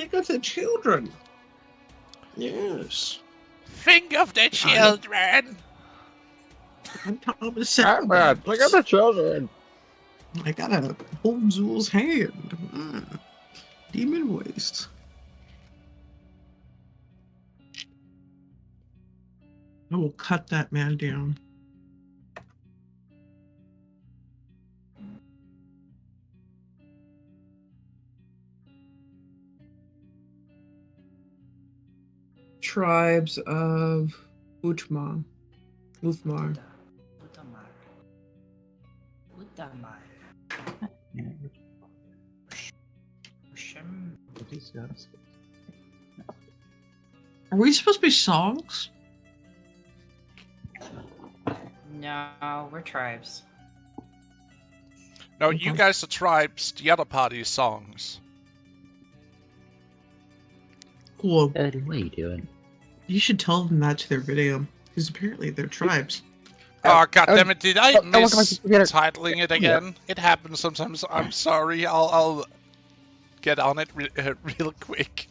think of the children. Yes. Think of the children. I'm Thomas Batman, Saddlebags. look at the children. I gotta hold Zool's hand. Demon waste. I will cut that man down. Tribes of Uthmar. Uthmar. Are we supposed to be songs? No, we're tribes. No, you guys are tribes. The other party is songs. Cool. Eddie, what are you doing? You should tell them that to their video, because apparently they're tribes. Oh, goddammit, did I miss computer. titling it again? It happens sometimes. I'm sorry. I'll get on it real quick.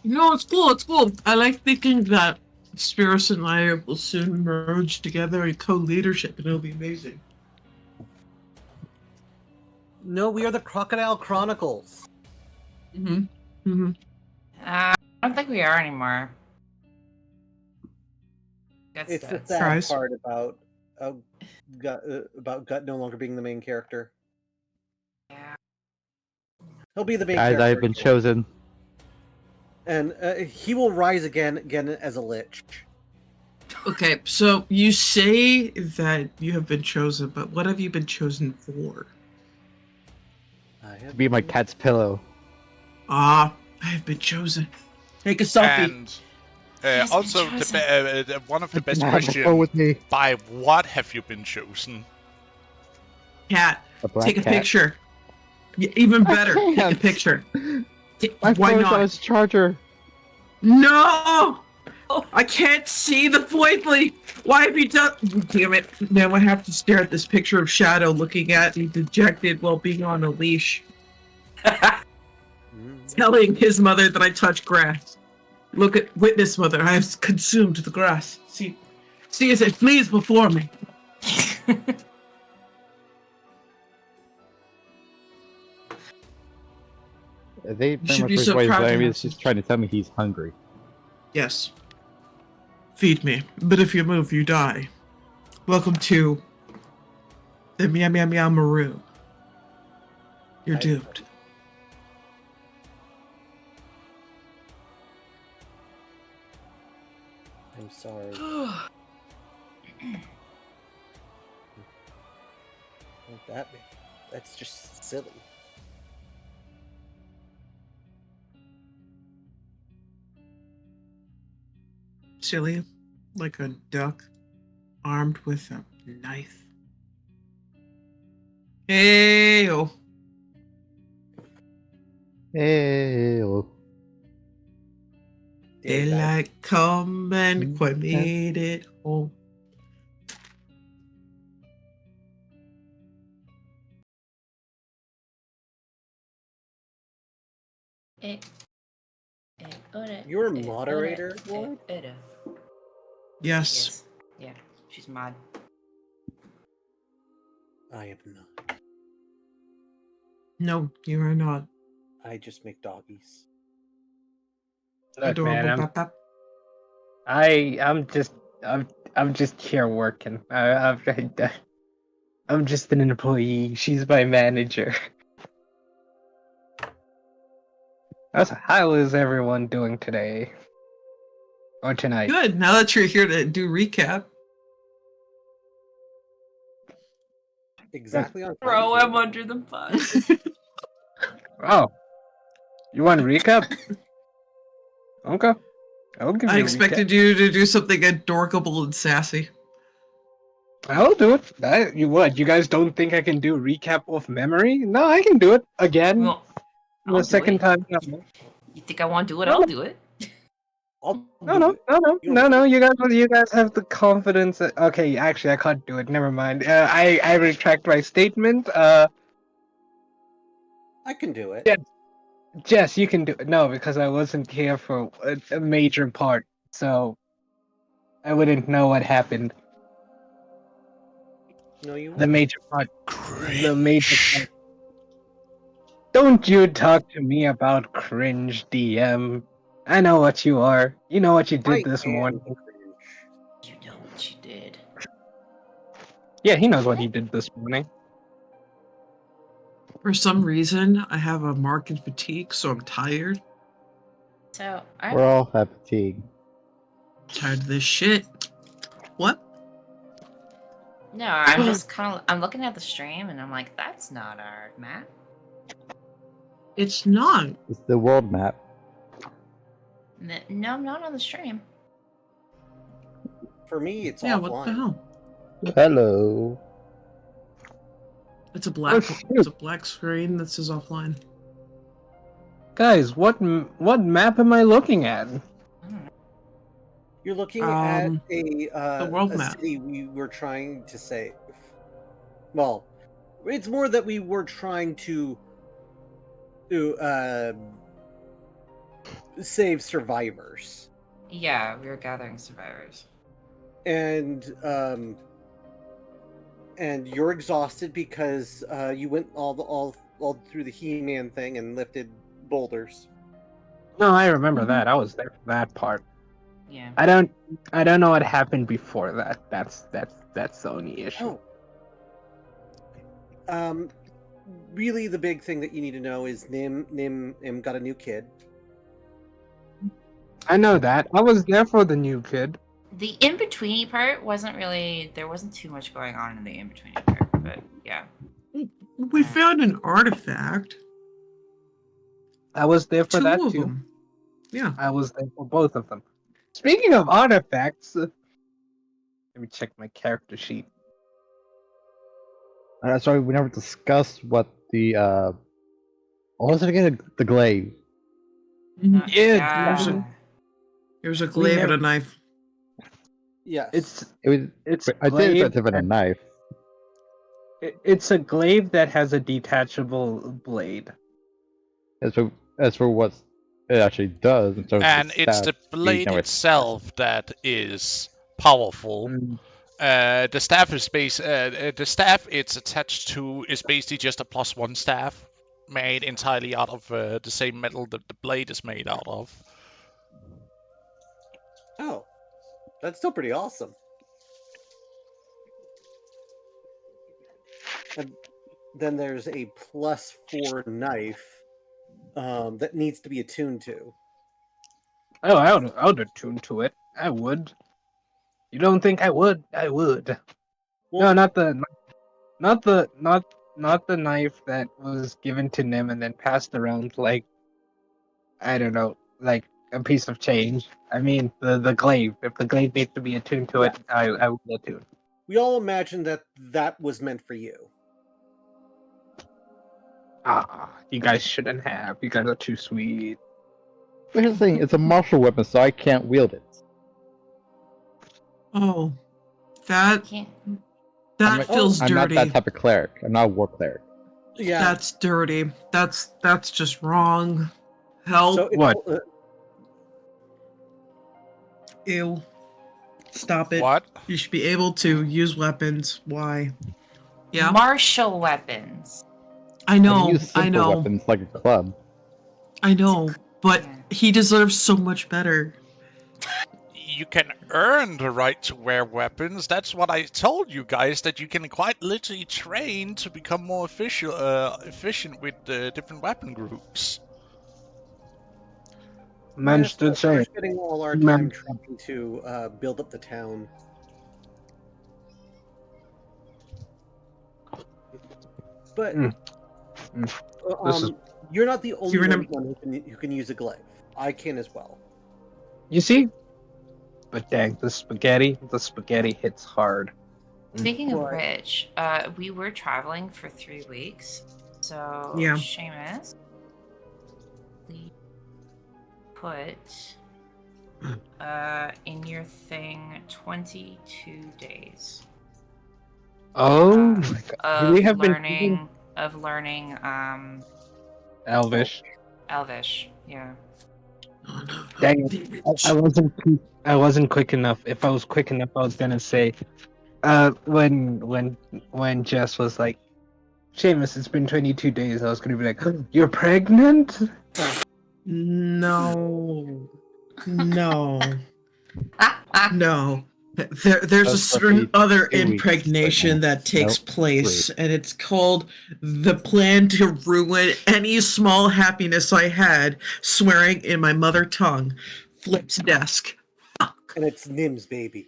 No, it's cool. It's cool. I like thinking that Spiros and I will soon merge together in co-leadership, and it'll be amazing. No, we are the Crocodile Chronicles. Mm-hmm. Mm-hmm. I don't think we are anymore. It's the dead. sad Fries. part about Gut no longer being the main character. Yeah. He'll be the main Guys, character. I've been chosen. And he will rise again as a lich. Okay, so you say that you have been chosen, but what have you been chosen for? I To have be my cat's pillow. I have been chosen. Take a selfie. And also, one of the best Have a questions: phone with me. by what have you been chosen? Cat, A black take a cat. picture. Even better, take a can't. picture. My Why phone's not? on its charger. No! I can't see the Foibley! Why have you done? Damn it. Now I have to stare at this picture of Shadow looking at me dejected while being on a leash, telling his mother that I touched grass. Look at witness, mother. I have consumed the grass. See as it flees before me. They pretty should much be was so what he's proud to saying. have He's just trying to tell me he's hungry. Yes. Feed me. But if you move, you die. Welcome to the Meow Meow Meow Maru. You're doomed. I'm sorry. Like that, that's just silly. Silly, like a duck armed with a knife. Hey-oh. Hey, Daylight come and quite made it home. You're a moderator, Lord? Yes. Yeah, she's mod. I am not. No, you are not. I just make doggies. Look, Adorable man, Papa. I'm just here working. I'm just an employee. She's my manager. How is everyone doing today? Or tonight? Good. Now that you're here to do recap. Exactly on Throw time, him too. under the bus. Oh, you want a recap? Okay, I'll give you I a expected recap. you to do something adorable and sassy. I'll do it. You guys don't think I can do a recap off memory? No, I can do it again. Well, I'll The do second it. time. You think I won't do it? No, I'll no. do it. I'll No. You don't You guys have the confidence. Okay, actually, I can't do it. Never mind. I retract my statement. I can do it. Yeah. Jess, you can do it. No, because I wasn't here for a major part, so I wouldn't know what happened. No, you The won't. major part. The major Cringe. part. Don't you talk to me about cringe, DM. I know what you are. You know what you I did this am morning. the cringe. You know what you did. Yeah, he knows what he did this morning. For some reason, I have a mark in fatigue, so I'm tired. So We're all have fatigue. Tired of this shit. What? no, I'm just kind of I'm looking at the stream and I'm like, that's not our map. It's not. It's the world map. No, I'm not on the stream. For me, it's Yeah, offline. what the hell? Hello. It's a black. shoot. It's a black screen that says offline. Guys, what map am I looking at? I don't know. You're looking at the world a map. city we were trying to save. Well, it's more that we were trying to save survivors, Yeah, we were gathering survivors. and you're exhausted because you went all through the He-Man thing and lifted boulders. No, I remember that. I was there for that part. Yeah. I don't know what happened before that. That's the only issue. Oh. Really, the big thing that you need to know is Nim got a new kid. I know that. I was there for the new kid. The in-betweeny part wasn't really there wasn't too much going on in the in-betweeny part, but yeah. We found an artifact. I was there for Two that of too. them. Yeah. I was there for both of them. Speaking of artifacts, let me check my character sheet. Sorry, we never discussed what the what was it again? The glaive. Not- Yeah, There's a glaive and never- a knife. Yes. It's I did glaive better than a that- knife. It's a glaive that has a detachable blade. As for what it actually does, in terms And of it's the stats, blade never- itself that is powerful. Mm. The staff is the staff it's attached to is basically just a +1 staff made entirely out of the same metal that the blade is made out of. Oh, that's still pretty awesome. And then there's a +4 knife that needs to be attuned to. Oh, I would attune to it. I would. You don't think I would? I would. Well, No, not the knife that was given to Nim and then passed around like, I don't know, like a piece of change. I mean the glaive. If the glaive needs to be attuned to it, I will attune. we all imagined that was meant for you. Ah, you guys shouldn't have. You guys are too sweet. But here's the thing: it's a martial weapon, so I can't wield it. Oh, that Can't feels I'm dirty. not that type of cleric. I'm not a war cleric. Yeah. That's dirty. That's just wrong. Help. So What? Ew. Stop it. What? You should be able to use weapons. Why? Yeah. martial weapons. I I can know. use simple I know. weapons like a club. I know. But Yeah. he deserves so much better. You can earn the right to wear weapons. That's what I told you guys, that you can quite literally train to become more efficient with the different weapon groups. Man's We're did say. spending all our Man- time trying to build up the town. But Mm. This is- you're not the only You remember- one who can use a glaive. I can as well. You see? But dang, the spaghetti hits hard. Speaking of Right. which, we were traveling for 3 weeks. So Yeah. Seamus, we put in your thing 22 days Oh Uh, my god. of We have been learning using of learning Elvish. Elvish. Yeah. Oh, no. Dang it. I wasn't quick enough. If I was quick enough, I was gonna say, when Jess was like, Seamus, it's been 22 days. I was gonna be like, you're pregnant? No. No. No. There's a That's what certain the other 2 weeks right impregnation now. that takes Nope, place, and it's called the plan to ruin any small happiness I had, swearing in my mother tongue. Flips desk. Fuck. And it's Nim's baby.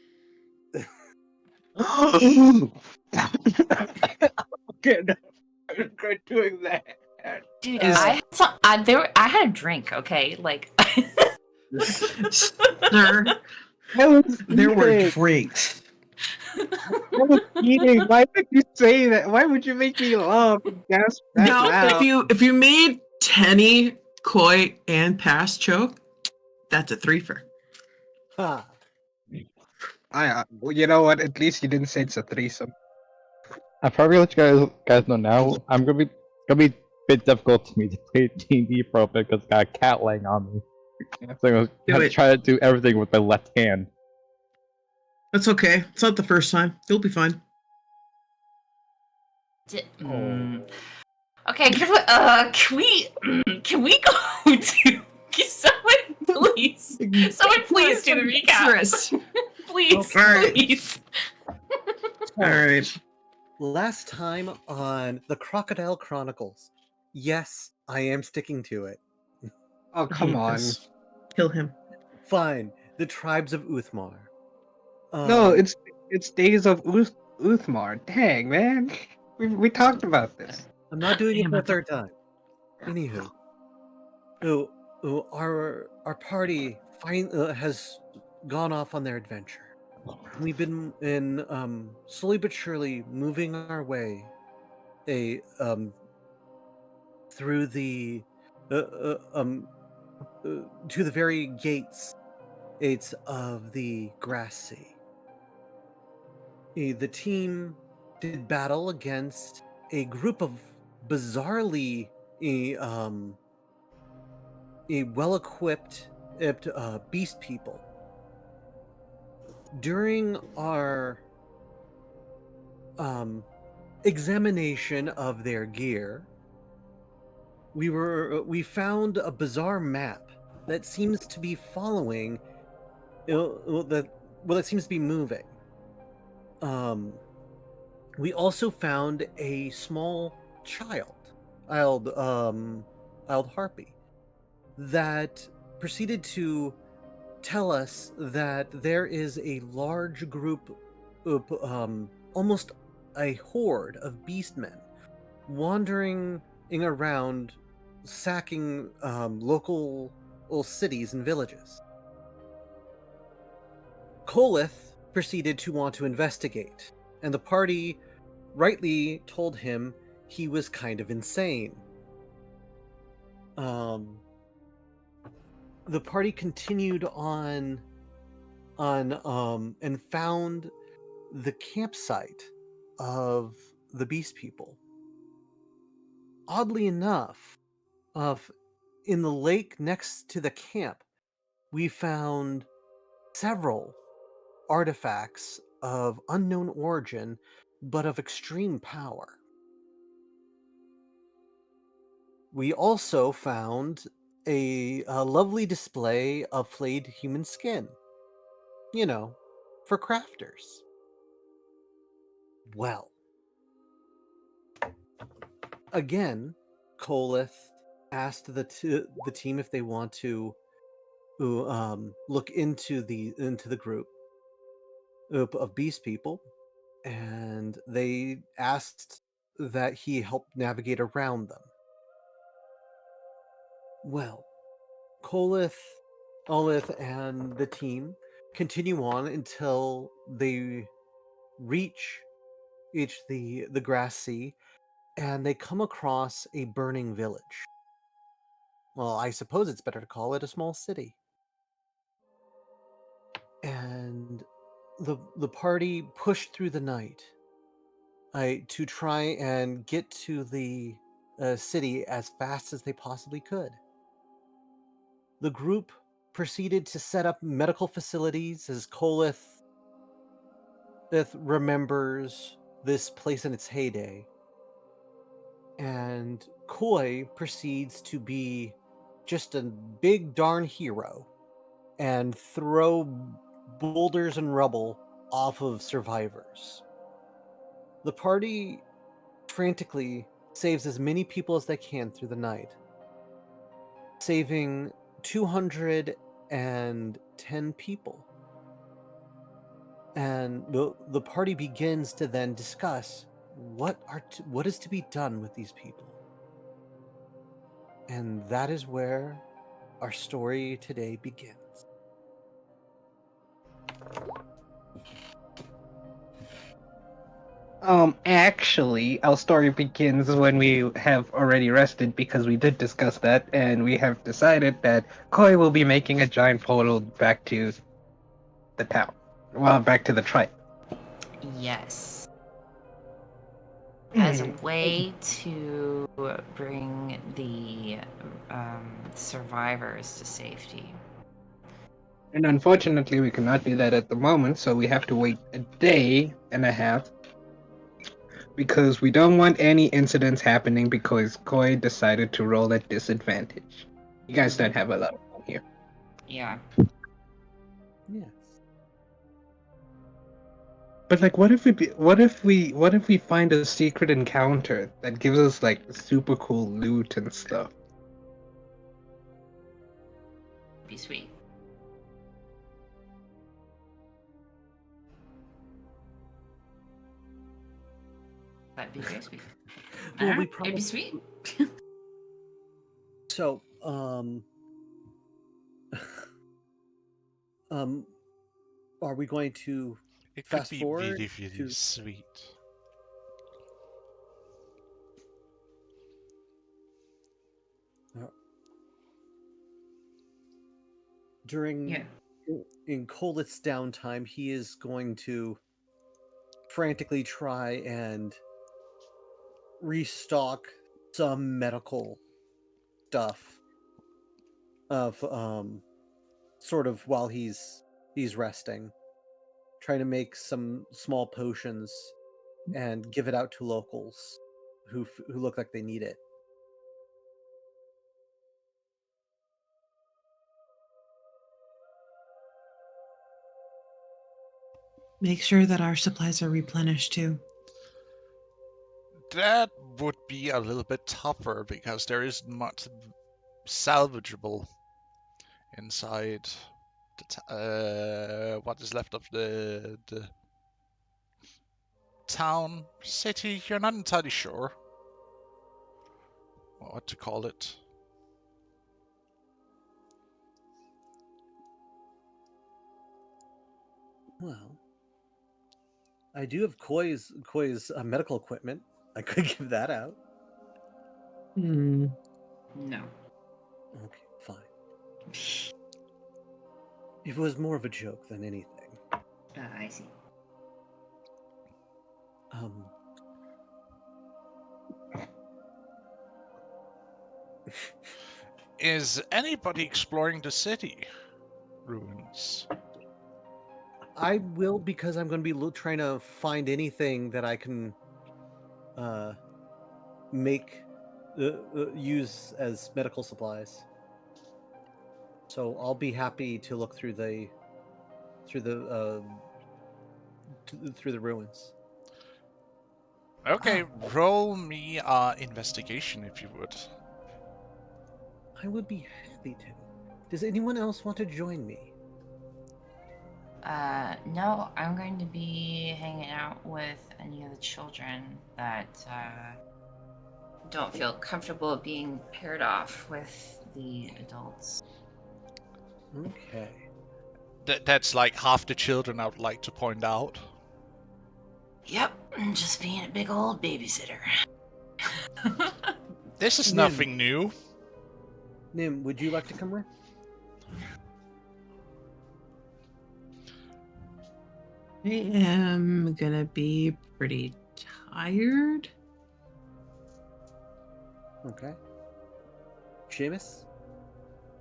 Good. Good doing that. Dude, Is- I had some. I had a drink. Okay, like. Sir, I was there were eating. drinks. I was eating. Why would you say that? Why would you make me laugh and gasp that No, loud? if you made Tenny, Koi, and Pass choke, that's a threefer. Ha! Well, you know what? At least you didn't say it's a threesome. I'm probably gonna let you guys know now. I'm gonna be a bit difficult to me to play D&D for a bit because I got a cat laying on me. Yeah. So I'm Do gonna it. try to do everything with my left hand. That's okay. It's not the first time. You'll be fine. Okay, can we go to someone please do the recap. Chris. Please, All right. please. All right. Last time on the Crocodile Chronicles. Yes, I am sticking to it. Oh, come Hate on. this. Kill him. Fine. The tribes of Uthmar. No, it's Days of Uthmar. Dang, man. We talked about this. I'm not doing it Damn for a it. third time. Anywho, our party has gone off on their adventure. We've been slowly but surely moving our way through the to the very gates of the Grass Sea. The team did battle against a group of bizarrely well-equipped beast people. During our examination of their gear, we found a bizarre map that seems to be following that seems to be moving. We also found a small child harpy that proceeded to tell us that there is a large group of almost a horde of beastmen wandering around, sacking local cities and villages. Kolith proceeded to want to investigate, and the party rightly told him he was kind of insane. The party continued on and found the campsite of the beast people. Oddly enough, in the lake next to the camp, we found several artifacts of unknown origin, but of extreme power. We also found a lovely display of flayed human skin. You know, for crafters. Well, again, Kolith asked the team if they want to look into the group of beast people, and they asked that he help navigate around them. Well, Kolith, Olith, and the team continue on until they reach the Grass Sea, and they come across a burning village. Well, I suppose it's better to call it a small city. And the party pushed through the night to try and get to the city as fast as they possibly could. the group proceeded to set up medical facilities as Kolith remembers this place in its heyday. And Koi proceeds to be just a big darn hero and throw boulders and rubble off of survivors. The party frantically saves as many people as they can through the night, saving 210 people. And the party begins to then discuss what is to be done with these people. And that is where our story today begins. Actually, our story begins when we have already rested because we did discuss that, and we have decided that Koi will be making a giant portal back to the town. Well, back to the tribe. Yes. As a way to bring the survivors to safety. And unfortunately, we cannot do that at the moment, so we have to wait a day and a half because we don't want any incidents happening because Koi decided to roll at disadvantage. You guys don't have a lot of fun here. Yeah. Yes. But like, what if we find a secret encounter that gives us like super cool loot and stuff? Be sweet. That'd be very sweet. Well, we It'd be sweet. So, are we going to It could fast be forward really, really to sweet. during Yeah. in Kolith's downtime? He is going to frantically try and restock some medical stuff of sort of while he's resting, trying to make some small potions and give it out to locals who look like they need it. Make sure that our supplies are replenished too. That would be a little bit tougher because there isn't much salvageable inside what is left of the town, city. You're not entirely sure what to call it. Well, I do have Koi's medical equipment. I could give that out. Hmm. No. Okay, fine. It was more of a joke than anything. I see. Is anybody exploring the city ruins? I will, because I'm going to be trying to find anything that I can make use as medical supplies. So I'll be happy to look through the ruins. Okay, roll me investigation if you would. I would be happy to. Does anyone else want to join me? No, I'm going to be hanging out with any of the children that don't feel comfortable being paired off with the adults. Okay. That's like half the children I would like to point out. Yep, just being a big old babysitter. This is Nim. nothing new. Nim, would you like to come with? I am gonna be pretty tired. Okay. Seamus?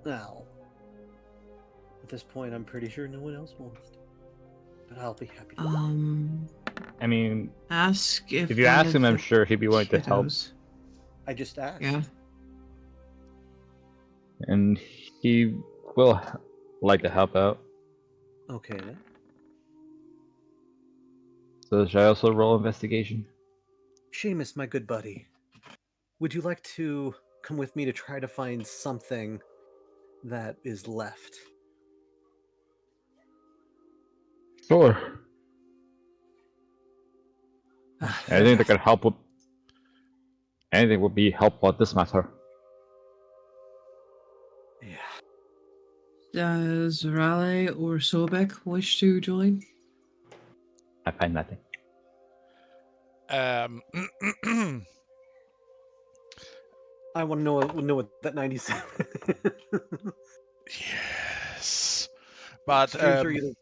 Well, this point, I'm pretty sure no one else wants to. But I'll be happy to. I mean, Ask if if you one ask of him, I'm the sure he'd be willing to help. kiddos- I just asked. Yeah. And he will like to help out. Okay then. So should I also roll investigation? Seamus, my good buddy, would you like to come with me to try to find something that is left? Sure. Anything that Fantastic. can help with anything would be helpful at this matter. Yeah. Does Raleigh or Sobek wish to join? I find nothing. I want to know what that 97. Yes, but Streams are either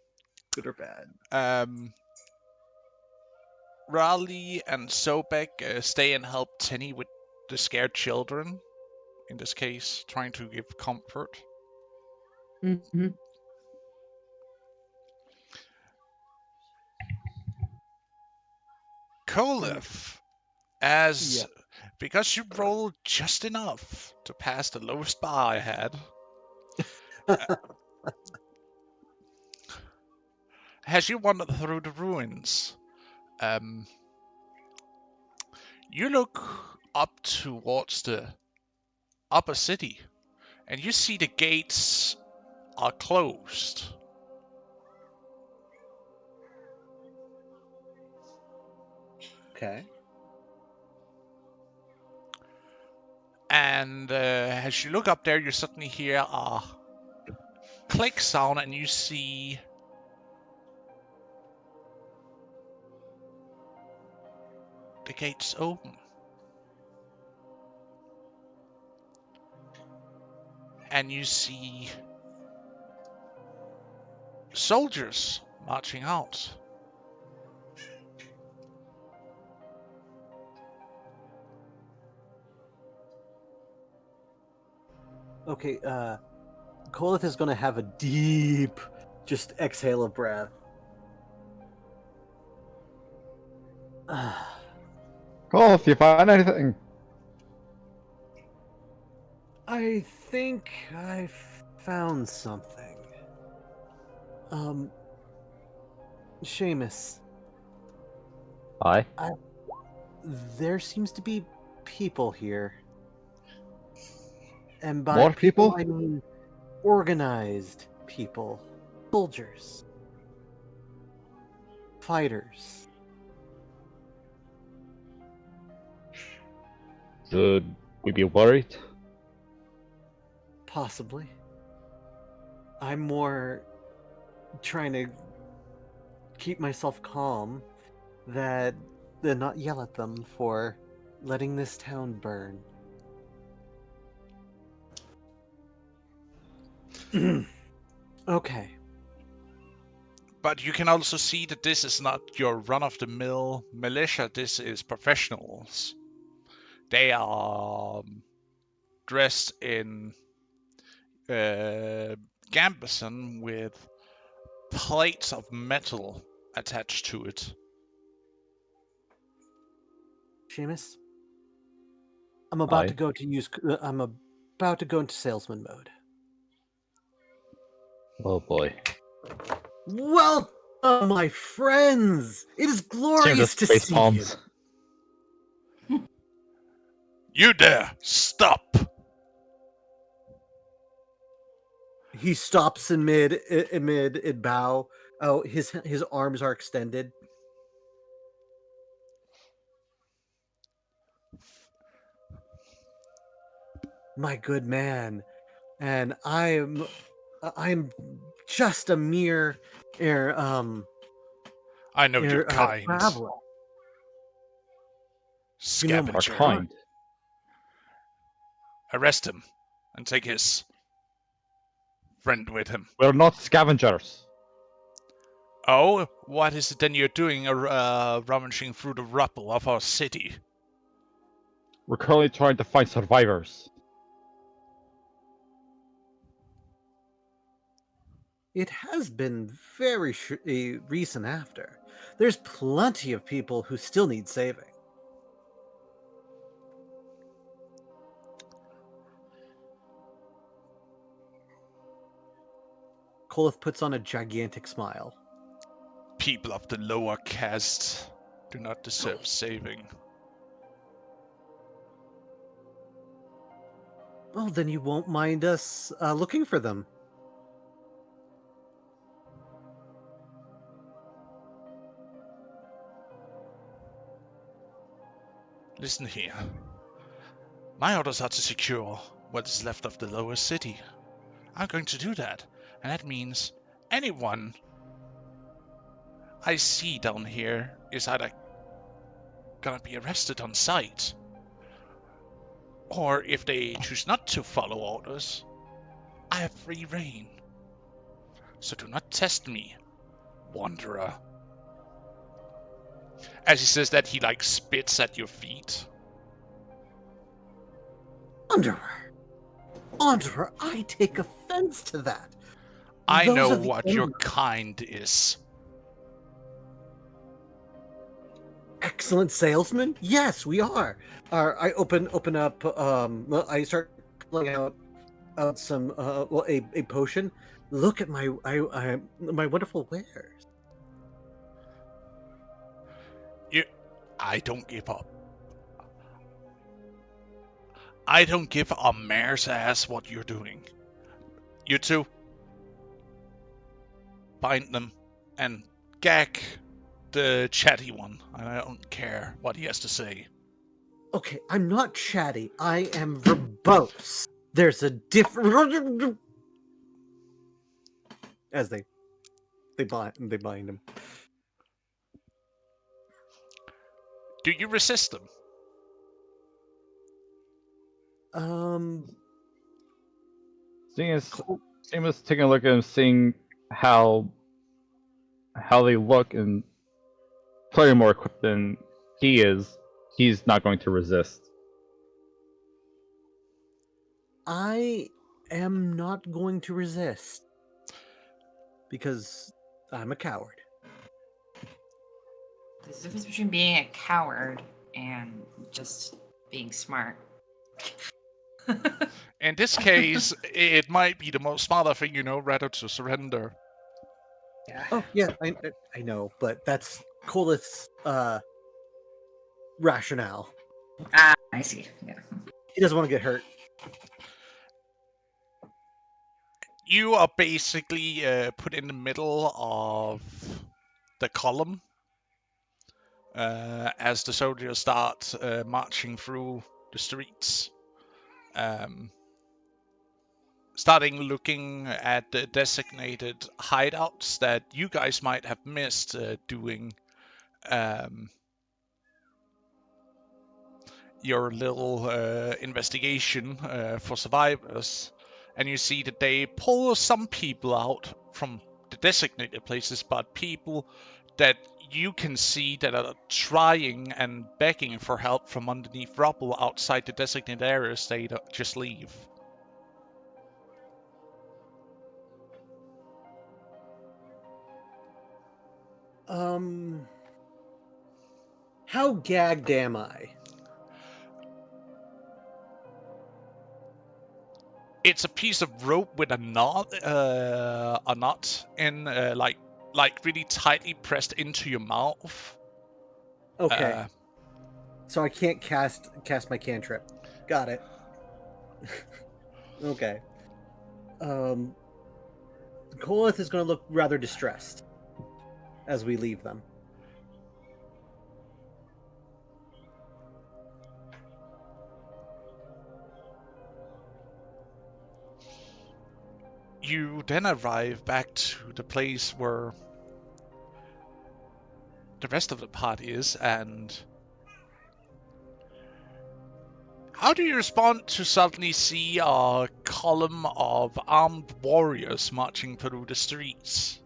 good or bad. Raleigh and Sobek stay and help Tenny with the scared children. In this case, trying to give comfort. Mm-hmm. Kolif, as Yeah. because you rolled just enough to pass the lowest bar I had, as you wandered through the ruins, you look up towards the upper city, and you see the gates are closed. Okay. And as you look up there, you suddenly hear a click sound, and you see the gates open. And you see soldiers marching out. Okay, Kolith is going to have a deep, just exhale of breath. Call if you find anything. I think I found something. Seamus, Aye. there seems to be people here. And by More people? I mean organized people. Soldiers. Fighters. Should we be worried? Possibly. I'm more trying to keep myself calm than not yell at them for letting this town burn. Okay. But you can also see that this is not your run-of-the-mill militia. This is professionals. They are dressed in gambeson with plates of metal attached to it. Seamus, I'm about Aye. to go to use. I'm about to go into salesman mode. Oh boy. Welcome, my friends. It is glorious to face see palms. you. You there! Stop! He stops in mid bow. Oh, his arms are extended. My good man, and I'm just a mere I know your kind. traveler. You know my Our Scavenger. kind. Arrest him and take his friend with him. We're not scavengers. Oh, what is it then you're doing rummaging through the rubble of our city? We're currently trying to find survivors. It has been very recent after. There's plenty of people who still need saving. Kolith puts on a gigantic smile. People of the lower caste do not deserve saving. Well, then you won't mind us looking for them. Listen here. My orders are to secure what is left of the lower city. I'm going to do that, and that means anyone I see down here is either gonna be arrested on sight, or if they choose not to follow orders, I have free reign. So do not test me, wanderer. As he says that, he like spits at your feet. Wanderer, I take offense to that. I Those know are the what your enemy. kind is. Excellent salesman? Yes, we are. I open up. Well, I start pulling out some a potion. Look at my my wonderful wares. I don't give up. I don't give a mare's ass what you're doing. You two, bind them and gag the chatty one. I don't care what he has to say. Okay, I'm not chatty. I am verbose. There's a different. As they bind him. Do you resist them? Seamus taking a look at him, seeing how they look, and plenty more equipped than he is. He's not going to resist. I am not going to resist because I'm a coward. There's a difference between being a coward and just being smart. In this case, it might be the most smarter thing you know, rather to surrender. Yeah. Oh yeah, I know, but that's Kolith's rationale. Ah, I see. Yeah. He doesn't want to get hurt. You are basically put in the middle of the column as the soldiers start marching through the streets. Starting looking at the designated hideouts that you guys might have missed doing your little investigation for survivors, and you see that they pull some people out from the designated places, but people that you can see that are trying and begging for help from underneath rubble outside the designated areas, they don't just leave. How gagged am I? It's a piece of rope with a knot in, like really tightly pressed into your mouth. Okay. So I can't cast my cantrip. Got it. Okay. Kolith is going to look rather distressed as we leave them. You then arrive back to the place where the rest of the party is, and how do you respond to suddenly see a column of armed warriors marching through the streets?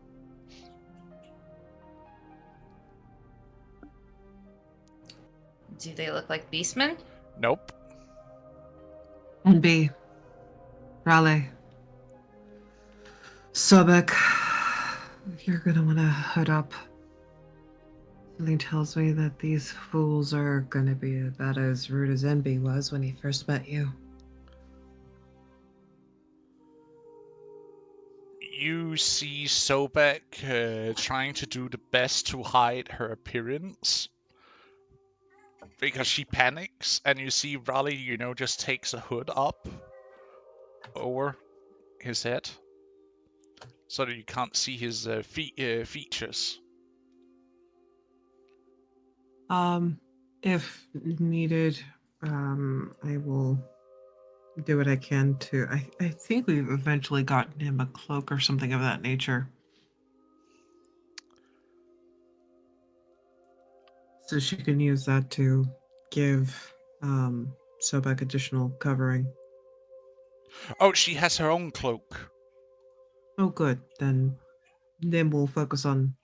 Do they look like beastmen? Nope. And B. Raleigh. Sobek. you're gonna want to hood up. Something tells me that these fools are gonna be about as rude as Enby was when he first met you. You see Sobek trying to do the best to hide her appearance because she panics, and you see Raleigh, just takes a hood up over his head so that you can't see his features. If needed, I will do what I can to. I think we've eventually gotten him a cloak or something of that nature. So she can use that to give Sobek additional covering. Oh, she has her own cloak. Oh, good. Then we'll focus on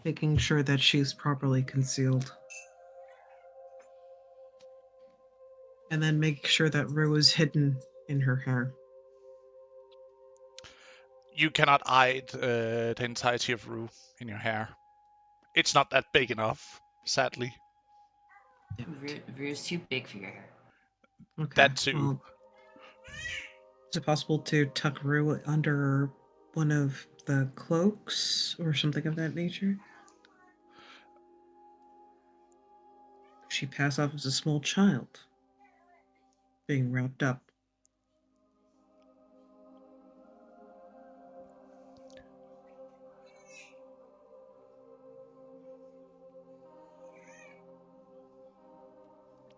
making sure that she's properly concealed. And then make sure that Rue is hidden in her hair. You cannot hide the entirety of Rue in your hair. It's not that big enough, sadly. Rue's too big for your hair. Okay. That too. Well, is it possible to tuck Rue under one of the cloaks or something of that nature? She passed off as a small child, being wrapped up.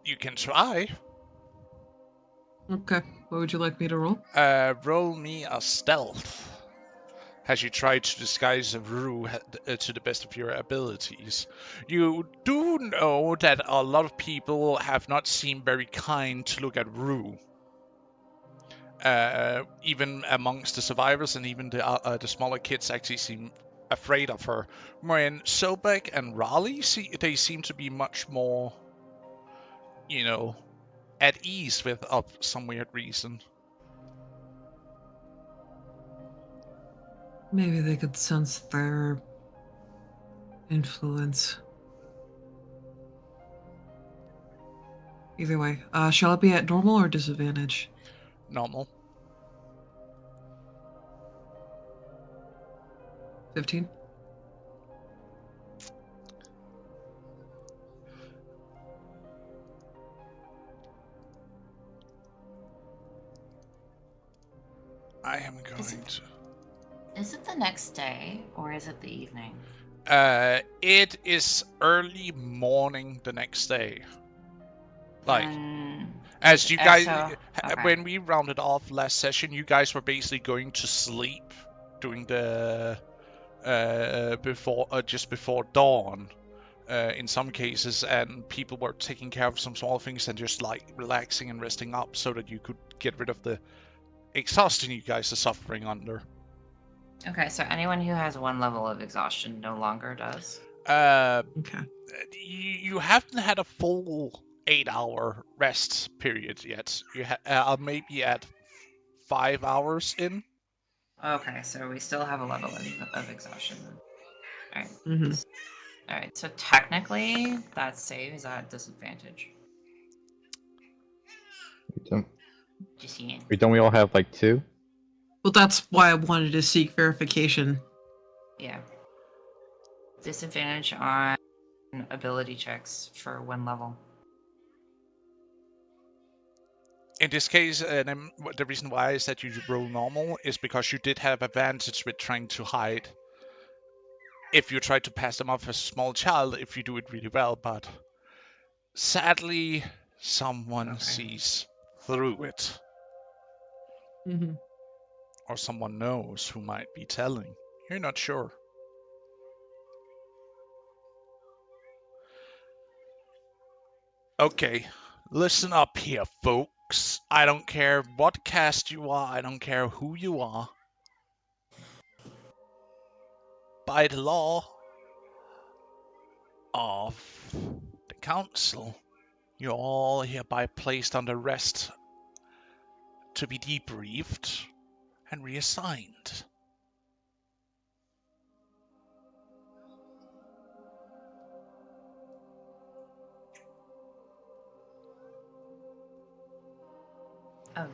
You can try. Okay. What would you like me to roll? Roll me a stealth. As you try to disguise Rue to the best of your abilities. You do know that a lot of people have not seemed very kind to look at Rue. Even amongst the survivors, and even the smaller kids actually seem afraid of her. When Sobek and Raleigh, they seem to be much more, at ease with of some weird reason. Maybe they could sense their influence. Either way, shall it be at normal or disadvantage? Normal. 15? I am going to. Is it the next day or is it the evening? It is early morning the next day. As you guys, okay. when we rounded off last session, you guys were basically going to sleep during the just before dawn. In some cases, and people were taking care of some small things and just like relaxing and resting up so that you could get rid of the exhaustion you guys are suffering under. Okay, so anyone who has one level of exhaustion no longer does? Okay. You haven't had a full 8-hour rest period yet. You maybe at 5 hours in. Okay, so we still have a level of exhaustion then. Alright. Mm-hmm. Alright, so technically that save is at disadvantage. Just seeing. Don't we all have like 2? Well, that's why I wanted to seek verification. Yeah. Disadvantage on ability checks for 1 level. In this case, the reason why is that you roll normal is because you did have advantage with trying to hide. If you try to pass them off as a small child, if you do it really well, but sadly, someone sees through it. Mm-hmm. Or someone knows who might be telling. You're not sure. Okay, listen up here, folks. I don't care what caste you are, I don't care who you are. By the law of the council, you're all hereby placed under arrest to be debriefed and reassigned.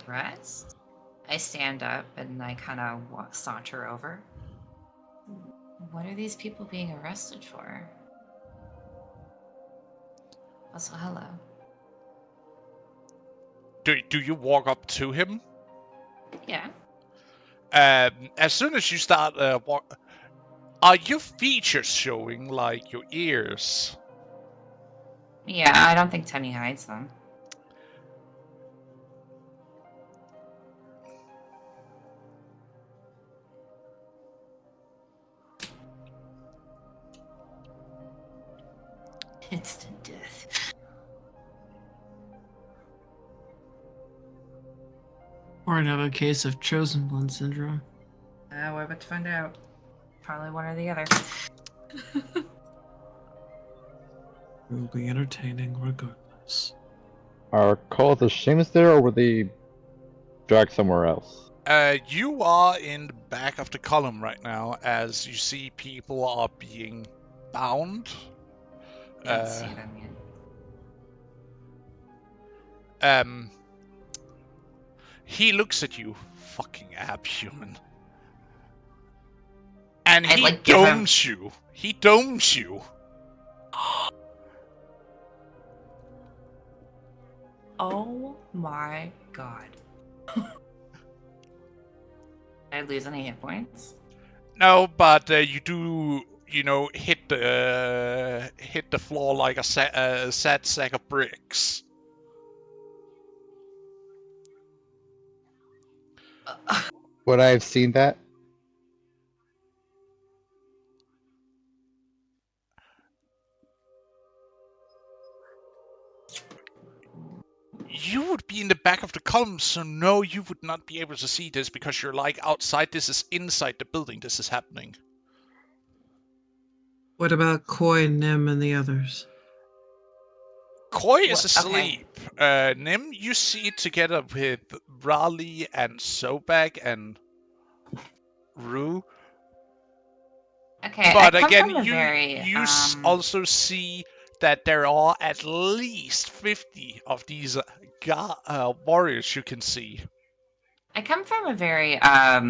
Arrest? I stand up and I kind of saunter over. What are these people being arrested for? Also, hello. Do you walk up to him? Yeah. As soon as you start are your features showing, like your ears? Yeah, I don't think Tony hides them. Instant death. Or another case of chosen one syndrome. We're about to find out. Probably one or the other. It will be entertaining regardless. Are Call the Shames there, or were they dragged somewhere else? You are in the back of the column right now, as you see people are being bound. Didn't see them yet. He looks at you, fucking abhuman. And I'd he like give him- domes you. He domes you. Oh my god. Did I lose any hit points? No, but you do, hit the floor like a sad sack of bricks. Would I have seen that? You would be in the back of the column, so no, you would not be able to see this because you're like outside. This is inside the building. This is happening. What about Koi, Nim, and the others? Koi is Okay. asleep. Nim, you see it together with Raleigh and Sobek and Rue. Okay, But I come again, from a very also see that there are at least 50 of these warriors you can see. I come from a very I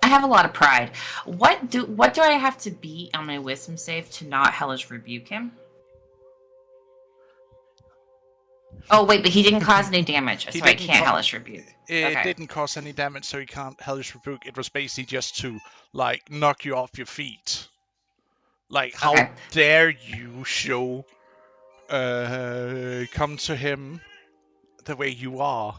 have a lot of pride. What do I have to beat on my wisdom save to not hellish rebuke him? Oh wait, but he didn't cause any damage, so I can't hellish rebuke. It didn't cause any damage, so you can't hellish rebuke. It was basically just to like knock you off your feet. Like, how dare you come to him the way you are?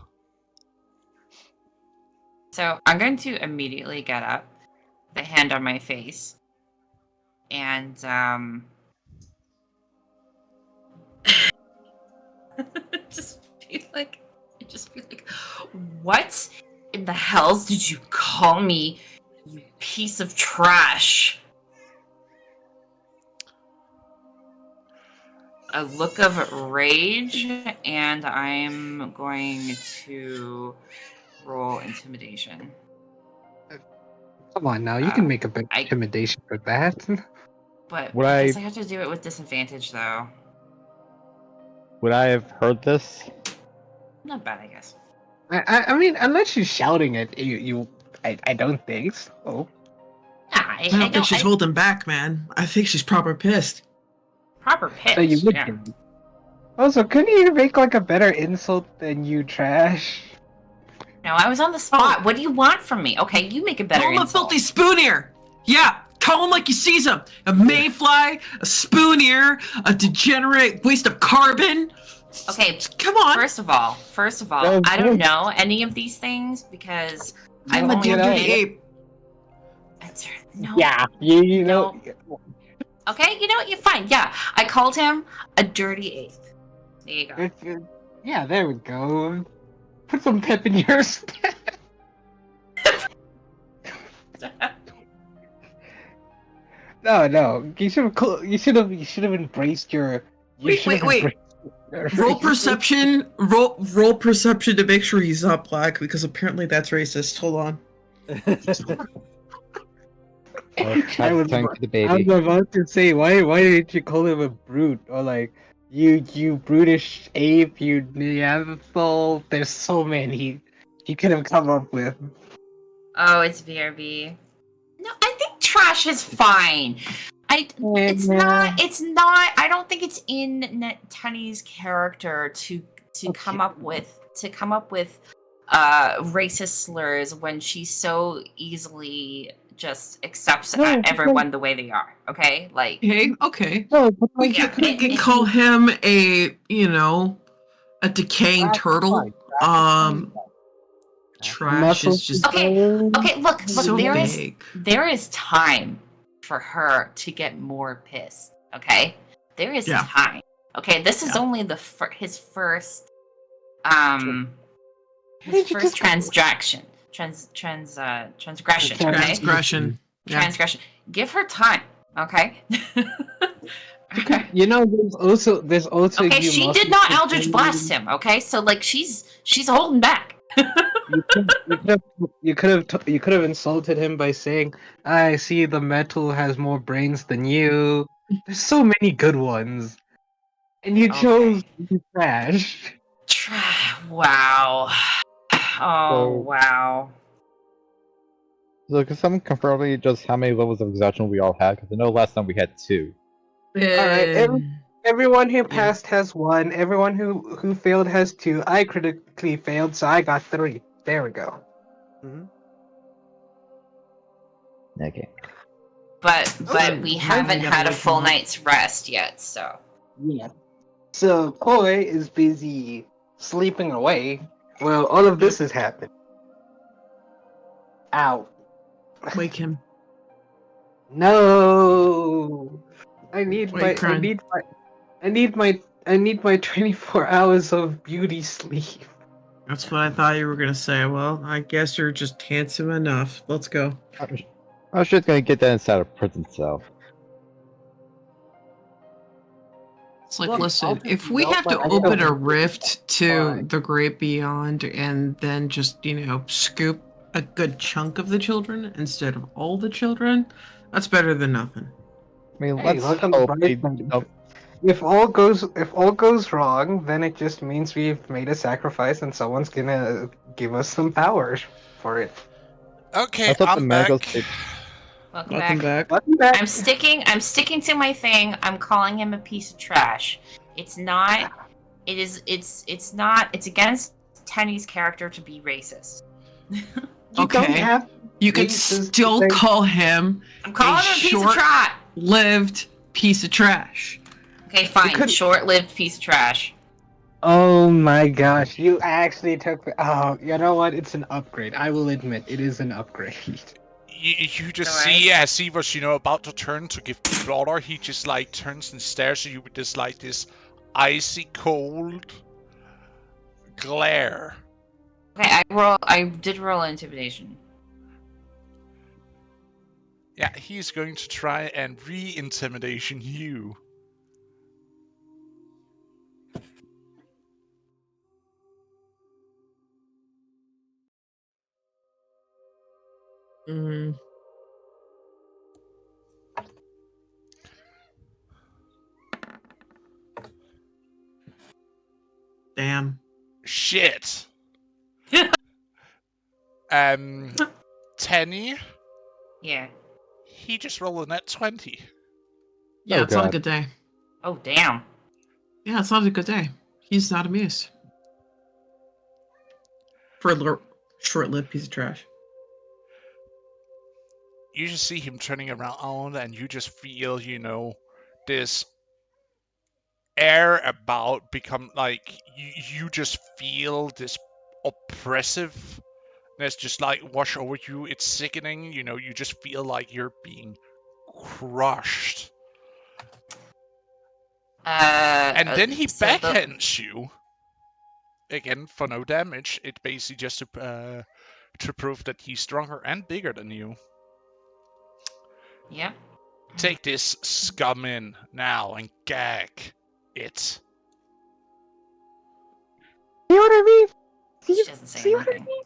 So I'm going to immediately get up, the hand on my face, and just be like, what in the hells did you call me, you piece of trash? A look of rage, and I'm going to roll intimidation. Come on now, you can make a big intimidation for that. But Would I guess I have to do it with disadvantage, though. Would I have heard this? Not bad, I guess. I mean, unless you're shouting it, I don't think so. I don't think she's holding back, man. I think she's proper pissed. Proper pissed. So you would yeah. get it. Also, couldn't you make like a better insult than you trash? No, I was on the spot. What do you want from me? Okay, you make a better Call him insult. a filthy spoon ear. Yeah, call him like you sees him. A mayfly, a spoon ear, a degenerate waste of carbon. Okay, come on. First of all, I don't know any of these things because I'm a dirty ape. No. Yeah, you know. No. Okay, you know what? You're fine. Yeah, I called him a dirty ape. There you go. Yeah, there we go. Put some pep in your step. No. You should have embraced your. Wait. Roll perception. Roll perception to make sure he's not black, because apparently that's racist. Hold on. I was about to say, why didn't you call him a brute, or like You brutish ape, you Neanderthal. There's so many you could have come up with. Oh, it's BRB. No, I think trash is fine. It's not. It's not. I don't think it's in Tenny's character to come up with racist slurs when she so easily just accepts everyone the way they are. Okay, like Okay. No, but We like, can call him a decaying turtle. Trash is just Okay, look, so vague. there is time for her to get more pissed. Okay, there is Yeah. time. Okay, this is only his first transgression. Transgression. Okay, Transgression. Yeah. transgression. Give her time. Okay. You know, there's also Okay, you she must- did not Eldritch Blast him. Okay, so like she's holding back. You could have insulted him by saying, "I see the metal has more brains than you." There's so many good ones, and you chose trash. Wow. Oh, So- wow. So can someone confirm me just how many levels of exhaustion we all had? Because I know last time we had 2. All right, everyone who Yeah. passed has 1. Everyone who failed has 2. I critically failed, so I got 3. There we go. Okay. But we haven't gotta had a wake full him up. night's rest yet, so. Yeah. So Koi is busy sleeping away. Well, all of this has happened. Ow. Wake him. No. I need Why are you crying? I need my 24 hours of beauty sleep. That's what I thought you were gonna say. Well, I guess you're just handsome enough. Let's go. I was just gonna get that inside a prison cell. It's like, Look, I'll listen, just if we melt have my to way open a over rift to Fine. the great beyond and then just, scoop a good chunk of the children instead of all the children, that's better than nothing. I mean, Hey, let's look on the hope bright they side. don't. If all goes wrong, then it just means we've made a sacrifice and someone's gonna give us some powers for it. Okay, I thought the I'm back. mangoes. Welcome Welcome back. Welcome back. I'm sticking to my thing. I'm calling him a piece of trash. It's not. It's not. It's against Tenny's character to be racist. You Okay. don't have You could racist still thing. call him I'm calling him a piece of trash. lived piece of trash. Okay, fine. could- Short-lived piece of trash. Oh my gosh, you actually took. Oh, you know what? It's an upgrade. I will admit, it is an upgrade. You just Alright. see as he was, about to turn to give the order, he just like turns and stares at you with this like this icy cold glare. Okay, I did roll intimidation. Yeah, he's going to try and re-intimidation you. Mm. Damn. Shit. Tenny, Yeah. he just rolled a net 20. Yeah, Oh, it's not a God. good day. Oh damn. Yeah, it's not a good day. He's not amused. For a short-lived piece of trash. You just see him turning around and you just feel, this air about become like you just feel this oppressiveness just like wash over you. It's sickening, you just feel like you're being crushed. And then he so backhands you again for no damage. It basically just to prove that he's stronger and bigger than you. Yep. Take this scum in now and gag it. See what I mean? She doesn't say what I anything.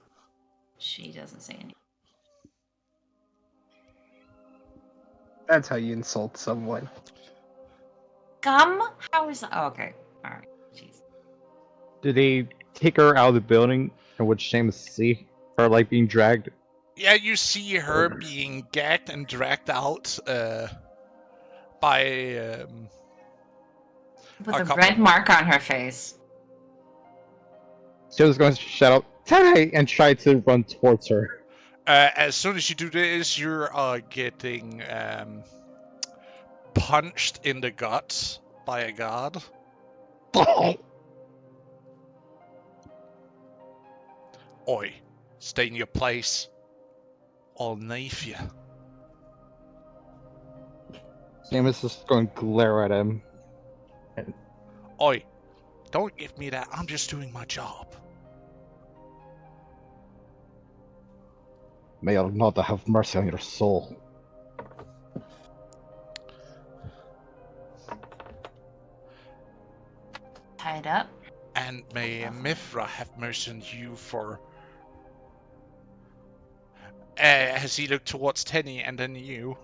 She doesn't say anything. That's how you insult someone. gum? How is that? Oh, okay. All right. Jeez. Do they take her out of the building? And would Seamus see her like being dragged? Yeah, you see her being gagged and dragged out by With a a couple. red mark on her face. Seamus going to shout out "Teddy!" and try to run towards her. As soon as you do this, you're getting punched in the guts by a guard. Oi, stay in your place. I'll knife you. Seamus is going to glare at him. Oi, don't give me that. I'm just doing my job. May Allah have mercy on your soul. Tied up. And may Mithra have mercy on you for... as he looked towards Tenny and then you.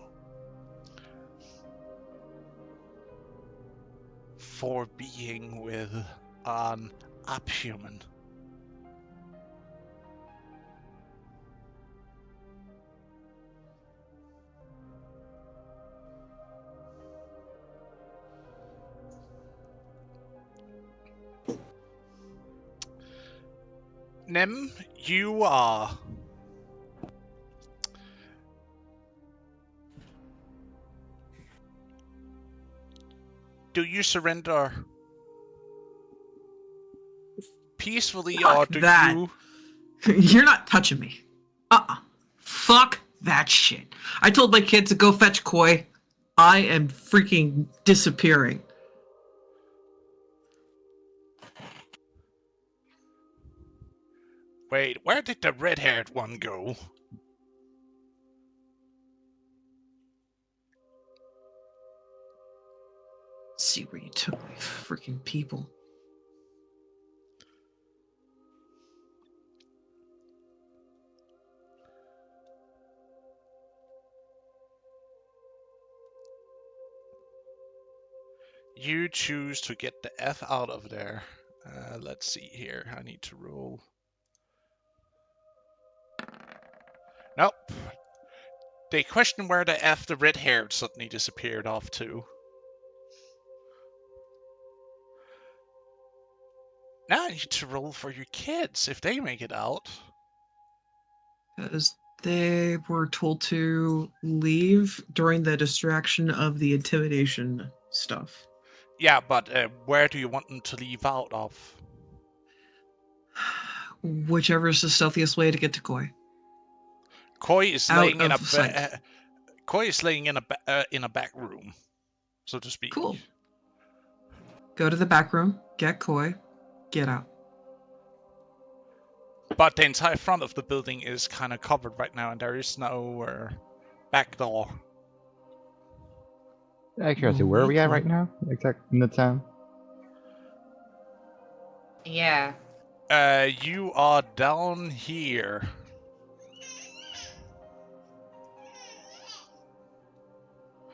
For being with an abhuman. Nim, you are... Do you surrender peacefully, or Fuck do that. you... You're not touching me. Fuck that shit. I told my kids to go fetch Koi. I am freaking disappearing. Wait, where did the red-haired one go? See where you took my freaking people. You choose to get the F out of there. Let's see here. I need to roll. Nope. They question where the F the red-haired suddenly disappeared off to. Now I need to roll for your kids if they make it out. Because they were told to leave during the distraction of the intimidation stuff. Yeah, but where do you want them to leave out of? Whichever is the stealthiest way to get to Koi. Koi is Out laying in a of sight. Koi is laying in a back room, so to speak. Cool. Go to the back room, get Koi, get out. But the entire front of the building is kind of covered right now, and there is no back door. Accuracy, where are we at right now? Exact in the town? Yeah. You are down here.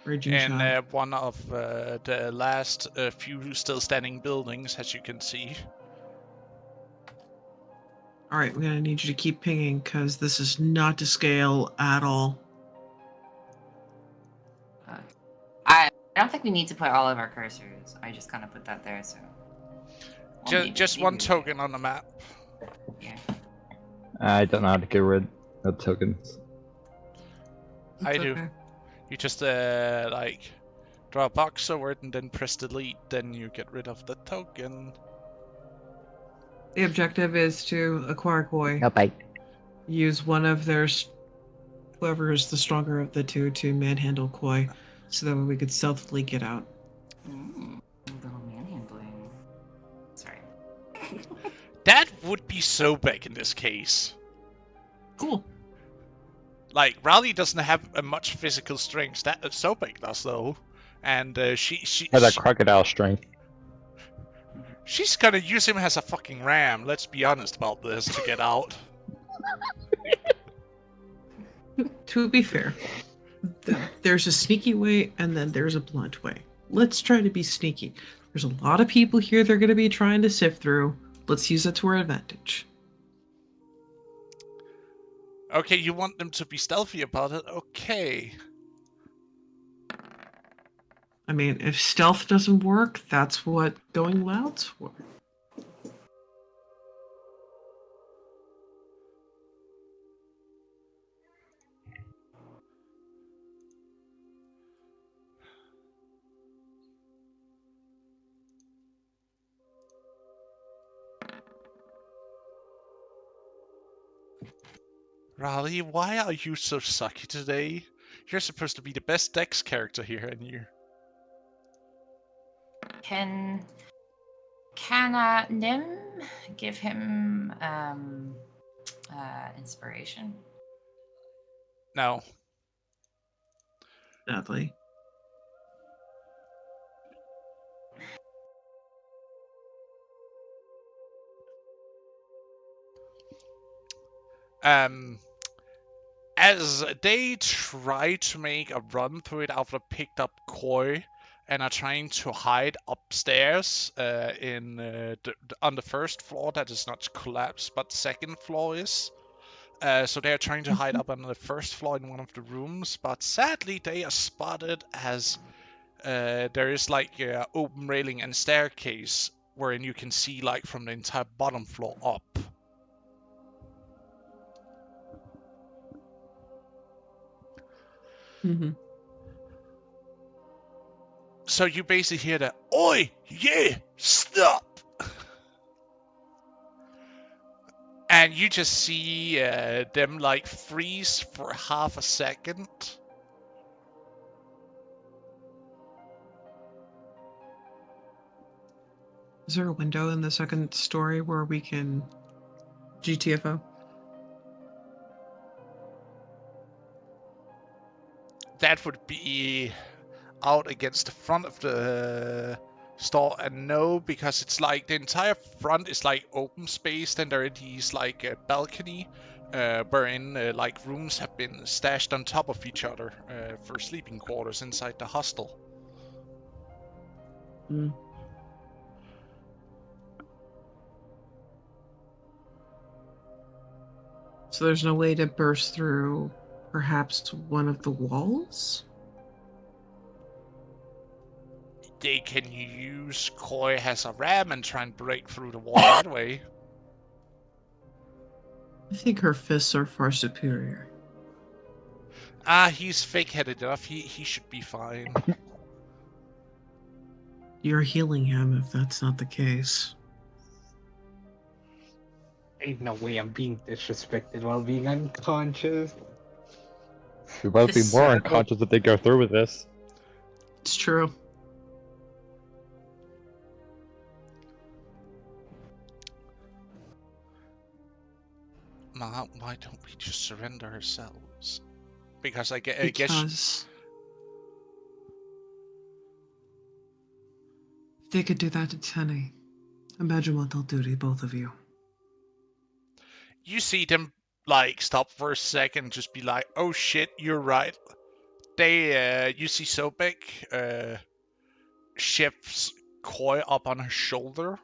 Raging In shot. one of the last few still standing buildings, as you can see. All right, we're gonna need you to keep pinging because this is not to scale at all. I don't think we need to put all of our cursors. I just kind of put that there, so. Just one token on the map. Yeah. I don't know how to get rid of tokens. I It's do. okay. You just like draw a box over it and then press delete, then you get rid of the token. The objective is to acquire Koi. No bite. Use one of their, whoever is the stronger of the two, to manhandle Koi, so that way we could stealthily get out. Little manhandling. Sorry. That would be so big in this case. Cool. Like, Raleigh doesn't have much physical strength. That Sobek does though, and she Has that crocodile strength. she's gonna use him as a fucking ram. Let's be honest about this to get out. To be fair, there's a sneaky way and then there's a blunt way. let's try to be sneaky. There's a lot of people here they're going to be trying to sift through. Let's use it to our advantage. Okay, you want them to be stealthy about it? Okay. I mean, if stealth doesn't work, that's what going loud's for. Raleigh, why are you so sucky today? You're supposed to be the best Dex character here, and you. Can Nim give him inspiration? No. Sadly. As they try to make a run through it after picked up Koi and are trying to hide upstairs on the first floor that is not collapsed, but the second floor is. So they are trying to hide up on the first floor in one of the rooms, but sadly they are spotted as there is like an open railing and staircase wherein you can see like from the entire bottom floor up. Mm-hmm. So you basically hear the "Oi, yeah, stop!" And you just see them like freeze for half a second. Is there a window in the second story where we can GTFO? That would be out against the front of the store, and no, because it's like the entire front is like open space. Then there are these like balcony wherein like rooms have been stashed on top of each other for sleeping quarters inside the hostel. Mm. So there's no way to burst through perhaps one of the walls? They can use Koi as a ram and try and break through the wall that way. I think her fists are far superior. He's fake-headed enough. He should be fine. You're healing him if that's not the case. Ain't no way I'm being disrespected while being unconscious. We might be more unconscious if they go through with this. It's true. Ma, why don't we just surrender ourselves? Because I guess Because if they could do that to Tenny, imagine what they'll do to both of you. you see them like stop for a second, just be like, "Oh shit, you're right." They, you see Sobek shifts Koi up on her shoulder,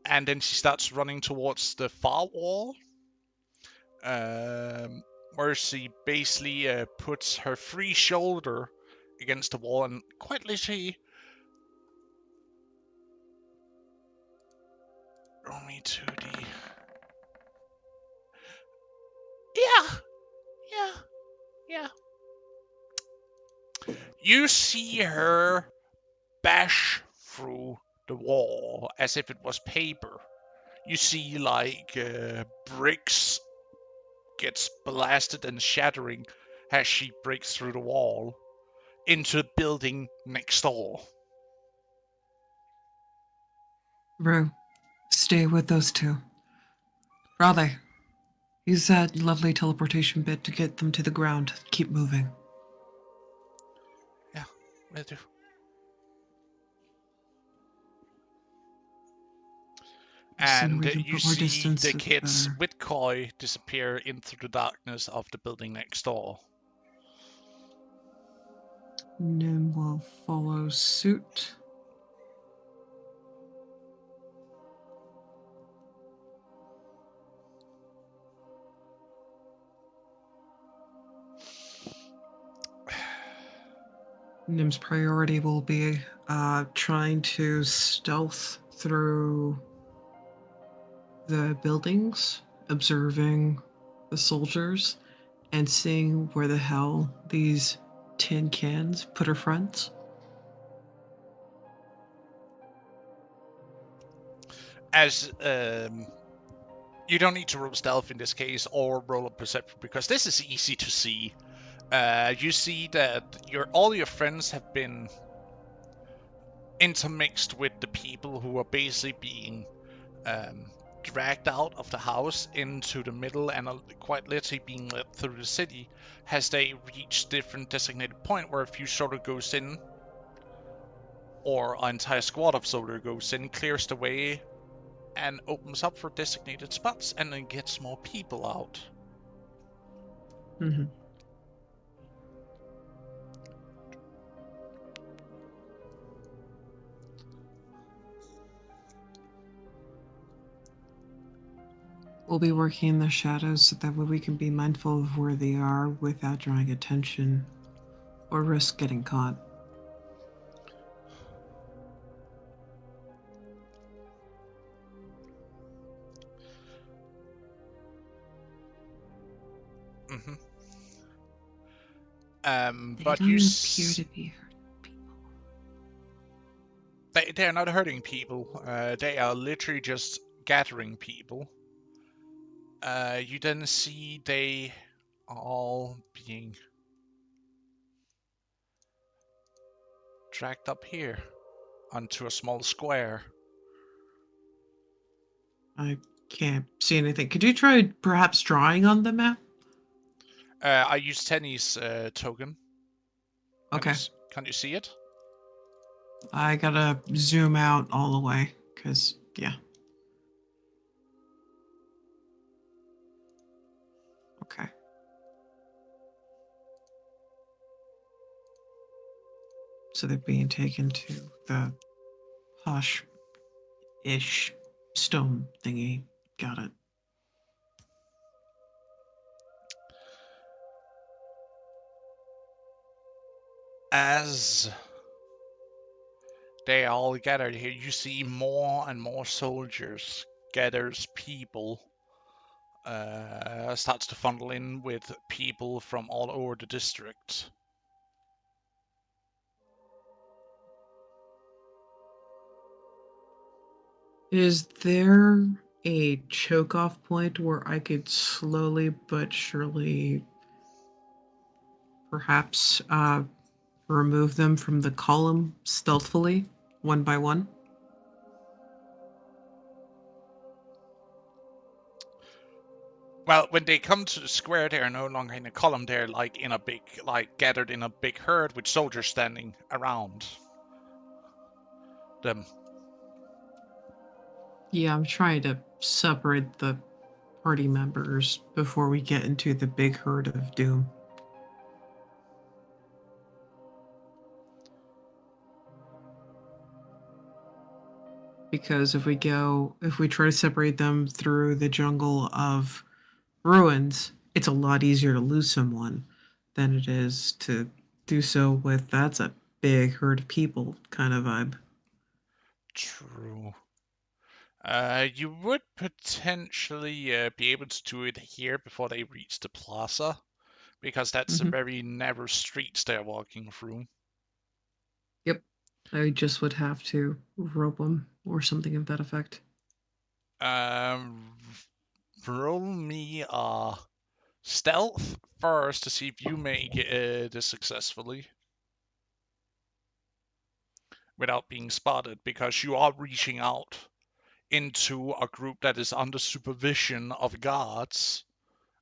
and then she starts running towards the far wall. Where she basically puts her free shoulder against the wall and quite literally. Roll me 2D. Yeah. You see her bash through the wall as if it was paper. You see like bricks gets blasted and shattering as she breaks through the wall into the building next door. Rue, stay with those two. Raleigh, use that lovely teleportation bit to get them to the ground. Keep moving. Yeah, will do. And you see the kids with Koi disappear into the darkness of the building next door. Nim will follow suit. Nim's priority will be trying to stealth through the buildings, observing the soldiers, and seeing where the hell these tin cans put her friends. As you don't need to roll stealth in this case or roll a perception because this is easy to see. You see that all your friends have been intermixed with the people who are basically being dragged out of the house into the middle and quite literally being led through the city as they reach different designated point where a few soldier goes in or an entire squad of soldier goes in, clears the way and opens up for designated spots and then gets more people out. Mm-hmm. We'll be working in the shadows so that way we can be mindful of where they are without drawing attention or risk getting caught. Mm-hmm. They But don't appear to be hurt people. They're not hurting people. They are literally just gathering people. You then see they are all being dragged up here onto a small square. I can't see anything. Could you try perhaps drawing on the map? I use Tenny's token. Okay. Can you see it? I gotta zoom out all the way, because, yeah. Okay. So they're being taken to the posh-ish stone thingy. Got it. As they all gathered here, you see more and more soldiers, gathers people, starts to funnel in with people from all over the district. Is there a choke-off point where I could slowly but surely perhaps remove them from the column stealthily, one by one? Well, when they come to the square, they are no longer in a column. They're gathered in a big herd with soldiers standing around them. Yeah, I'm trying to separate the party members before we get into the big herd of doom. Because if we try to separate them through the jungle of ruins, it's a lot easier to lose someone than it is to do so with that's a big herd of people kind of vibe. True. You would potentially be able to do it here before they reach the plaza, because that's a Mm-hmm. very narrow streets they're walking through. Yep. I just would have to rope them or something of that effect. Roll me stealth first to see if you make this successfully without being spotted, because you are reaching out into a group that is under supervision of guards.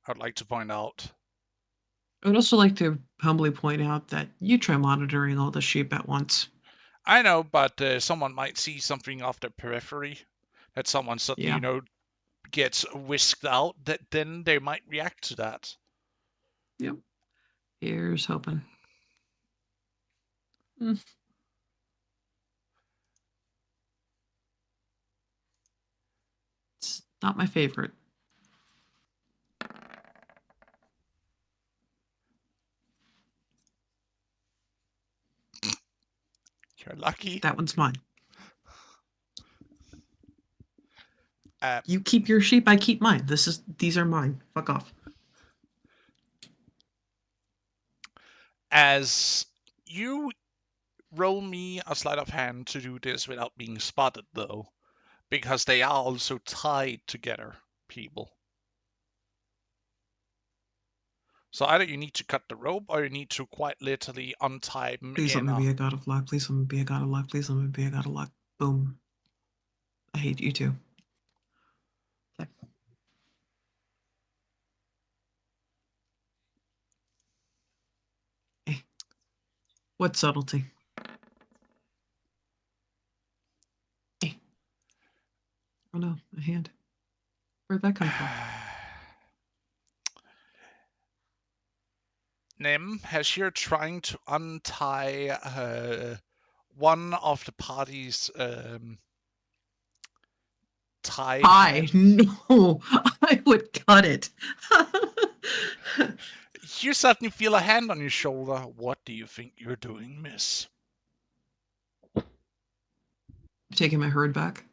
I'd like to point out. I would also like to humbly point out that you try monitoring all the sheep at once. I know, but someone might see something off their periphery that someone suddenly, Yeah. Gets whisked out. That then they might react to that. Yep. Here's hoping. It's not my favorite. You're lucky. That one's mine. Uh, You keep your sheep, I keep mine. These are mine. Fuck off. as you roll me a sleight of hand to do this without being spotted, though, because they are also tied together, people. So either you need to cut the rope or you need to quite literally untie them Please let in me a... be a god of luck. Please let me be a god of luck. Please let me be a god of luck. Boom. I hate you too. Okay. Hey. What subtlety? Hey. Oh no, a hand. Where'd that come from? Nim, as you're trying to untie one of the party's tied Hi. hands, No. I would cut it. you suddenly feel a hand on your shoulder. What do you think you're doing, miss? Taking my herd back.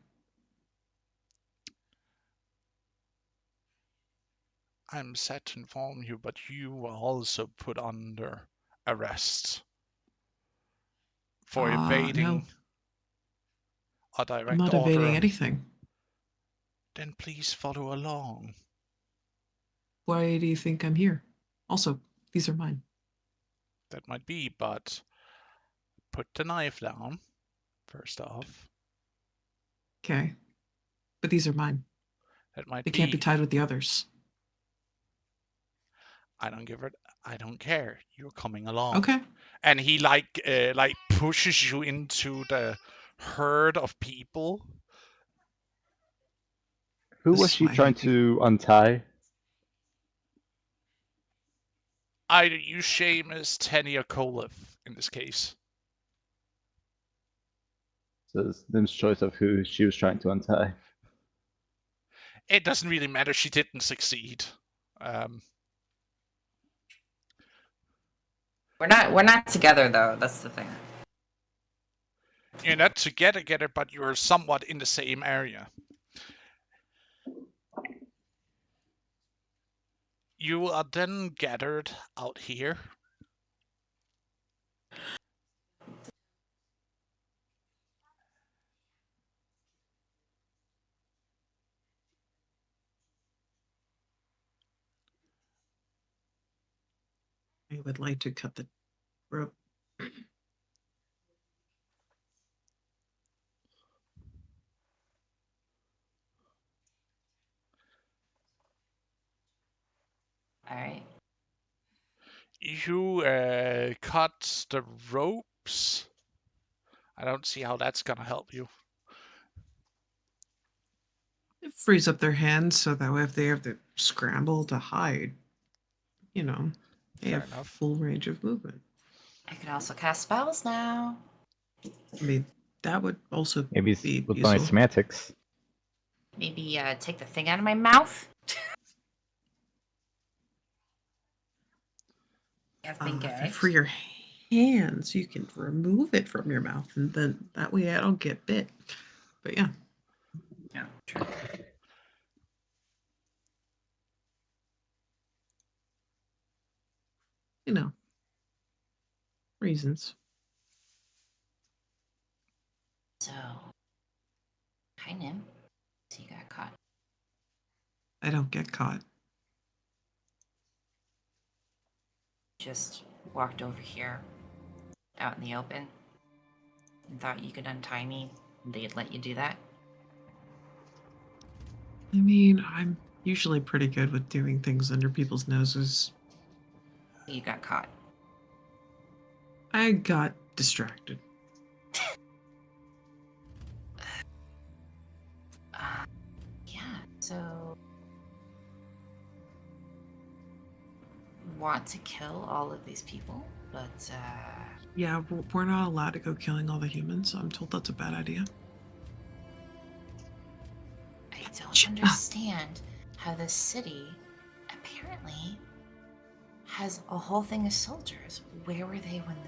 I'm sad to inform you, but you were also put under arrest for evading No. a I'm direct not order. evading anything. Then please follow along. Why do you think I'm here? Also, these are mine. That might be, but put the knife down, first off. Okay. But these are mine. That might They can't be be. tied with the others. I don't care. You're coming along. Okay. And he like pushes you into the herd of people. Who This was is she why I trying hate you. to untie? Either you, Seamus, Tenny, or Colif in this case. So it's Nim's choice of who she was trying to untie. It doesn't really matter. She didn't succeed. We're not together though. That's the thing. You're not together, but you're somewhat in the same area. You are then gathered out here. I would like to cut the rope. All right. You cut the ropes. I don't see how that's gonna help you. It frees up their hands so that way if they have to scramble to hide, they Fair have enough. full range of movement. I can also cast spells now. I mean, that would also Maybe be with my useful. semantics. Maybe take the thing out of my mouth. Have been If you gagged. free your hands, you can remove it from your mouth, and then that way I don't get bit. But yeah. Yeah, true. Reasons. So, hi Nim. So you got caught. I don't get caught. Just walked over here, out in the open, and thought you could untie me. They'd let you do that. I mean, I'm usually pretty good with doing things under people's noses. You got caught. I got distracted. Yeah. So, want to kill all of these people, but Yeah, we're not allowed to go killing all the humans. I'm told that's a bad idea. I don't understand how this city apparently has a whole thing of soldiers. Where were they when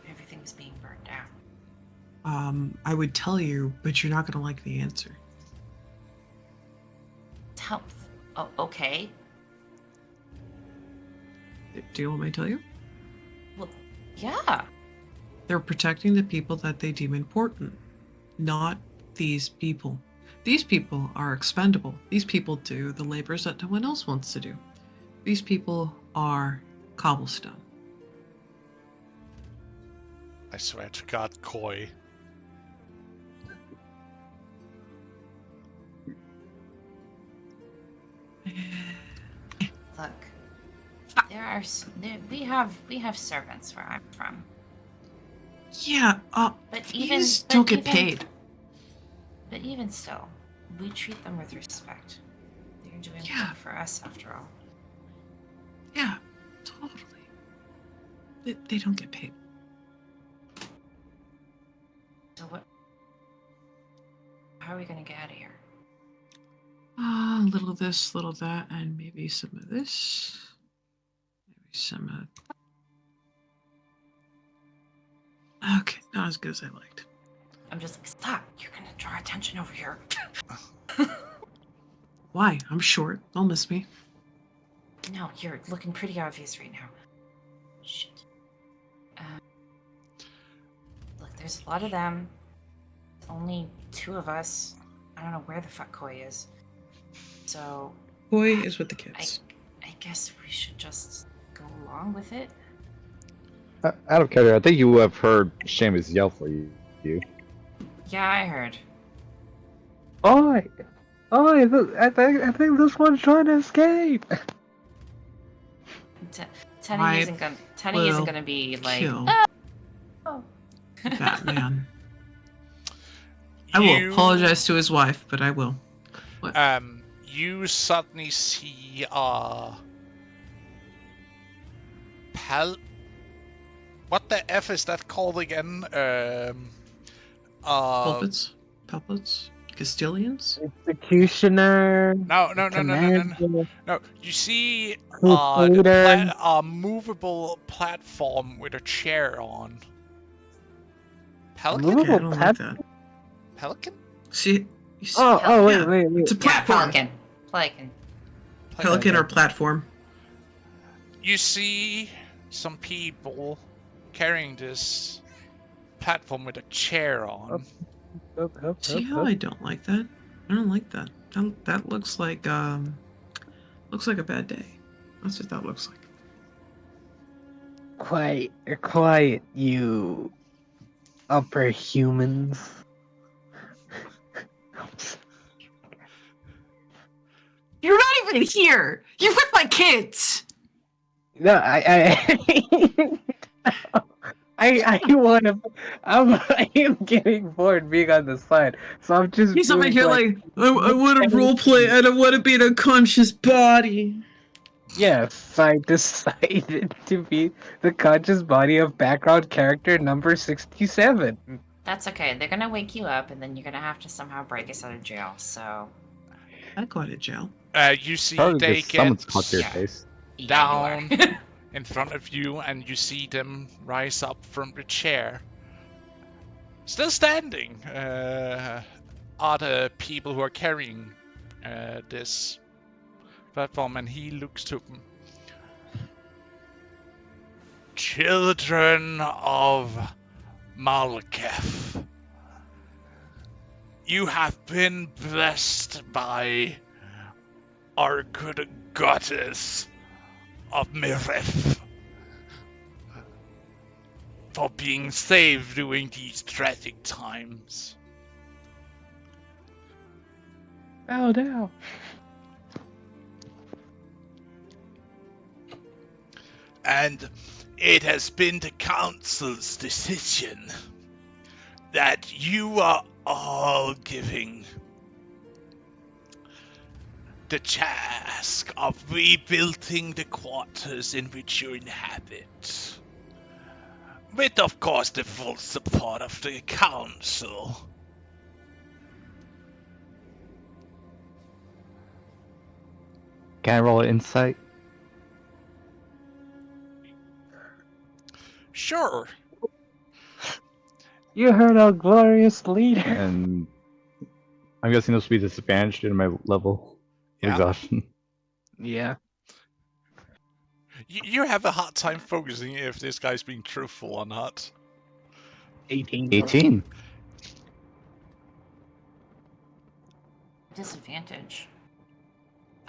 everything was being burned down? I would tell you, but you're not gonna like the answer. Oh, okay. Do you want me to tell you? Well, yeah. They're protecting the people that they deem important, not these people. These people are expendable. These people do the labors that no one else wants to do. These people are cobblestone. I swear to God, Koi. Look, we have servants where I'm from. Yeah, But please don't get paid. But even so, we treat them with respect. They're doing work for us after all. Yeah, totally. They don't get paid. So what? How are we gonna get out of here? A little of this, little of that, and maybe some of this. Maybe some of... Okay, not as good as I liked. I'm just like, stop! You're gonna draw attention over here. Why? I'm short. They'll miss me. No, you're looking pretty obvious right now. Shit. Look, there's a lot of them. Only 2 of us. I don't know where the fuck Koi is. So... Boy is with the kids. I guess we should just go along with it. Out of character, I think you have heard Seamus yell for you. Yeah, I heard. Oi! I think this one's trying to escape. Tenny isn't gonna be like, Kill oh. Batman. I will apologize to his wife, but I will. What? You suddenly see what the F is that called again? Puppets? Castilians? Executioner. No. No, you see Crusader. a movable platform with a chair on. Pelican? Okay, I don't like that. Pelican? See? Wait. It's a Yeah, platform. Pelican. Or platform. You see some people carrying this platform with a chair on. See how I don't like that? I don't like that. That looks like a bad day. That's what that looks like. Quiet, you upper humans. You're not even here. You're with my kids. No, I am getting bored being on the side, so I'm just. He's over doing, here like I want to role play. I don't want to be an unconscious body. Yes, I decided to be the conscious body of background character number 67. That's okay. They're gonna wake you up, and then you're gonna have to somehow break us out of jail. So. I go to jail. You see Probably they because get someone's caught to your face. down in front of you, and you see them rise up from the chair. Still standing are the people who are carrying this platform, and he looks to them. Children of Malketh, you have been blessed by our good goddess of Mireth for being saved during these tragic times. Oh no. And it has been the council's decision that you are all giving the task of rebuilding the quarters in which you inhabit. With, of course, the full support of the council. Can I roll an insight? Sure. You heard our glorious leader. And I'm guessing this will be disadvantaged due to my level of Yeah. exhaustion. Yeah. You have a hard time focusing if this guy's being truthful or not. 18. 18. Disadvantage.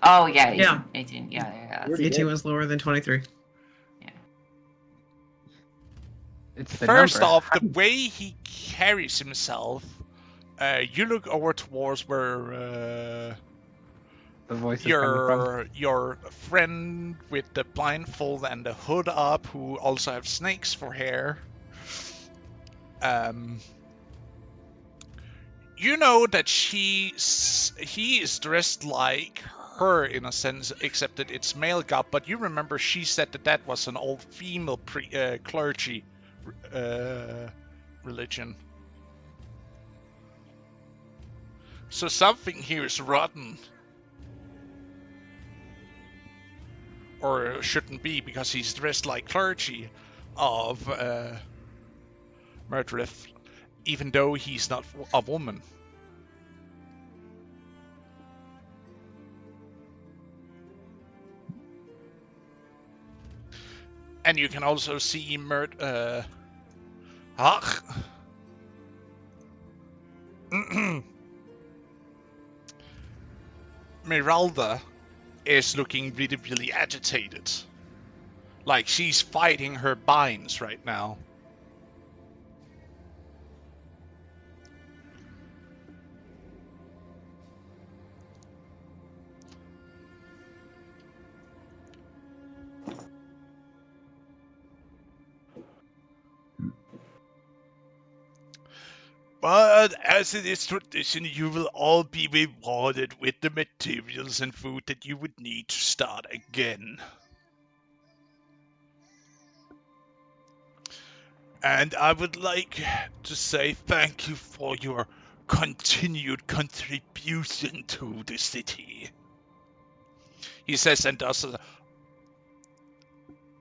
Oh yeah, 18. Yeah. 18. Yeah. Pretty 18 good. was lower than 23. It's the First number. off, the way he carries himself, you look over towards where The voice is coming from. your friend with the blindfold and the hood up, who also have snakes for hair. You know that he is dressed like her in a sense, except that it's male god. But you remember she said that was an old female clergy religion. So something here is rotten. Or shouldn't be, because he's dressed like clergy of Murdrith, even though he's not a woman. And you can also see Miralda is looking really, really agitated. Like she's fighting her binds right now. But as it is tradition, you will all be rewarded with the materials and food that you would need to start again. And I would like to say thank you for your continued contribution to the city. He says and does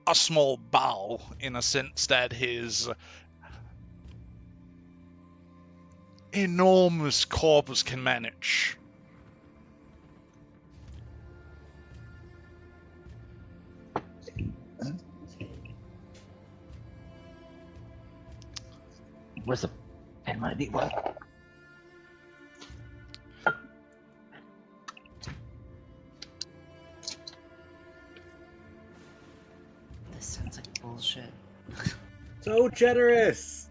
a small bow, in a sense that his enormous corpus can manage. Where's the pen my ID? What? This sounds like bullshit. So generous.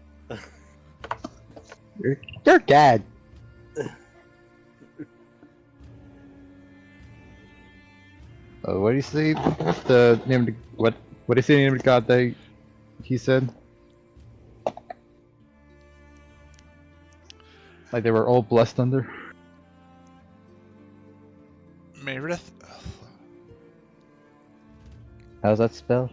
Your dad. What do you say? The name of the, what? What is the name of the god that he said? Like they were all blessed under. Meredith? How's that spelled?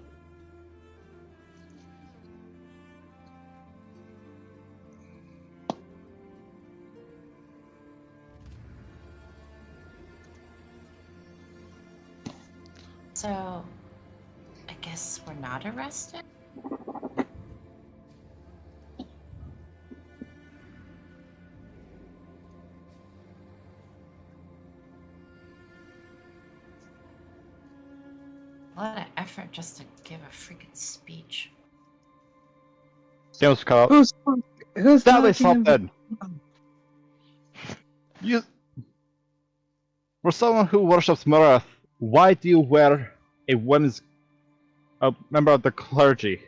So, I guess we're not arrested? A lot of effort just to give a freaking speech. James Carl. Who's That is talking something. You, for someone who worships Marath, why do you wear a member of the clergy?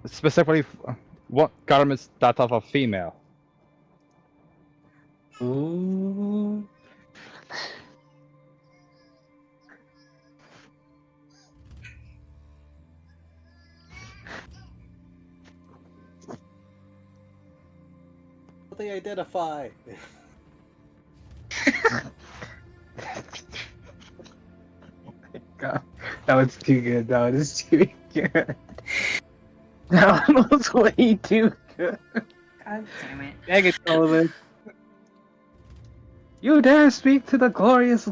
Specifically, what garments that of a female? Ooh. They identify. That was too good. That was too good. That one was way too good. God damn it. Dang it, Colin. You dare speak to the glorious...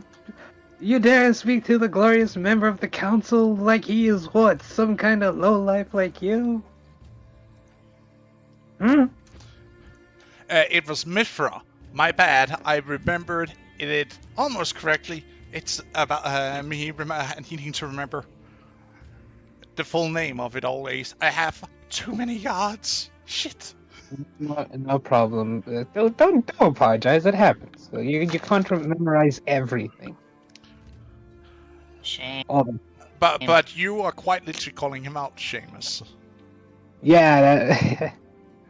You dare speak to the glorious member of the council like he is what? Some kind of lowlife like you? Hmm? It was Mithra. My bad. I remembered it almost correctly. It's about me needing to remember the full name of it always. I have too many yards. Shit. No problem. Don't apologize. It happens. You can't memorize everything. Shame. All the But you are quite literally calling him out, Seamus. Yeah,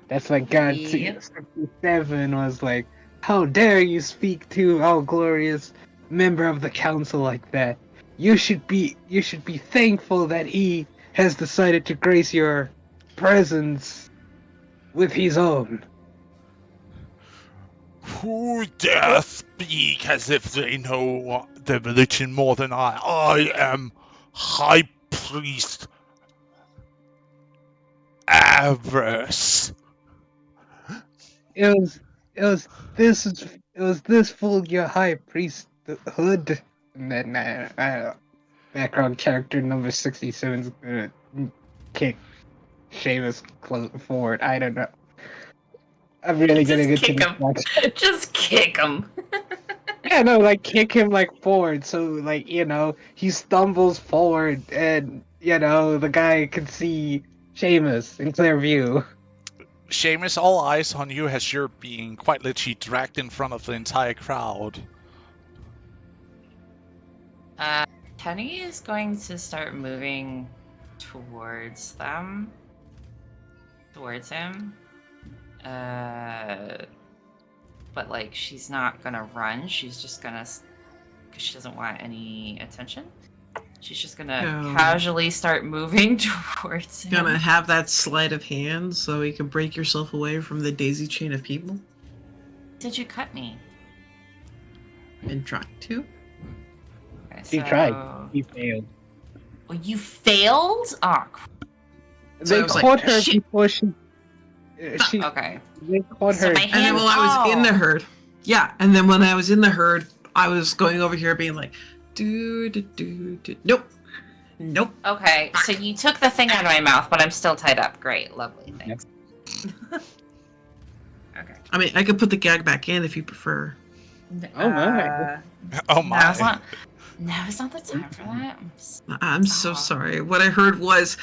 that's like God Yep. 67 was like, how dare you speak to our glorious member of the council like that? You should be thankful that he has decided to grace your presence with his own. Who dare speak as if they know the religion more than I? I am High Priest Avarice. It was this fool your high priesthood, and then background character number 67 is gonna kick Seamus forward. I don't know. I'm really gonna Just get to kick this him. match. Just kick him. Yeah, no, like kick him like forward, so like he stumbles forward, and the guy can see Seamus in clear view. Seamus, all eyes on you as you're being quite literally dragged in front of the entire crowd. Penny is going to start moving towards them. Towards him. But like she's not gonna run. She's just gonna, because she doesn't want any attention. She's just gonna No. casually start moving towards him. Gonna have that sleight of hand so you can break yourself away from the daisy chain of people. Did you cut me? And trying to. Okay, He tried. He failed. Oh, you failed? Oh, So They I was like, caught her "Shit." before she. okay. They caught So her. my And then hand- while I was in the Oh. herd, yeah. And then when I was in the herd, I was going over here being like, nope, nope. Okay, so you took the thing out of my mouth, but I'm still tied up. Great, lovely, thanks. Okay. I mean, I could put the gag back in if you prefer. Oh my. Oh my. Now's not the time for that. I'm so sorry. What I heard was,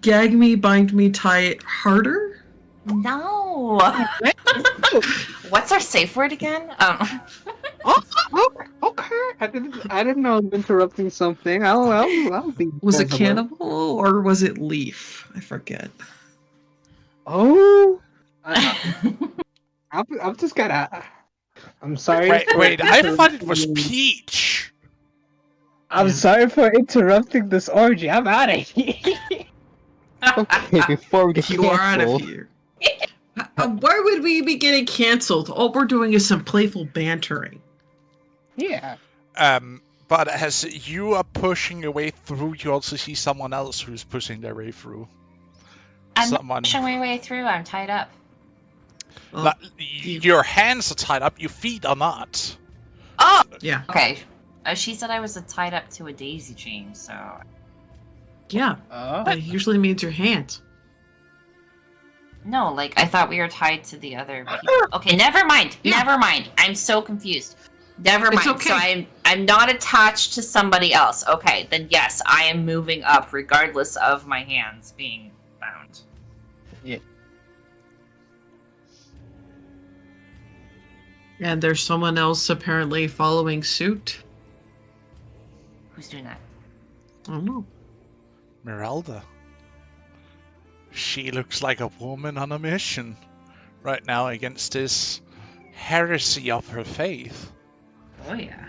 gag me, bind me, tie it harder. No. What's our safe word again? Okay. I didn't know I'm interrupting something. I'll be. Was it sensible. cannibal or was it leaf? I forget. Oh. I'm just gonna. I'm sorry. Wait, I thought it was Peach. I'm sorry for interrupting this orgy. I'm out of here. Okay, before we get You are out of canceled, here. Why would we be getting canceled? All we're doing is some playful bantering. Yeah. But as you are pushing your way through, you also see someone else who's pushing their way through. I'm Someone. pushing my way through. I'm tied up. Well, Like, your hands are tied up, your feet are not. Oh! yeah. Okay. She said I was tied up to a daisy chain, so... Yeah. That usually means your hands. No, like, I thought we were tied to the other people. Okay, never mind. Yeah. Never mind. I'm so confused. Never It's mind. okay. So I'm not attached to somebody else. Okay, then yes, I am moving up regardless of my hands being bound. And there's someone else apparently following suit. Who's doing that? I don't know. Meralda. She looks like a woman on a mission right now against this heresy of her faith. Oh, yeah.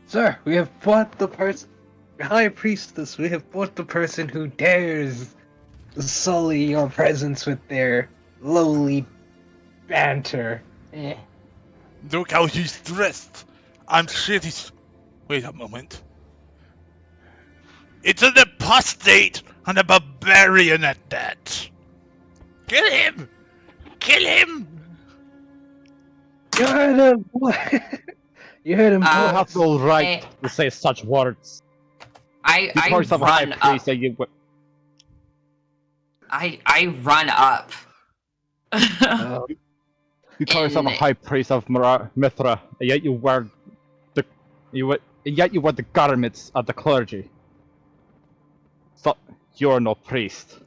Sir, we have brought the person. High Priestess, we have brought the person who dares sully your presence with their lowly banter. Look how he's dressed. I'm sure he's Wait a moment. It's an apostate and a barbarian at that. Kill him! Kill him! You heard him. You heard him. You Uh, have no right I- to say such words. I You call yourself a high run up. priest and you... I run up. Oh, You call yourself a In- high priest of Mithra, and yet you wear the garments of the clergy. So you're no priest.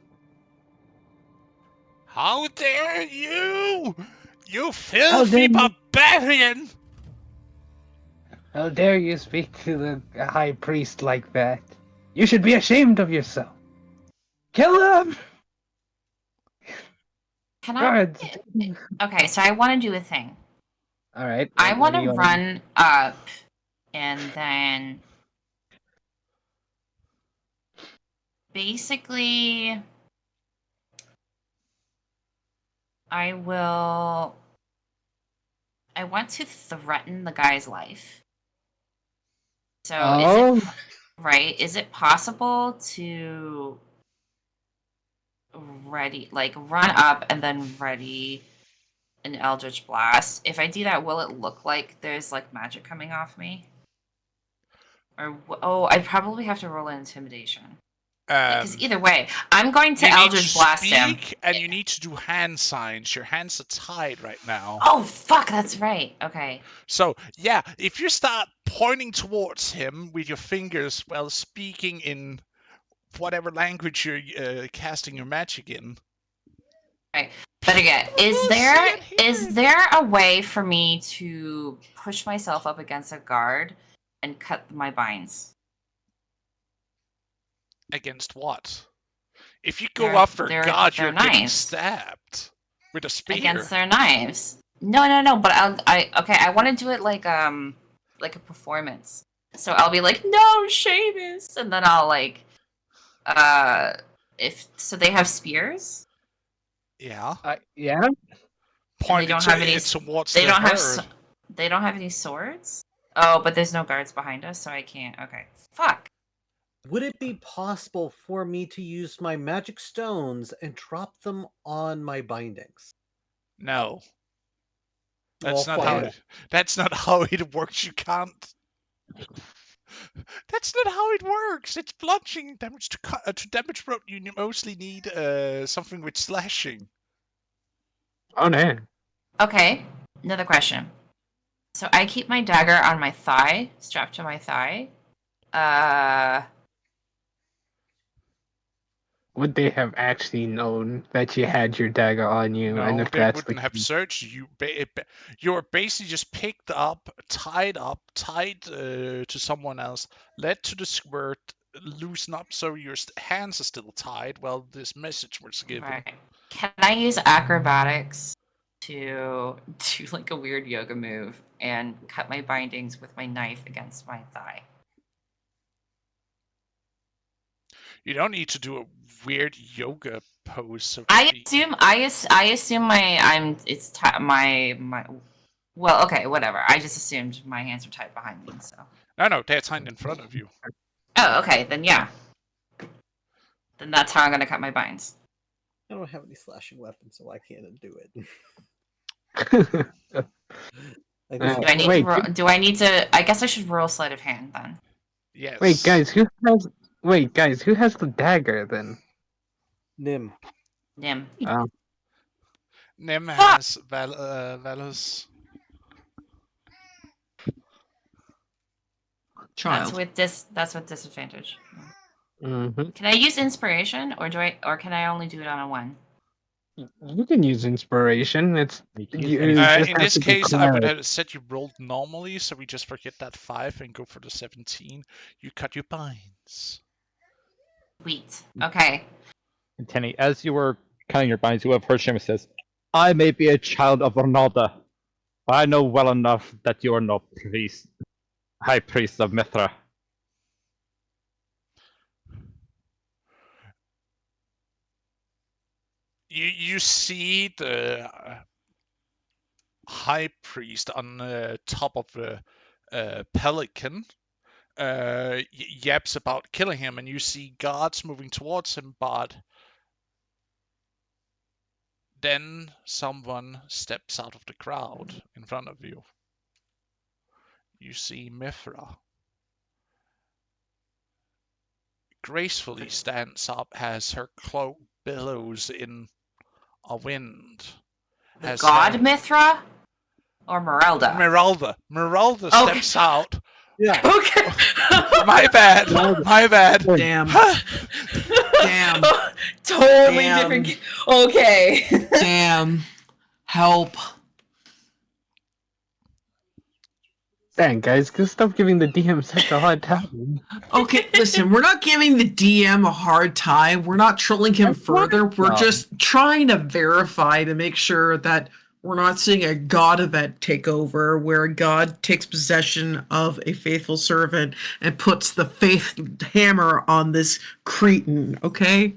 How dare you! You How filthy dare you. barbarian! How dare you speak to the high priest like that? You should be ashamed of yourself. Kill him! Can I? Guards. Okay, so I want to do a thing. All right. I what want do to you wanna run up, and then basically, I will. I want to threaten the guy's life. So Oh. is it right? Is it possible to run up and then ready an Eldritch Blast? If I do that, will it look like there's like magic coming off me? Or I'd probably have to roll an intimidation. Because either way, I'm going to you need Eldritch to Blast him. speak, and you need to do hand signs. Your hands are tied right now. Oh fuck, that's right. Okay. So, yeah, if you start pointing towards him with your fingers while speaking in whatever language you're casting your magic in. But again, is there a way for me to push myself up against a guard and cut my binds? Against what? If you go Their- after their- God, their you're getting knives. stabbed with a spear. Against their knives. No, but I want to do it like a performance. So I'll be like, "No, Seamus," and then I'll like if so they have spears? Yeah. Yeah. Point don't it, have any- it towards They the don't have herd. they don't have any swords? Oh, but there's no guards behind us, so I can't. Okay. Fuck. Would it be possible for me to use my magic stones and drop them on my bindings? No. Well, fine. That's not how it works. You can't. That's not how it works. It's bludgeoning damage to damage roll. You mostly need something with slashing. Oh no. Okay. Another question. So I keep my dagger on my thigh, strapped to my thigh. Would they have actually known that you had your dagger on you? and No, if they that's wouldn't the have searched you. You're basically just picked up, tied to someone else, led to the squirt, loosen up so your hands are still tied while this message was given. Right. Can I use acrobatics to do like a weird yoga move and cut my bindings with my knife against my thigh? You don't need to do a weird yoga pose. So to I speak. assume my well, okay, whatever. I just assumed my hands were tied behind me, so. No, they're tied in front of you. Oh, okay, then yeah. Then that's how I'm gonna cut my binds. I don't have any slashing weapons, so I can't do it. I Uh, guess Do I need Wait, to? Do I need to? I guess I should roll sleight of hand then. Yes. Wait, guys, who has the dagger then? Nim. Nim. Nim has Valus. Child. That's with disadvantage. Mm-hmm. Can I use inspiration, or can I only do it on a one? You can use inspiration. It's You can use you- any- it just In has this to be case, I would cleric. have said you rolled normally, so we just forget that 5 and go for the 17. You cut your binds. Sweet. Okay. And Tenny, as you were cutting your binds, you have heard Seamus says, I may be a child of Ronalda, but I know well enough that you are no priest, high priest of Mithra. You see the high priest on top of a pelican, yaps about killing him, and you see guards moving towards him, but then someone steps out of the crowd in front of you. You see Mithra gracefully stands up as her cloak billows in a wind. The As god her- Mithra or Merelda? Meralda Okay. steps out. Yeah. Okay. My bad. My bad. Damn. Damn. Totally Damn. different. Okay. Damn. Help. Dang, guys, just stop giving the DM such a hard time. Okay, listen, we're not giving the DM a hard time. We're not trolling him That's further. my We're job. just trying to verify to make sure that we're not seeing a god event take over where a god takes possession of a faithful servant and puts the faith hammer on this cretin, okay?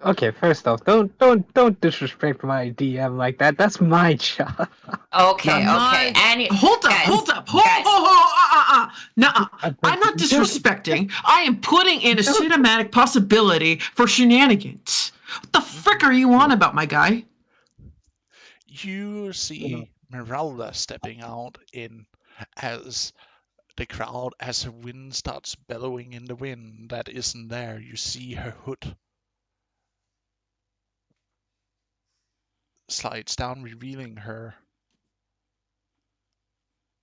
Okay, first off, don't disrespect my DM like that. That's my job. Okay. No, Okay. And Hold up, guys, hold up, guys. Nuh-uh. I'm not disrespecting. I am putting in a cinematic possibility for shenanigans. What the frick are you on about, my guy? You see Meralda stepping out in as the crowd, as her wind starts bellowing in the wind that isn't there. You see her hood slides down, revealing her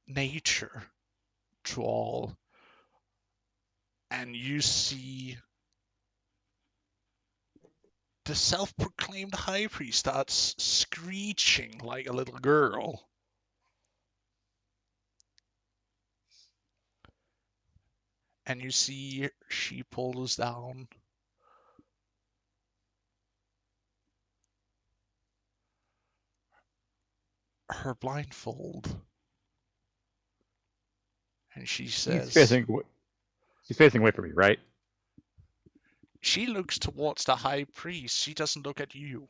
nature to all. And you see the self-proclaimed high priest starts screeching like a little girl. And you see she pulls down her blindfold. And she says, He's facing away from me, right? she looks towards the high priest. She doesn't look at you.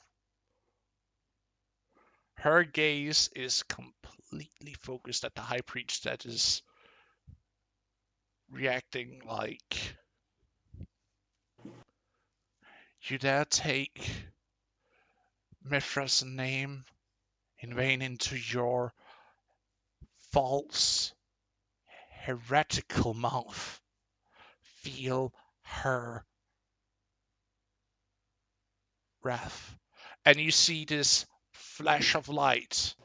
Her gaze is completely focused at the high priest that is reacting like, you dare take Mithra's name in vain into your false, heretical mouth. Feel her wrath. And you see this flash of light.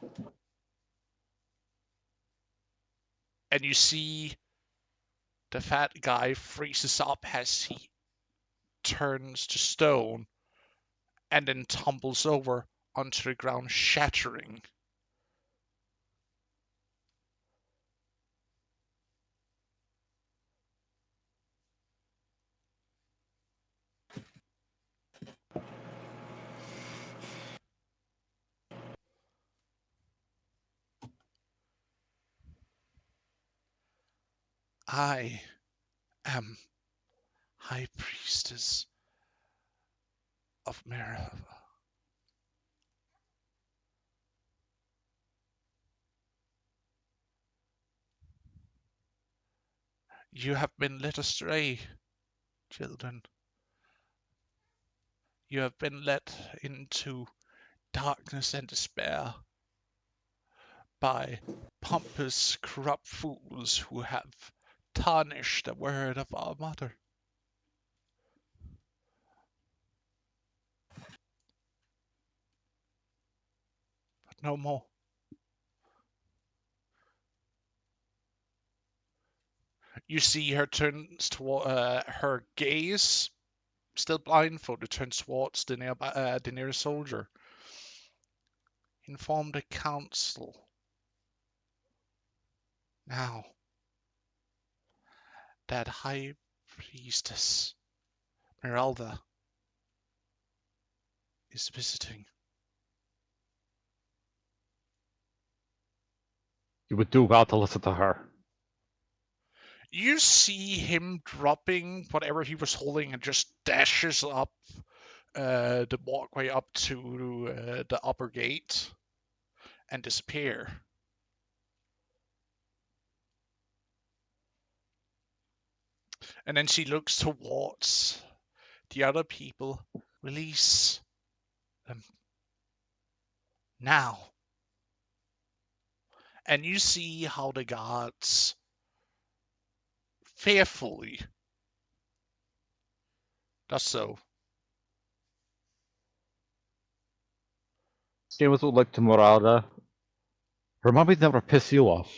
And you see the fat guy freezes up as he turns to stone and then tumbles over onto the ground, shattering. I am High Priestess of Merhaba. You have been led astray, children. You have been led into darkness and despair by pompous, corrupt fools who have tarnished the word of our mother. But no more. You see her turns toward her gaze, still blindfolded, turns towards the nearest soldier. Inform the council now that High Priestess Meralda is visiting. You would do well to listen to her. You see him dropping whatever he was holding and just dashes up the walkway up to the upper gate and disappear. And then she looks towards the other people. Release them now. And you see how the guards fearfully does so. Seamus would look to Morada. Her mommy never piss you off.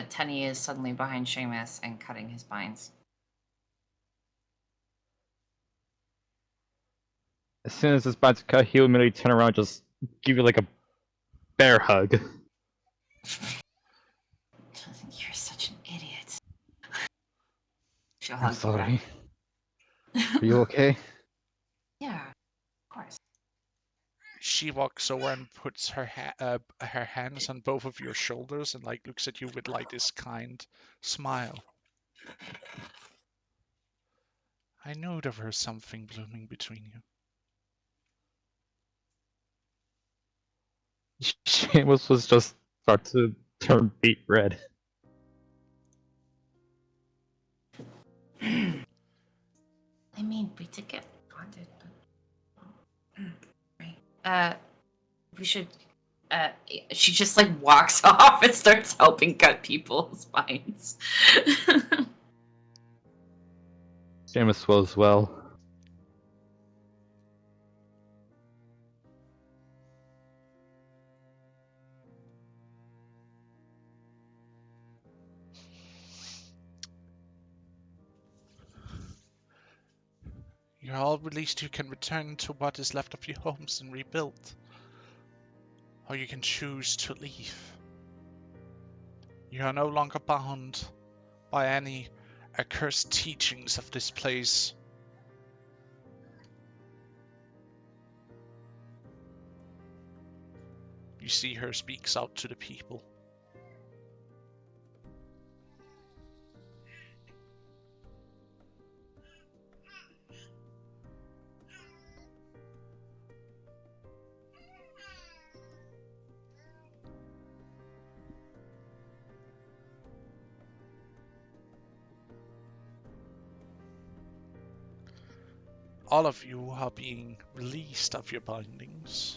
Tenny is suddenly behind Seamus and cutting his binds. As soon as it's about to cut, he'll immediately turn around and just give you like a bear hug. You're such an idiot. She'll I'm hug you sorry. back. Are you okay? Yeah, of course. She walks over and puts her her hands on both of your shoulders and like looks at you with like this kind smile. I knew there was something blooming between you. Seamus was just start to turn beet red. I mean, we did get bonded, but right. We should. She just like walks off and starts helping cut people's spines. Seamus will as well. You're all released. You can return to what is left of your homes and rebuild. Or you can choose to leave. You are no longer bound by any accursed teachings of this place. You see her speaks out to the people. All of you are being released of your bindings.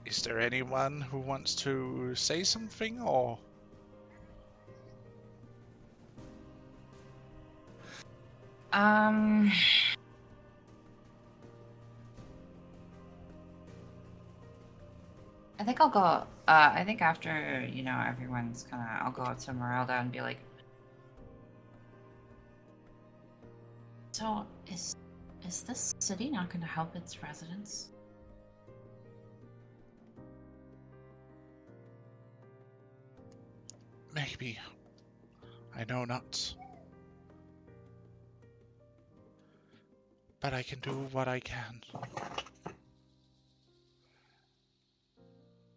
Is there anyone who wants to say something, or? I think I'll go. I think after everyone's I'll go up to Merelda and be like, so is this city not going to help its residents? Maybe. I know not. But I can do what I can.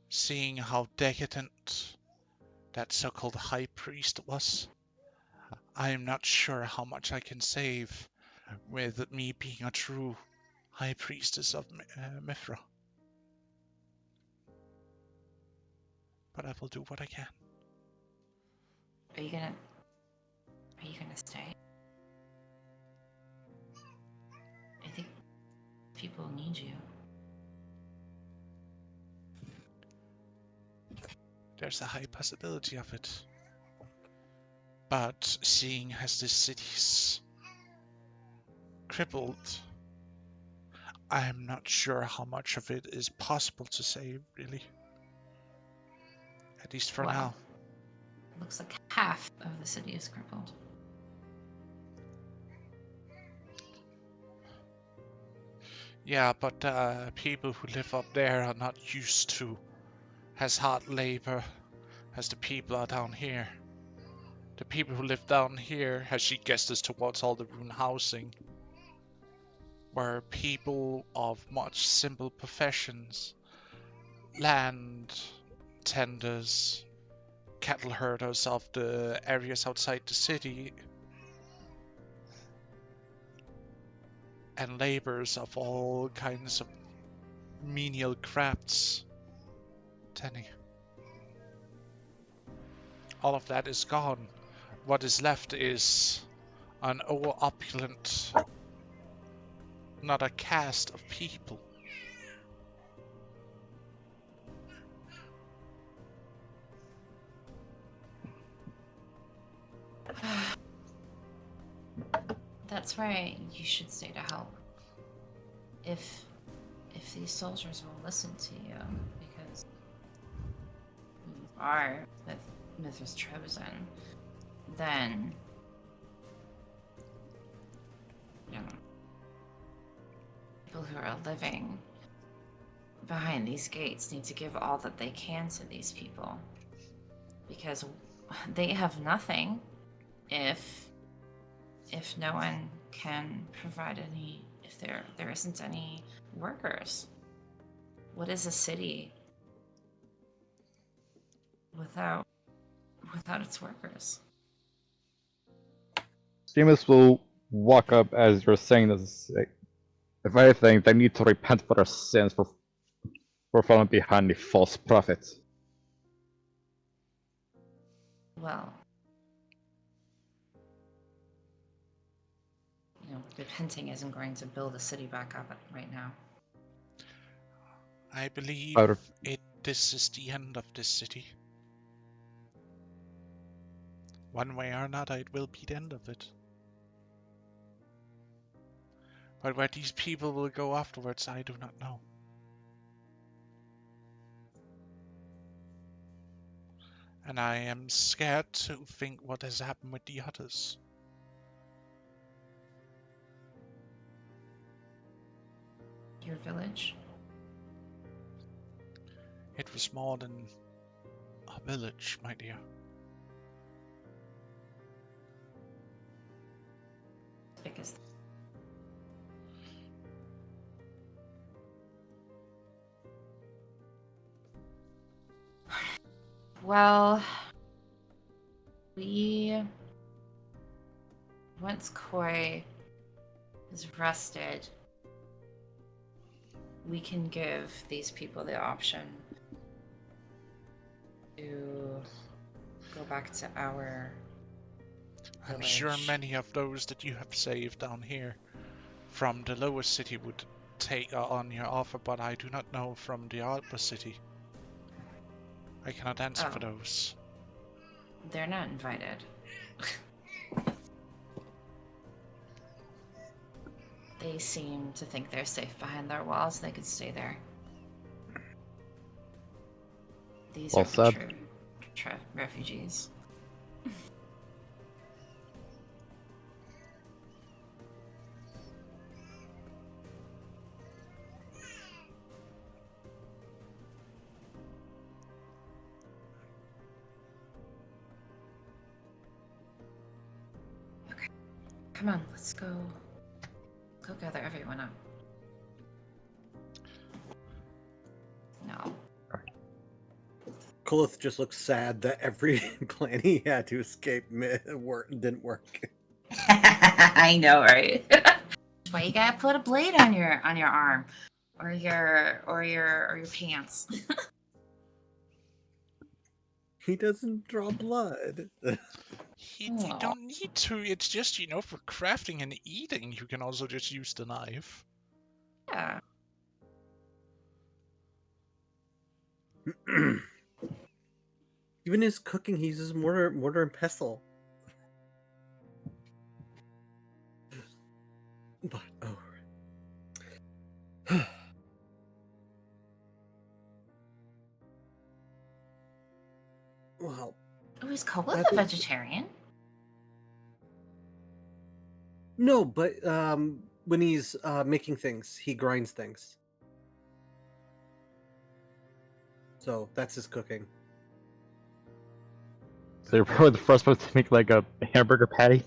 Seeing how decadent that so-called high priest was, I am not sure how much I can save with me being a true high priestess of Mithra. But I will do what I can. Are you gonna stay? I think people need you. There's a high possibility of it. But seeing as this city's crippled, I'm not sure how much of it is possible to save, really. At least for now. It looks like half of the city is crippled. Yeah, but people who live up there are not used to as hard labor as the people are down here. The people who live down here, as she gestures towards all the ruined housing, were people of much simple professions. land tenders, cattle herders of the areas outside the city, and laborers of all kinds of menial crafts, Tenny. All of that is gone. What is left is an over-opulent, not a caste of people. That's right. You should stay to help. If these soldiers will listen to you, because you are with Mithras Chosen, then you know people who are living behind these gates need to give all that they can to these people, because they have nothing if no one can provide any, if there isn't any workers. What is a city without its workers? Seamus will walk up as you're saying this. If anything, they need to repent for their sins for falling behind the false prophets. Well, repenting isn't going to build a city back up right now. I believe Out of- this is the end of this city. One way or another, it will be the end of it. But where these people will go afterwards, I do not know. And I am scared to think what has happened with the others. Your village? It was more than a village, my dear. Because well, once Koi is rested, we can give these people the option to go back to our I'm village. sure many of those that you have saved down here from the lower city would take on your offer, but I do not know from the upper city. I cannot answer for those. They're not invited. They seem to think they're safe behind their walls. They could stay there. These Well are the said. true refugees. Okay, come on, let's go. Go gather everyone up. No. Kolith just looks sad that every plan he had to escape didn't work. I know, right? That's why you gotta put a blade on your arm, or your pants. He doesn't draw blood. You don't need to. It's just, for crafting and eating, you can also just use the knife. Yeah. Even his cooking, he uses mortar and pestle. But well, Oh, is Colin a vegetarian? no, but when he's making things, he grinds things. So that's his cooking. So you're probably the first one to make like a hamburger patty?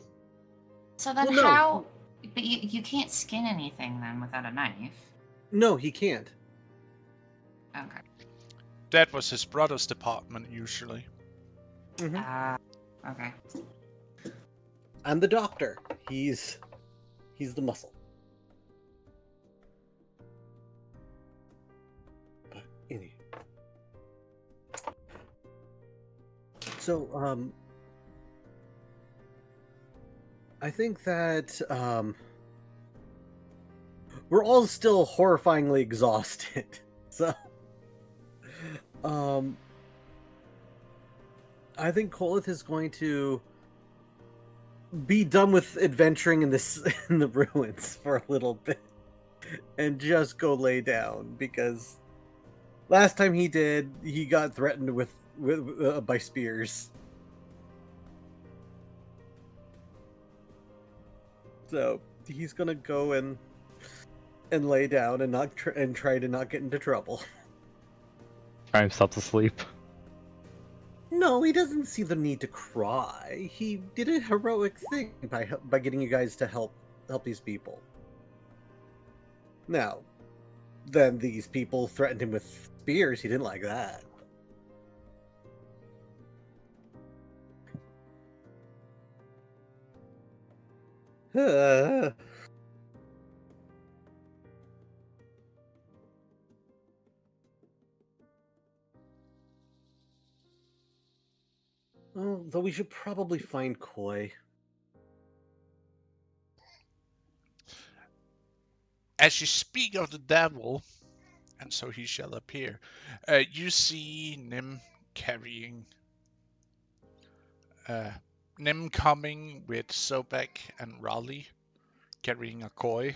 So then Well, no. how? But you can't skin anything then without a knife. No, he can't. Okay. That was his brother's department usually. Mhm. Okay. I'm the doctor. He's the muscle. But anyway. So I think that we're all still horrifyingly exhausted. So I think Kolith is going to be done with adventuring in the ruins for a little bit and just go lay down, because last time he did, he got threatened with by spears. So he's gonna go and lay down and not and try to not get into trouble. Cry himself to sleep. No, he doesn't see the need to cry. He did a heroic thing by getting you guys to help these people. Now, then these people threatened him with spears. He didn't like that. Well, though we should probably find Koi. As you speak of the devil, and so he shall appear, you see Nim carrying. Nim coming with Sobek and Raleigh, carrying a koi.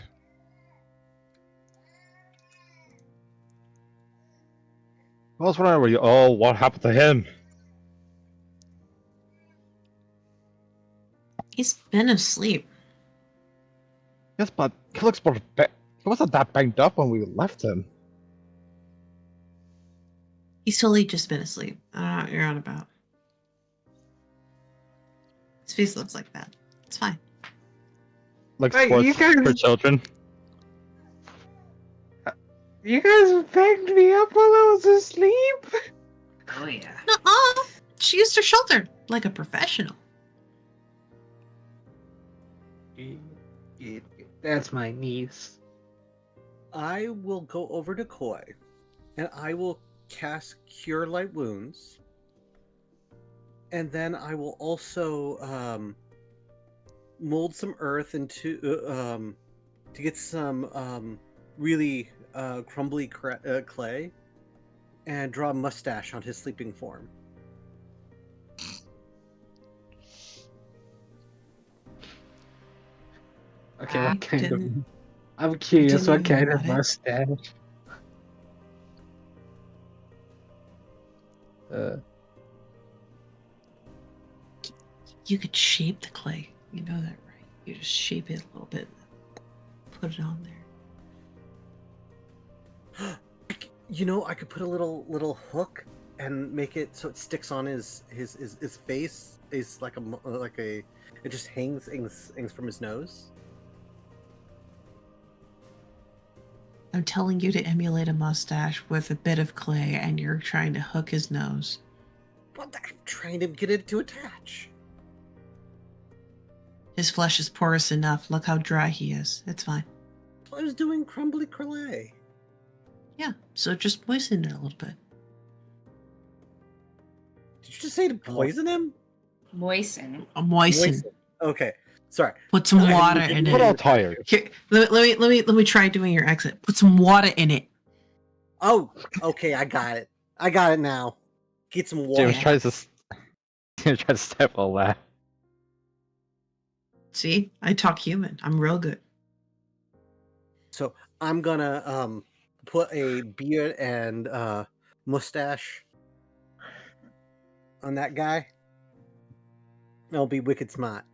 I was wondering, oh, what happened to him? He's been asleep. Yes, but he looks more. He wasn't that banged up when we left him. He's totally just been asleep. I don't know what you're on about. His face looks like that. It's fine. Like Hey, sports you guys- for children. You guys banged me up while I was asleep? Oh yeah. Nuh-uh. She used her shoulder like a professional. That's my niece. I will go over to Koi, and I will cast Cure Light Wounds, and then I will also mold some earth into to get some really crumbly clay, and draw a mustache on his sleeping form. Okay, I what kind of... didn't- I'm curious, didn't what know you kind of had it. mustache? You could shape the clay. You know that, right? You just shape it a little bit, put it on there. You know, I could put a little hook and make it so it sticks on his face. Is like a it just hangs from his nose. I'm telling you to emulate a mustache with a bit of clay, and you're trying to hook his nose. But I'm trying to get it to attach. His flesh is porous enough. Look how dry he is. It's fine. I was doing crumbly clay. Yeah, so just moisten it a little bit. Did you just say to poison him? Moisten. A moisten. Okay, sorry. Put some I water didn't in We're all it. tired. Here, let me try doing your exit. Put some water in it. Oh, okay, I got it. I got it now. Get some water. James tries to. James tries to step all that. See, I talk human. I'm real good. So I'm gonna put a beard and mustache on that guy. I'll be wicked smart.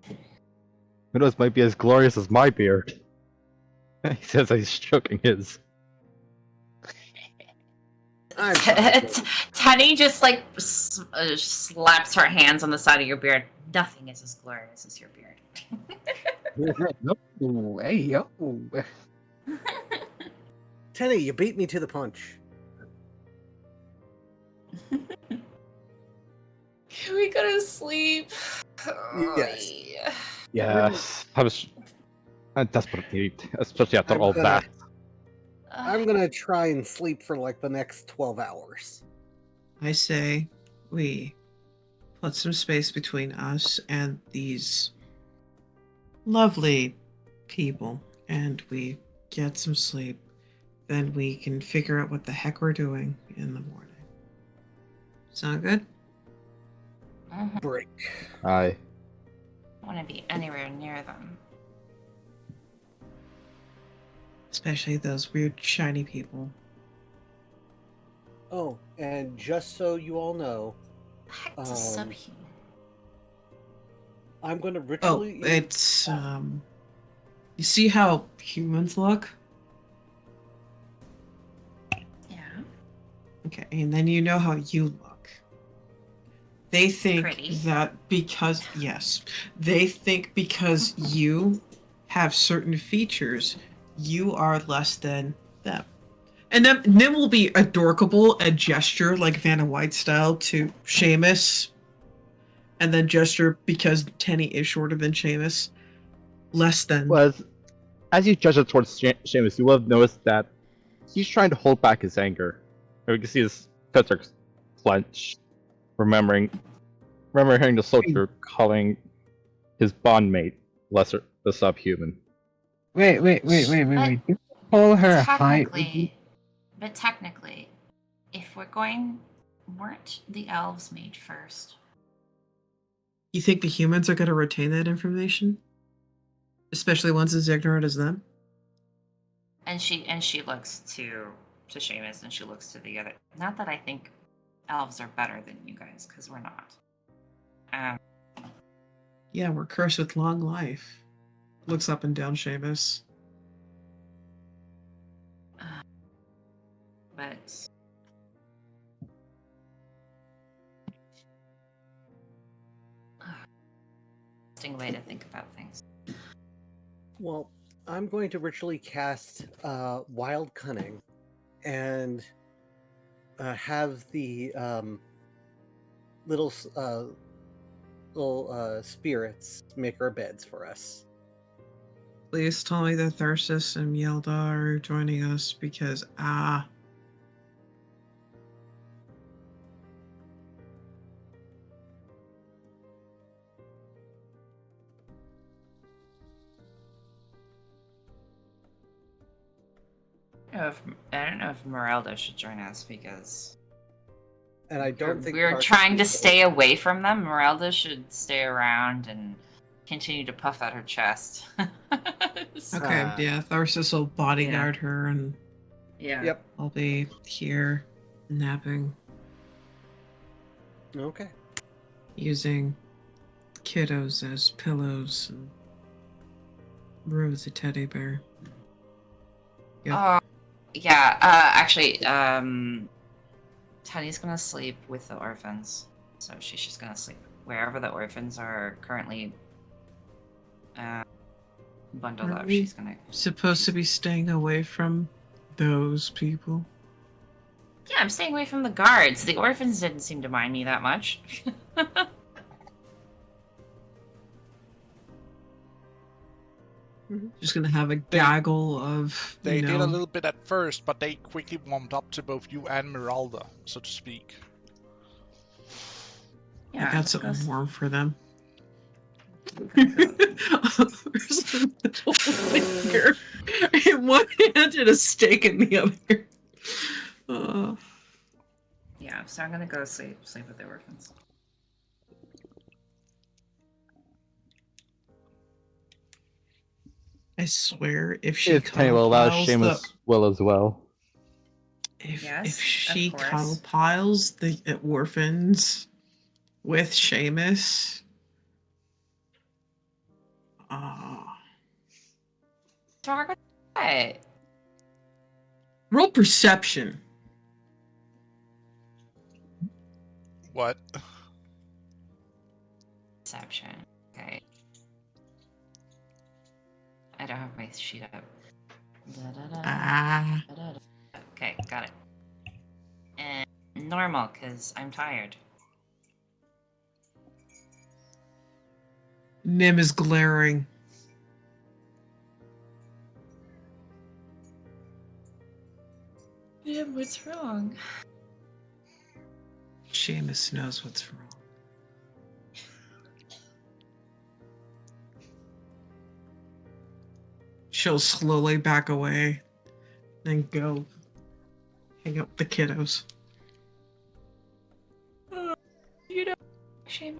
Who knows? Might be as glorious as my beard. He says he's stroking his. I'm sorry. Tenny just like slaps her hands on the side of your beard. Nothing is as glorious as your beard. No, hey, yo. Tenny, you beat me to the punch. Can we go to sleep? Yes. Yeah. Yes, I was a desperate need, especially after I'm all gonna- that. I'm gonna try and sleep for like the next 12 hours. I say we put some space between us and these lovely people, and we get some sleep. Then we can figure out what the heck we're doing in the morning. Sound good? Mhm. Break. Aye. I want to be anywhere near them. Especially those weird shiny people. Oh, and just so you all know, Heck, it's a subhuman. I'm gonna Oh, ritually. it's you see how humans look? Yeah. Okay, and then you know how you look. They think Pretty. that because they think because you have certain features, you are less than them. And then Nim will be adorkable and gesture like Vanna White style to Seamus, and then gesture because Tenny is shorter than Seamus, less than. Well, as you judge it towards Seamus, you will have noticed that he's trying to hold back his anger. And we can see his fists are clenched, remembering the soldier calling his bondmate lesser the subhuman. Wait. You call her high. Technically, if weren't the elves made first? You think the humans are going to retain that information, especially ones as ignorant as them? And she looks to Seamus, and she looks to the other. Not that I think elves are better than you guys, because we're not. Yeah, we're cursed with long life. Looks up and down Seamus. But interesting way to think about things. Well, I'm going to ritually cast Wild Cunning and have the little spirits make our beds for us. Please tell me that Tharsis and Yelda are joining us because I don't know if Merelda should join us because And I don't think we're Tarkus trying to is- stay away from them. Merelda should stay around and continue to puff out her chest. Okay, yeah, Tharsis will bodyguard her and Yeah. Yep. I'll be here napping Okay. using kiddos as pillows and Rose a teddy bear. Yep. Yeah. Actually, Teddy's gonna sleep with the orphans, so she's just gonna sleep wherever the orphans are currently bundled Aren't up. we She's gonna. supposed to be staying away from those people? Yeah, I'm staying away from the guards. The orphans didn't seem to mind me that much. Just gonna have a gaggle of They you know, did a little bit at first, but they quickly warmed up to both you and Meralda, so to speak. Yeah, I got just something go warm for them. Go. There's a little finger in one hand and a steak in the other. Yeah, so I'm gonna go sleep with the orphans. I swear, if she If Penny will allow, compiles Seamus will as well. Yes, if of she course. compiles the orphans with Seamus, Talk what? roll perception. What? Perception. Okay. I don't have my sheet up. Da, da, da, Ah. da, da, da. normal because I'm tired. Nim is glaring. Yeah, what's wrong? Seamus knows what's wrong. She'll slowly back away and go hang out with the kiddos. You know, shame.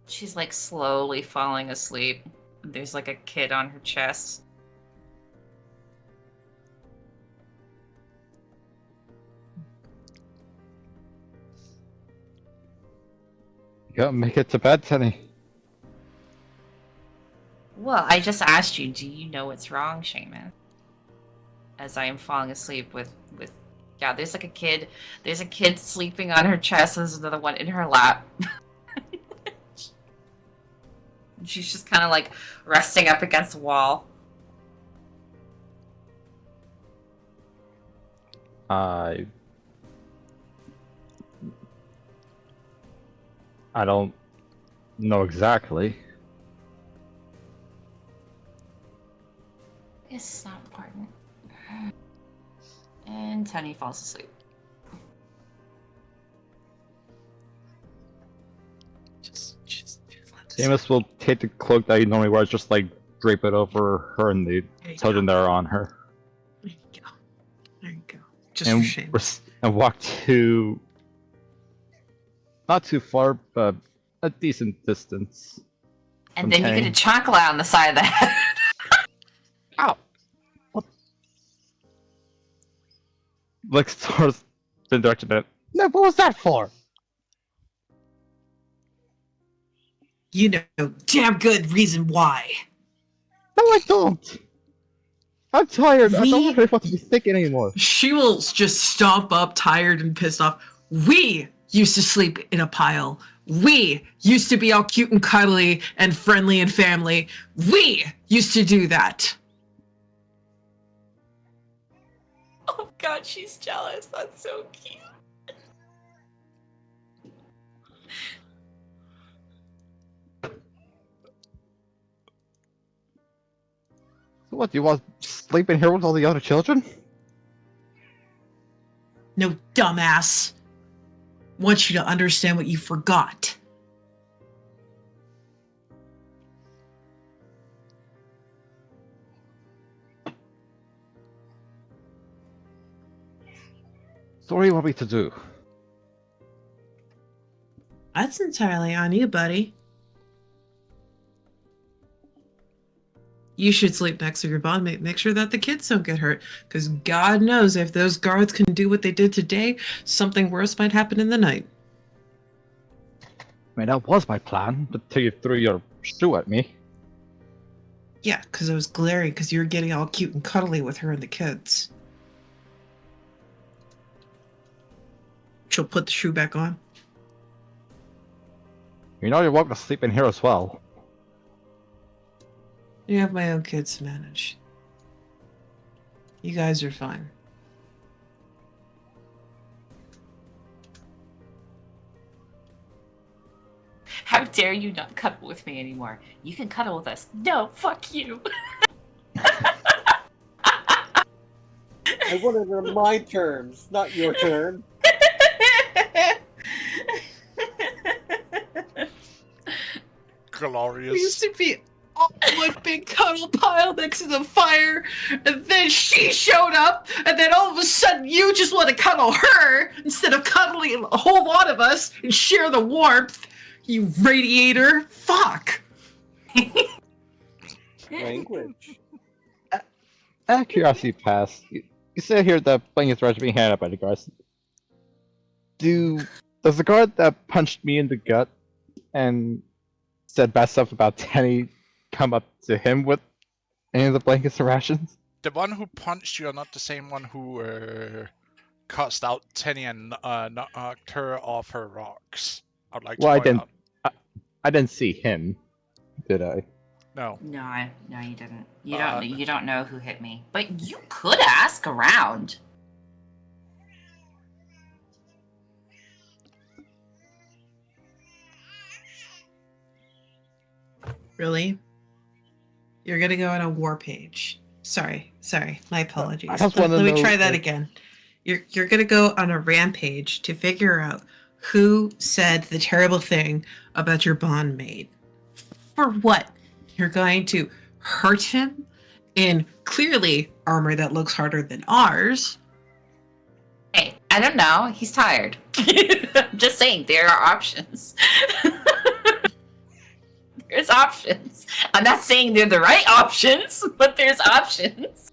She's like slowly falling asleep. There's like a kid on her chest. You gotta make it to bed, Tenny. Well, I just asked you, do you know what's wrong, Seamus? As I am falling asleep with yeah, there's like a kid. There's a kid sleeping on her chest, and there's another one in her lap. She's just kind of like resting up against the wall. I don't know exactly. It's not important. And Tenny falls asleep. Just let this Seamus will take the cloak that he normally wears, just like drape it over her and the There you children go. that are on her, There you go. There you go. Just and for Seamus. and walk to not too far, but a decent distance. And then you Okay. get a chocolate on the side of the head. Ow! What? Looks towards the direction that. No, what was that for? You know damn good reason why. No, I don't. I'm tired. I don't We- really want to be thinking anymore. She will just stomp up, tired and pissed off. We used to sleep in a pile. We used to be all cute and cuddly and friendly and family. We used to do that. Oh god, she's jealous. That's so cute. So what? Do you want to sleep in here with all the other children? No, dumbass. Want you to understand what you forgot. So what do you want me to do? That's entirely on you, buddy. You should sleep next to your bond mate. Make sure that the kids don't get hurt. Because God knows if those guards can do what they did today, something worse might happen in the night. I mean, that was my plan, but till you threw your shoe at me. Yeah, because I was glaring because you were getting all cute and cuddly with her and the kids. She'll put the shoe back on. You know you're welcome to sleep in here as well. I have my own kids to manage. You guys are fine. How dare you not cuddle with me anymore? You can cuddle with us. No, fuck you. I want it on my terms, not your terms. We used Glorious. to be all one big cuddle pile next to the fire, and then she showed up, and then all of a sudden you just want to cuddle her instead of cuddling a whole lot of us and share the warmth. You radiator. Fuck. Language. Out of curiosity, pass. You said here that blankets are being handed out by the guards. Does the guard that punched me in the gut and said bad stuff about Tenny come up to him with any of the blankets and rations? The one who punched you are not the same one who cussed out Tenny and knocked her off her rocks. I'd like to Well, I point didn't. out. I didn't see him, did I? No. No, you didn't. Uh, You don't know who hit me. But you could ask around. Really? You're gonna go on a war page. Sorry. My apologies. I just Let, want to let me know. try that like, again. You're gonna go on a rampage to figure out who said the terrible thing about your bondmate. For what? You're going to hurt him in clearly armor that looks harder than ours. Hey, I don't know. He's tired. I'm just saying there are options. There's options. I'm not saying they're the right options, but there's options.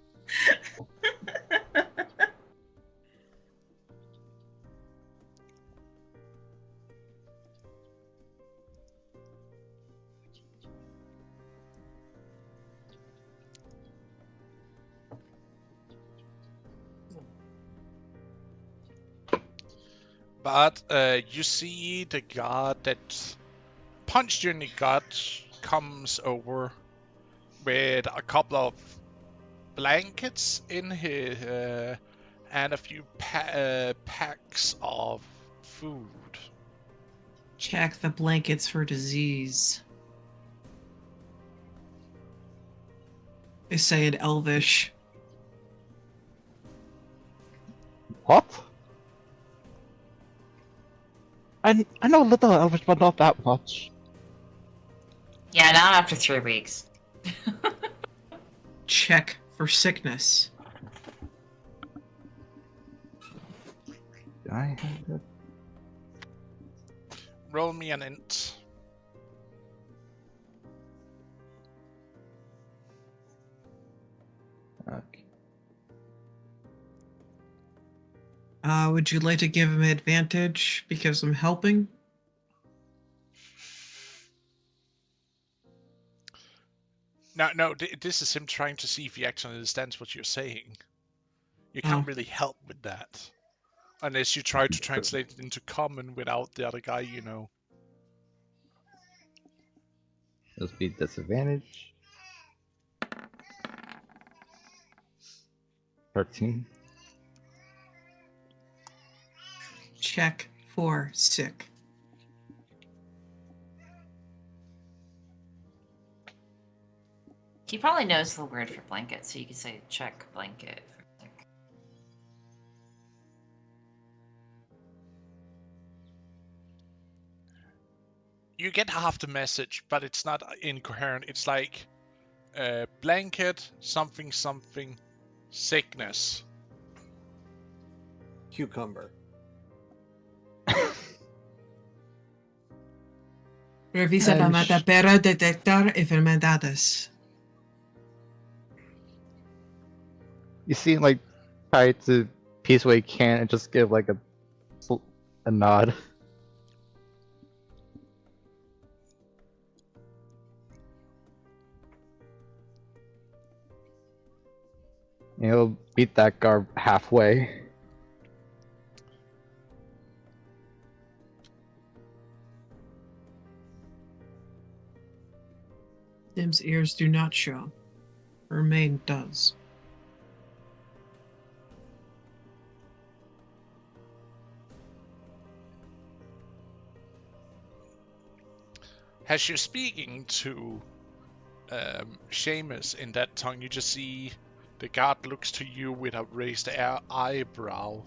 But you see the guard that punched you in the gut comes over with a couple of blankets in his and a few packs of food. Check the blankets for disease. They say in Elvish. What? I know a little Elvish, but not that much. Yeah, not after 3 weeks. Check for sickness. Do I have it? Roll me an int. Okay. Would you like to give him advantage because I'm helping? No, this is him trying to see if he actually understands what you're saying. You Oh. can't really help with that. Unless you try to translate it into common without the other guy, you know. This be disadvantage. 13. Check for sick. He probably knows the word for blanket, so you could say check blanket for sick. You get half the message, but it's not incoherent. It's like blanket, something, sickness. Cucumber. Revisa And la para detectar enfermedades. You see him like try to piece what he can and just give like a nod. And he'll beat that guard halfway. Dim's ears do not show. Her mane does. As you're speaking to Seamus in that tongue, you just see the guard looks to you with a raised eyebrow.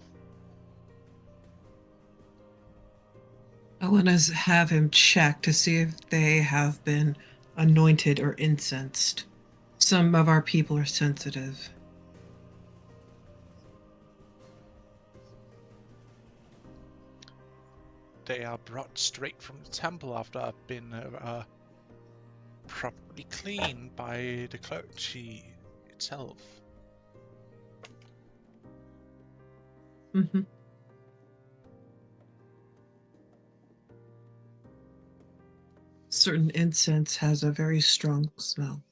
I want to have him check to see if they have been anointed or incensed. Some of our people are sensitive. They are brought straight from the temple after I've been properly cleaned by the clergy itself. Mm-hmm. Certain incense has a very strong smell.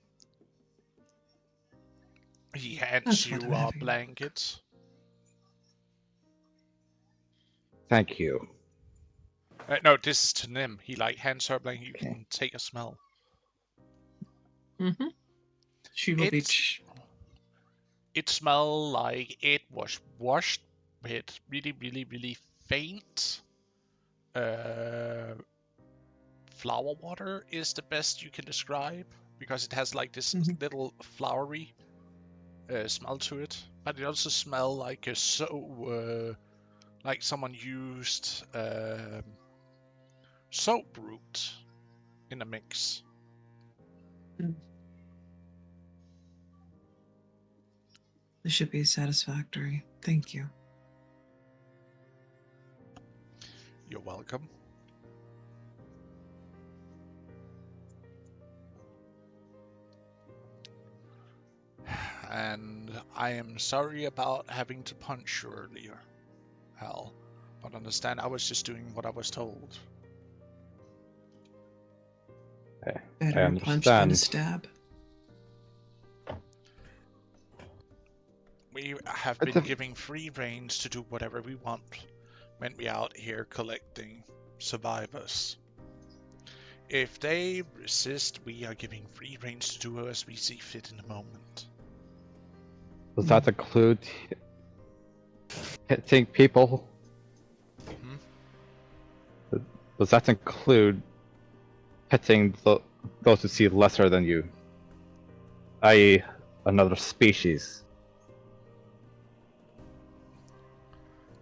He hands That's what you I'm a having. blanket. Thank you. No, this is to Nim. He like hands her a blanket. You Okay. can take a smell. Mm-hmm. She will be. It smells like it was washed with really, really, really faint flower water is the best you can describe, because it has like this Mhm. little flowery smell to it, but it also smells like like someone used soap root in a mix. This should be satisfactory. Thank you. You're welcome. And I am sorry about having to punch you earlier, Hal. But understand, I was just doing what I was told. Better a punch than a understand. stab. We have It's been a- giving free reins to do whatever we want when we out here collecting survivors. If they resist, we are giving free reins to do as we see fit in the moment. Does that include hitting people? Does that include hitting those who see lesser than you, i.e., another species?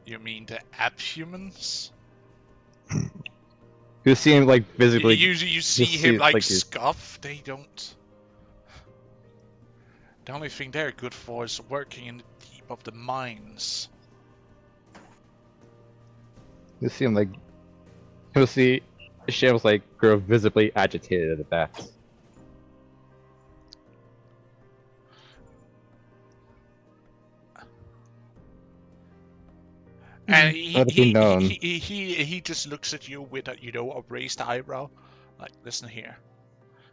You mean the abhumans? Who seem like visibly? You see him like you. scuff. They don't. The only thing they're good for is working in the deep of the mines. You seem like. You see, Shamus like grow visibly agitated at that. And Let it be known. he just looks at you with a raised eyebrow, like, listen here.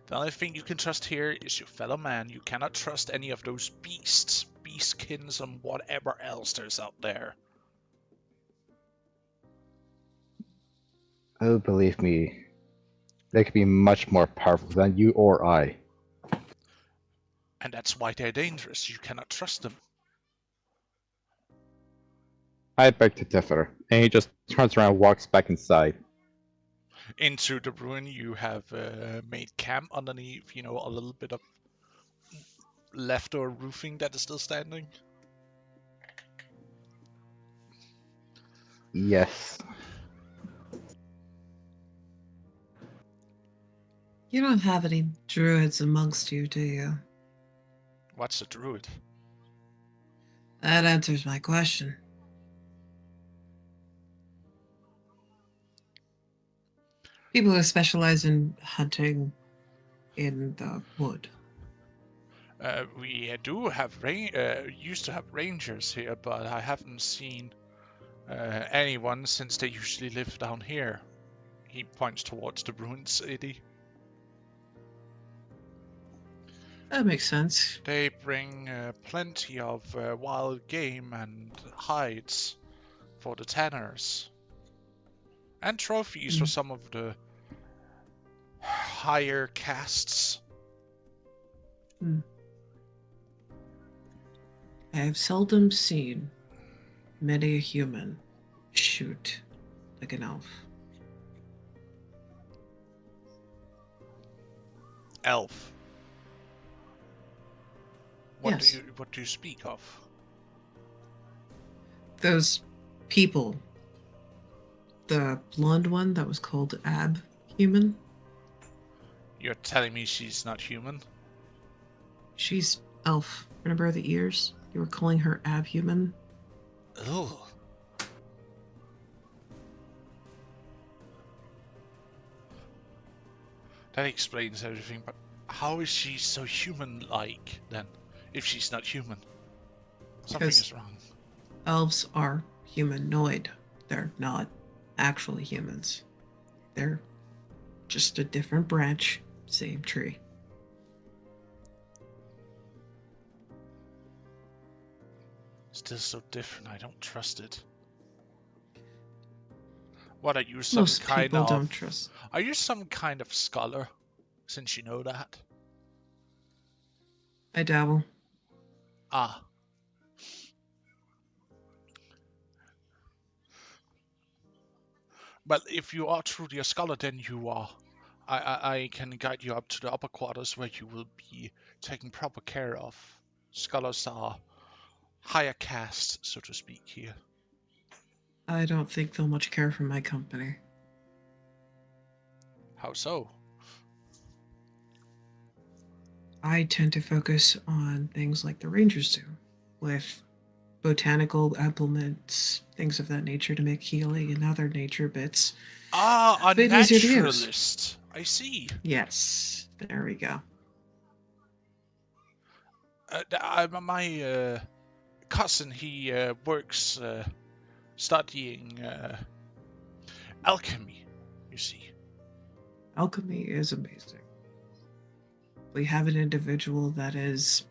The only thing you can trust here is your fellow man. You cannot trust any of those beasts, beastkins, and whatever else there's out there. Oh, believe me, they could be much more powerful than you or I. And that's why they're dangerous. You cannot trust them. I beg to differ. And he just turns around and walks back inside. Into the ruin, you have made camp underneath, a little bit of leftover roofing that is still standing. Yes. You don't have any druids amongst you, do you? What's a druid? That answers my question. People who specialize in hunting in the wood. We do have used to have rangers here, but I haven't seen anyone since they usually live down here. He points towards the ruined city. That makes sense. They bring plenty of wild game and hides for the tanners. And trophies for some of the higher castes. I have seldom seen many a human shoot like an elf. Elf. Yes. What do you speak of? Those people. The blonde one that was called Ab Human. You're telling me she's not human? She's elf. Remember the ears? You were calling her Ab Human. Ugh. That explains everything, but how is she so human-like, then, if she's not human? Something Because is wrong. elves are humanoid. They're not actually humans. They're just a different branch, same tree. Still so different, I don't trust it. What, are you some Most kind people of... don't trust. Are you some kind of scholar, since you know that? I dabble. Ah. But if you are truly a scholar, then you are I can guide you up to the upper quarters where you will be taken proper care of. Scholars are higher caste, so to speak, here. I don't think they'll much care for my company. How so? I tend to focus on things like the Rangers do, with botanical implements, things of that nature to make healing and other nature bits Ah, a a bit easier to use. naturalist. I see. Yes, there we go. My cousin, he works studying alchemy, you see. Alchemy is amazing. We have an individual that is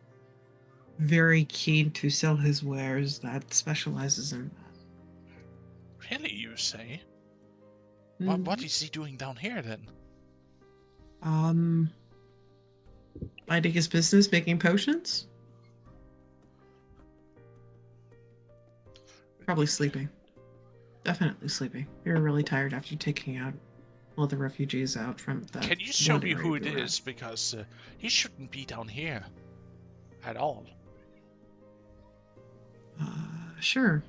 very keen to sell his wares that specializes in that. Really, you say? Mhm. What is he doing down here, then? Minding his business, making potions? Probably sleeping. Definitely sleeping. We were really tired after taking out all the refugees out from the Can you show one me area who it we were at. is? Because he shouldn't be down here at all. Sure.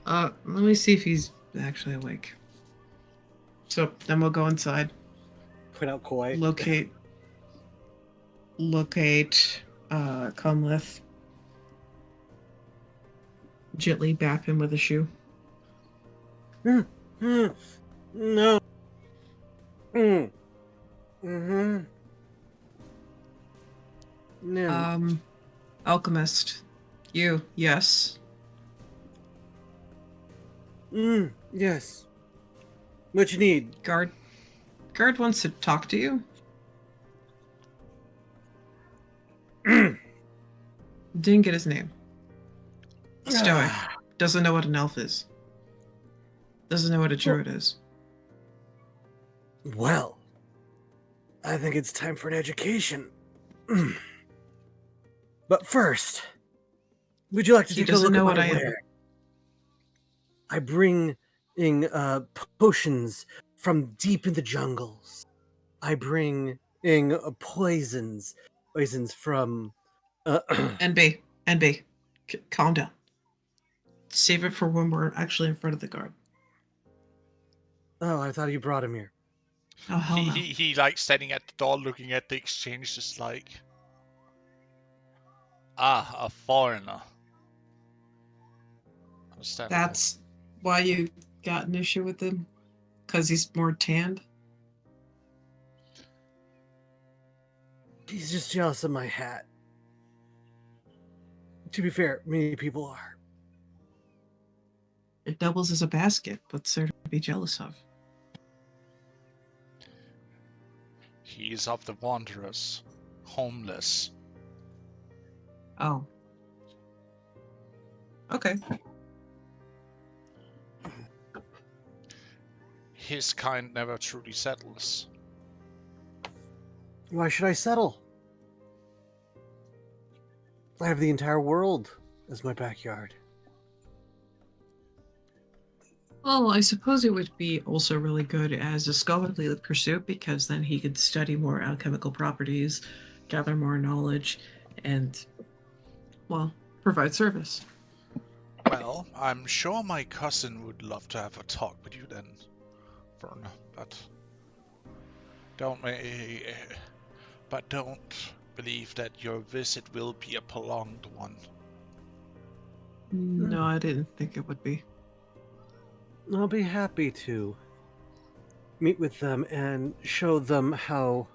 Let me see if he's actually awake. So then we'll go inside. Point out Koi. Locate Cumlith. Gently bap him with a shoe. No. Mm-hmm. No. Alchemist. You, yes. Yes. What you need? Guard wants to talk to you. Didn't get his name. Stoic. Doesn't know what an elf is. Doesn't know what a druid is. Well, I think it's time for an education. But first, would you like to He take a doesn't look know at what my I am. ware? I bring in potions from deep in the jungles. I bring in poisons from. NB. Calm down. Save it for when we're actually in front of the guard. Oh, I thought you brought him here. Oh, hell no. He like standing at the door looking at the exchange, just like, a foreigner. Understandable. That's why you got an issue with him? Because he's more tanned? He's just jealous of my hat. To be fair, many people are. It doubles as a basket. What's there to be jealous of? He is of the wanderers, homeless. Oh. Okay. His kind never truly settles. Why should I settle? I have the entire world as my backyard. Well, I suppose it would be also really good as a scholarly pursuit because then he could study more alchemical properties, gather more knowledge, and, well, provide service. Well, I'm sure my cousin would love to have a talk with you then, Verna, but don't believe that your visit will be a prolonged one. No, I didn't think it would be. I'll be happy to meet with them and show them how,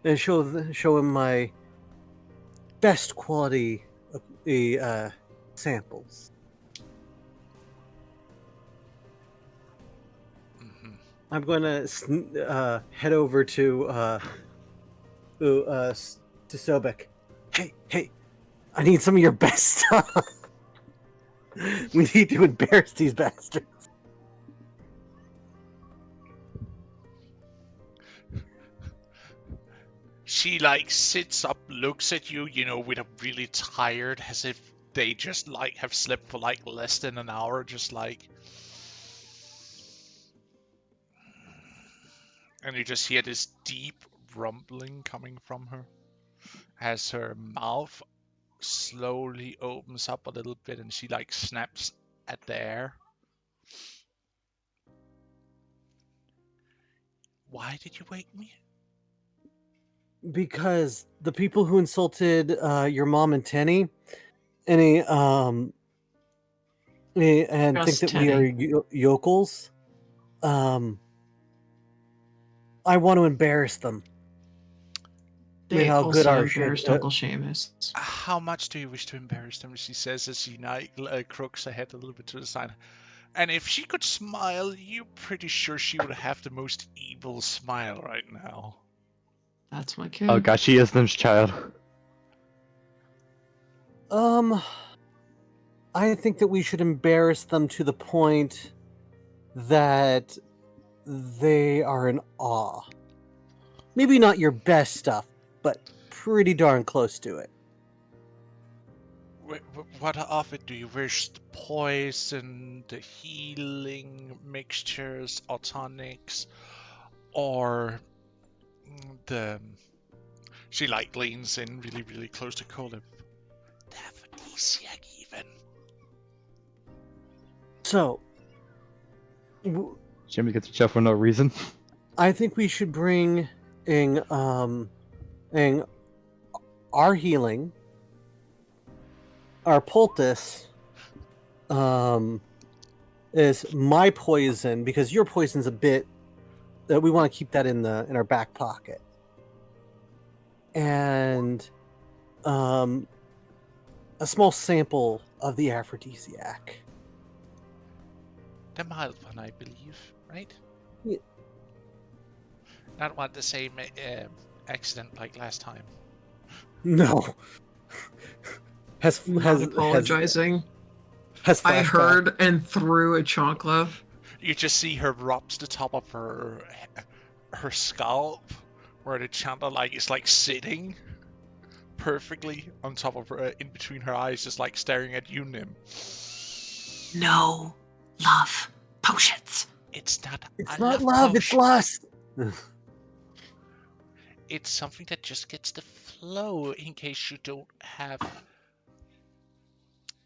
and show them my best quality samples. Mm-hmm. I'm going to head over to Sobek. Hey! I need some of your best stuff. We need to embarrass these bastards. She like sits up, looks at you, with a really tired, as if they just like have slept for like less than an hour, just like, And you just hear this deep rumbling coming from her as her mouth slowly opens up a little bit and she like snaps at the air. Why did you wake me? Because the people who insulted your mom and Tenny, and and think Just that we are yokels, I want to embarrass them. They How good also our embarrassed Uncle Seamus. How much do you wish to embarrass them? She says as she crooks her head a little bit to the side. And if she could smile, you're pretty sure she would have the most evil smile right now. That's my kid. Oh gosh, she is Nim's child. I think that we should embarrass them to the point that they are in awe. Maybe not your best stuff, but pretty darn close to it. What of it do you wish? The poison, the healing mixtures, or tonics, or the... She like leans in really, really close to Colin. The aphrodisiac even. So, Seamus gets a chef for no reason. I think we should bring in our healing, our poultice, is my poison, because your poison's a bit that we want to keep that in our back pocket, and a small sample of the aphrodisiac. The mild one, I believe, right? Yeah. Not one the same accident like last time. No. Not apologizing. Has I flashback. heard and threw a chancla. You just see her rub to the top of her scalp, where the chandler like is like sitting perfectly on top of her, in between her eyes, just like staring at you, Nim. No love potions. It's not. It's not love, it's lust. It's something that just gets the flow in case you don't have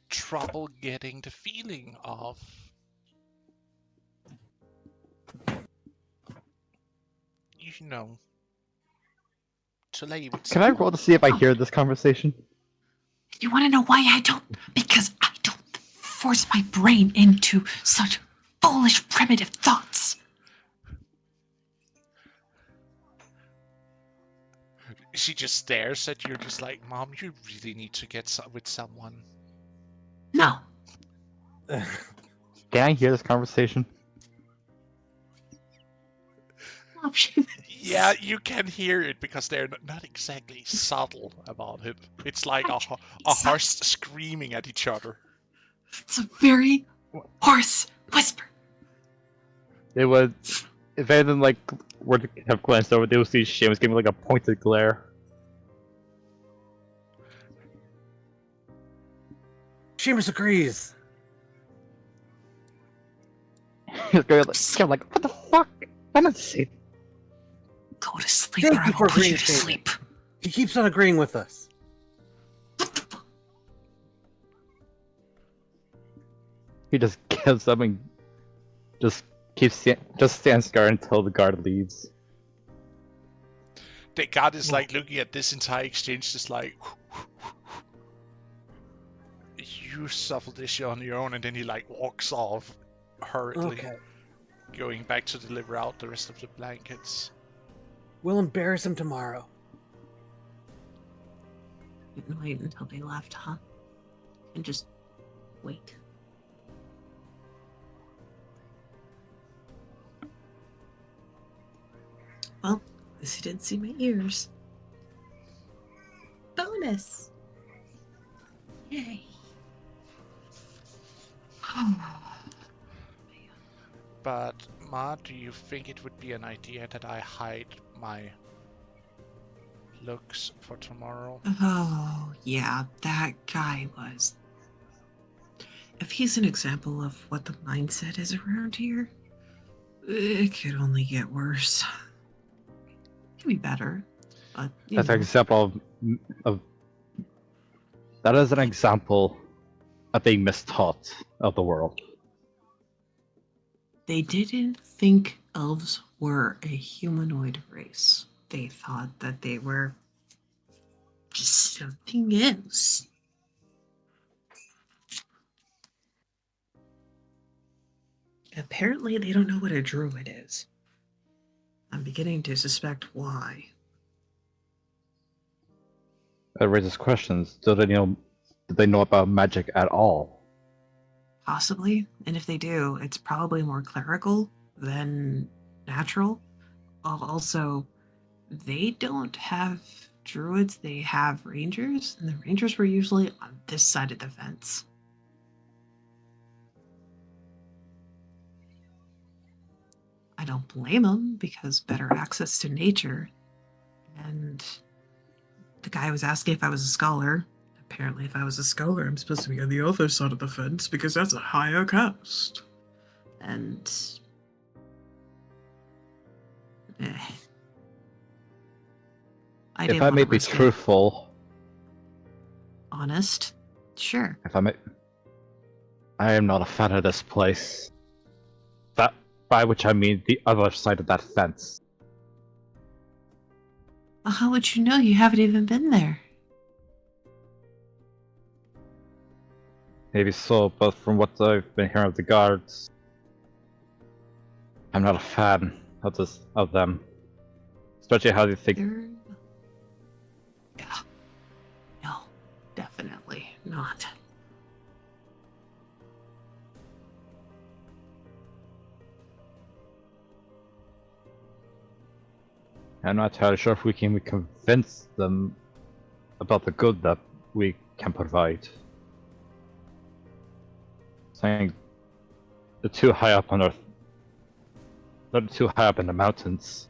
trouble getting the feeling of. You know, to lay with Can I roll to see if I hear this conversation? You want to know why I don't? Because I don't force my brain into such foolish, primitive thoughts. She just stares at you, just like, Mom, you really need to get with someone. No. Can I hear this conversation? Yeah, you can hear it because they're not exactly subtle about it. It's like a horse screaming at each other. It's a very hoarse whisper. They would, if any of them like were to have glanced over, they would see Seamus giving like a pointed glare. Seamus agrees. He's going like, what the fuck? I'm not safe. Go to sleep Thank or I you will for put you agreeing, to Seamus. sleep. He keeps on agreeing with us. He just gives up and just stands guard until the guard leaves. The guard is like looking at this entire exchange, just like, you suffer this shit on your own, and then he like walks off hurriedly, Okay. going back to deliver out the rest of the blankets. We'll embarrass him tomorrow. Wait until they left, huh? And just wait. Well, at least you didn't see my ears. Bonus! Yay. But, Ma, do you think it would be an idea that I hide my looks for tomorrow? Oh, yeah, that guy was. If he's an example of what the mindset is around here, it could only get worse. could be better, but you That's an know. example of that is an example of being mistaught of the world. They didn't think elves were a humanoid race. They thought that they were just something else. Apparently, they don't know what a druid is. I'm beginning to suspect why. That raises questions. Do they know about magic at all? Possibly, and if they do, it's probably more clerical than natural. Also, they don't have druids, they have rangers, and the rangers were usually on this side of the fence. I don't blame them because better access to nature. And the guy was asking if I was a scholar. Apparently, if I was a scholar, I'm supposed to be on the other side of the fence because that's a higher caste. And I If didn't I want may to be risk it. truthful, Honest, sure. I am not a fan of this place. That, by which I mean the other side of that fence. Well, how would you know? You haven't even been there. Maybe so, but from what I've been hearing of the guards, I'm not a fan of them. Especially how they think. They're... Yeah. No, definitely not. I'm not entirely sure if we can convince them about the good that we can provide. Saying they're too high up on Earth. They're too high up in the mountains.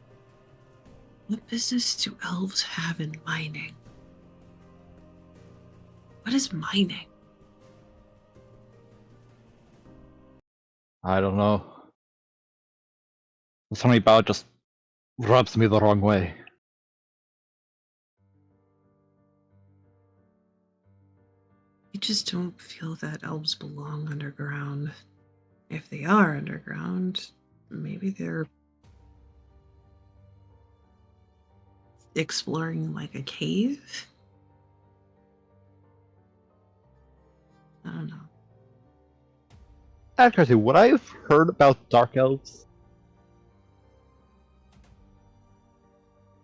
What business do elves have in mining? What is mining? I don't know. Something about it just rubs me the wrong way. I just don't feel that elves belong underground. If they are underground, maybe they're exploring like a cave? I don't know. Actually, would I have heard about Dark Elves?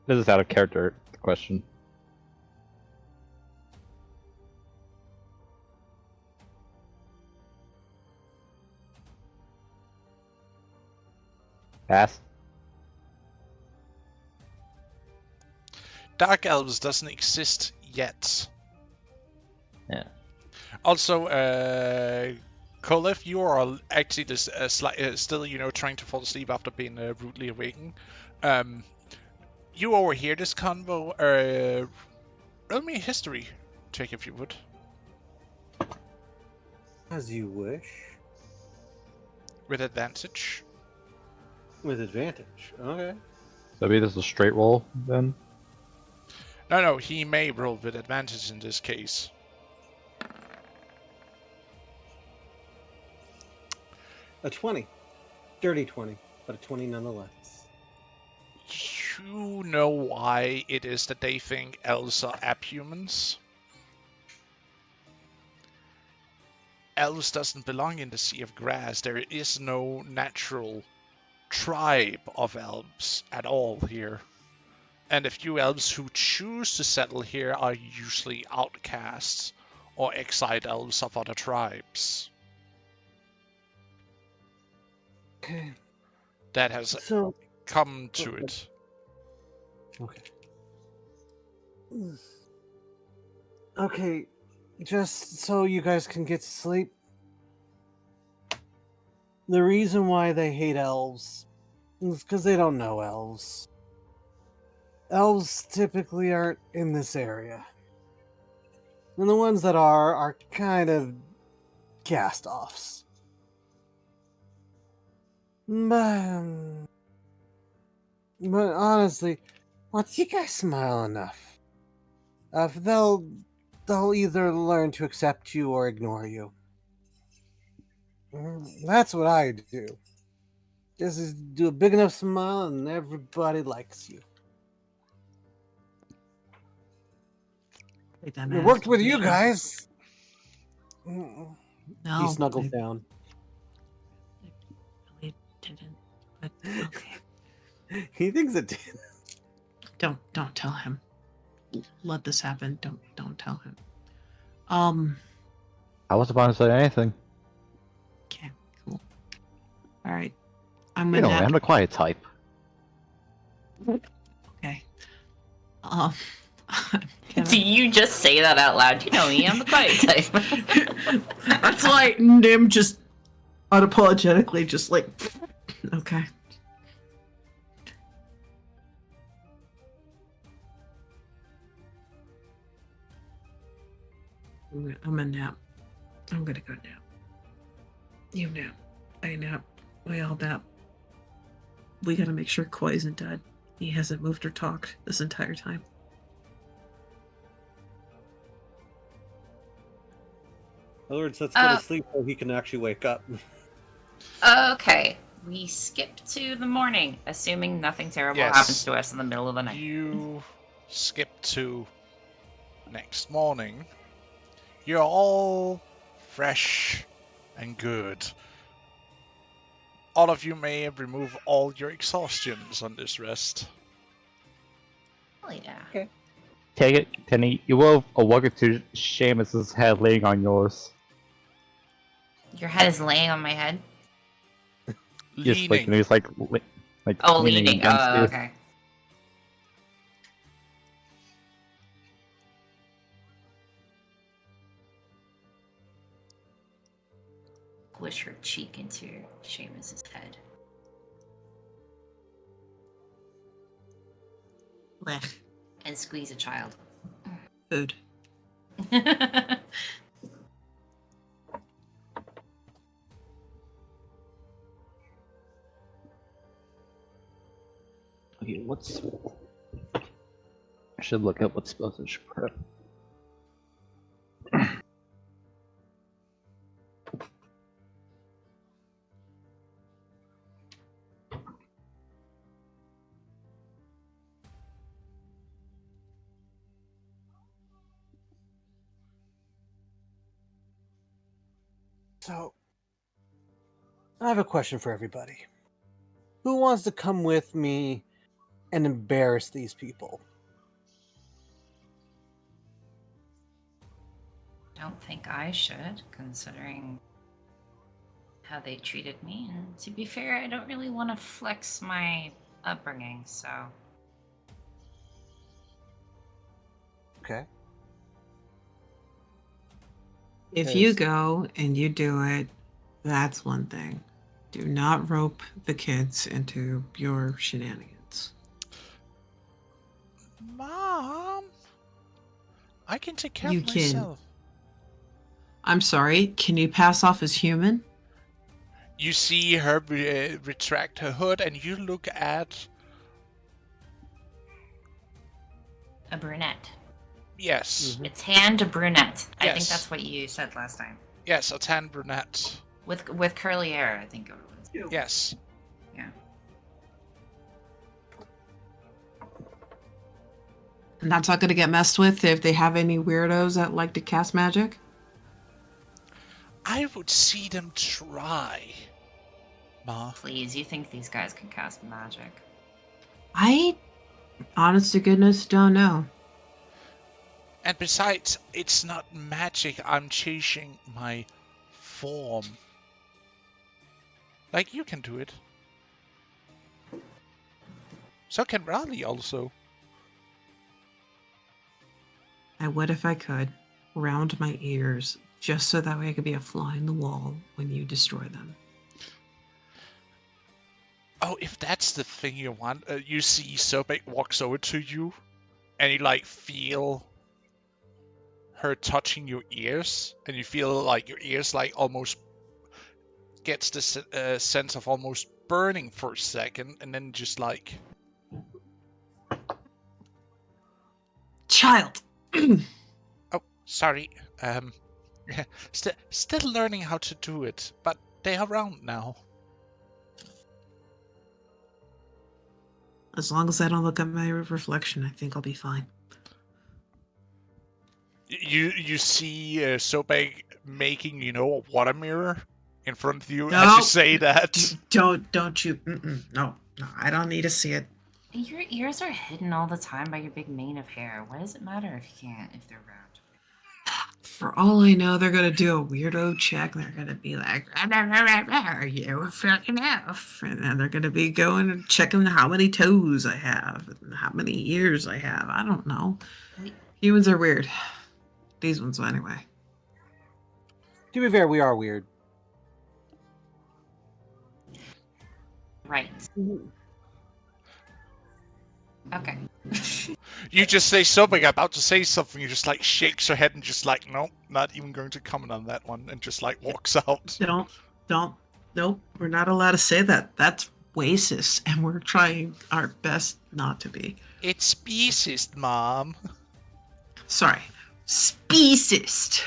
This is out of character question. Pass. Dark Elves doesn't exist yet. Yeah. Also, Kolef, you are actually this, still, trying to fall asleep after being rudely awakened. You overhear this convo. Roll me a history check if you would. As you wish. With advantage. With advantage. Okay. So maybe this is a straight roll then? No, he may roll with advantage in this case. A 20. Dirty 20, but a 20 nonetheless. You know why it is that they think elves are abhumans? Elves doesn't belong in the Sea of Grass. There is no natural tribe of elves at all here. And the few elves who choose to settle here are usually outcasts or exiled elves of other tribes. Okay. That has So. come to it. Okay. Okay. Just so you guys can get to sleep. The reason why they hate elves is because they don't know elves. Elves typically aren't in this area. And the ones that are kind of cast-offs. But honestly, once you guys smile enough, they'll either learn to accept you or ignore you. That's what I do. Just is do a big enough smile and everybody likes you. Take that It man worked to with the you show. guys. No, He snuggles it down. really didn't. But okay, He thinks it did. don't tell him. Let this happen. Don't tell him. I wasn't about to say anything. Okay, cool. All right, I'm You gonna. know, I'm the quiet type. Okay. Um. Do you just say that out loud? You know me, I'm the quiet type. That's like Nim just unapologetically just like okay. I'm gonna nap. I'm gonna go nap. You nap. I nap. We all nap. We gotta make sure Koi isn't dead. He hasn't moved or talked this entire time. In other words, let's go to sleep so he can actually wake up. Okay, we skip to the morning, assuming nothing terrible Yes. happens to us in the middle of the night. You skip to next morning. You're all fresh and good. All of you may remove all your exhaustions on this rest. Hell yeah. Take it, Tenny. You will awoken to Seamus's head laying on yours. Your head is laying on my head. Just like, Leaning. he's like Oh, leaning leaning. against Oh, you. okay. Push her cheek into Seamus's head. Blech. And squeeze a child. Food. Okay, what's... I should look up what spells I should prep. So, I have a question for everybody. Who wants to come with me and embarrass these people? Don't think I should, considering how they treated me. And to be fair, I don't really want to flex my upbringing, so. Okay. If you Yes. go and you do it, that's one thing. Do not rope the kids into your shenanigans. Mom, I can take care You of can. myself. I'm sorry, can you pass off as human? You see her retract her hood, and you look at A brunette. yes, Mhm. It's hand a brunette. I think Yes. that's what you said last time. yes, a tan brunette. With curly hair, I think it was. Yes, Yeah. And that's not going to get messed with if they have any weirdos that like to cast magic? I would see them try. Ma, Please, you think these guys can cast magic? I, honest to goodness, don't know. and besides, it's not magic. I'm changing my form. Like you can do it. So can Raleigh also. I would if I could. Round my ears, just so that way I could be a fly in the wall when you destroy them. Oh, if that's the thing you want, you see Sobek walks over to you, and you like feel her touching your ears, and you feel like your ears like almost gets this sense of almost burning for a second, and then just like child. Oh, sorry. Still learning how to do it, but they are around now. As long as I don't look at my reflection, I think I'll be fine. You see Sobek making, a water mirror in front of you as No. you say that. Don't you? No, I don't need to see it. Your ears are hidden all the time by your big mane of hair. Why does it matter if they're round? For all I know, they're gonna do a weirdo check. They're gonna be like, "Are you fucking off?" And then they're gonna be going and checking how many toes I have and how many ears I have. I don't know. Humans are weird. These ones, anyway. To be fair, we are weird. Right. Okay. You just say Sobek about to say something, you just like shakes her head and just like, nope, not even going to comment on that one, and just like walks out. Nope. We're not allowed to say that. That's racist, and we're trying our best not to be. It's speciest, Mom. Sorry, speciest.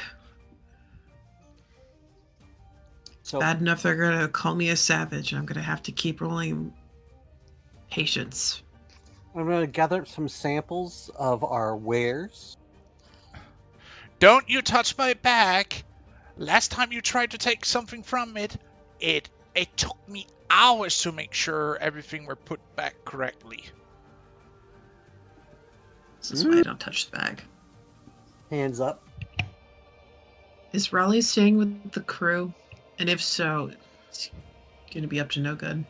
So Bad enough they're gonna call me a savage, and I'm gonna have to keep rolling patience. I'm going to gather up some samples of our wares. Don't you touch my bag! Last time you tried to take something from it, it took me hours to make sure everything were put back correctly. This is why I don't touch the bag. Hands up. Is Raleigh staying with the crew? And if so, it's gonna be up to no good.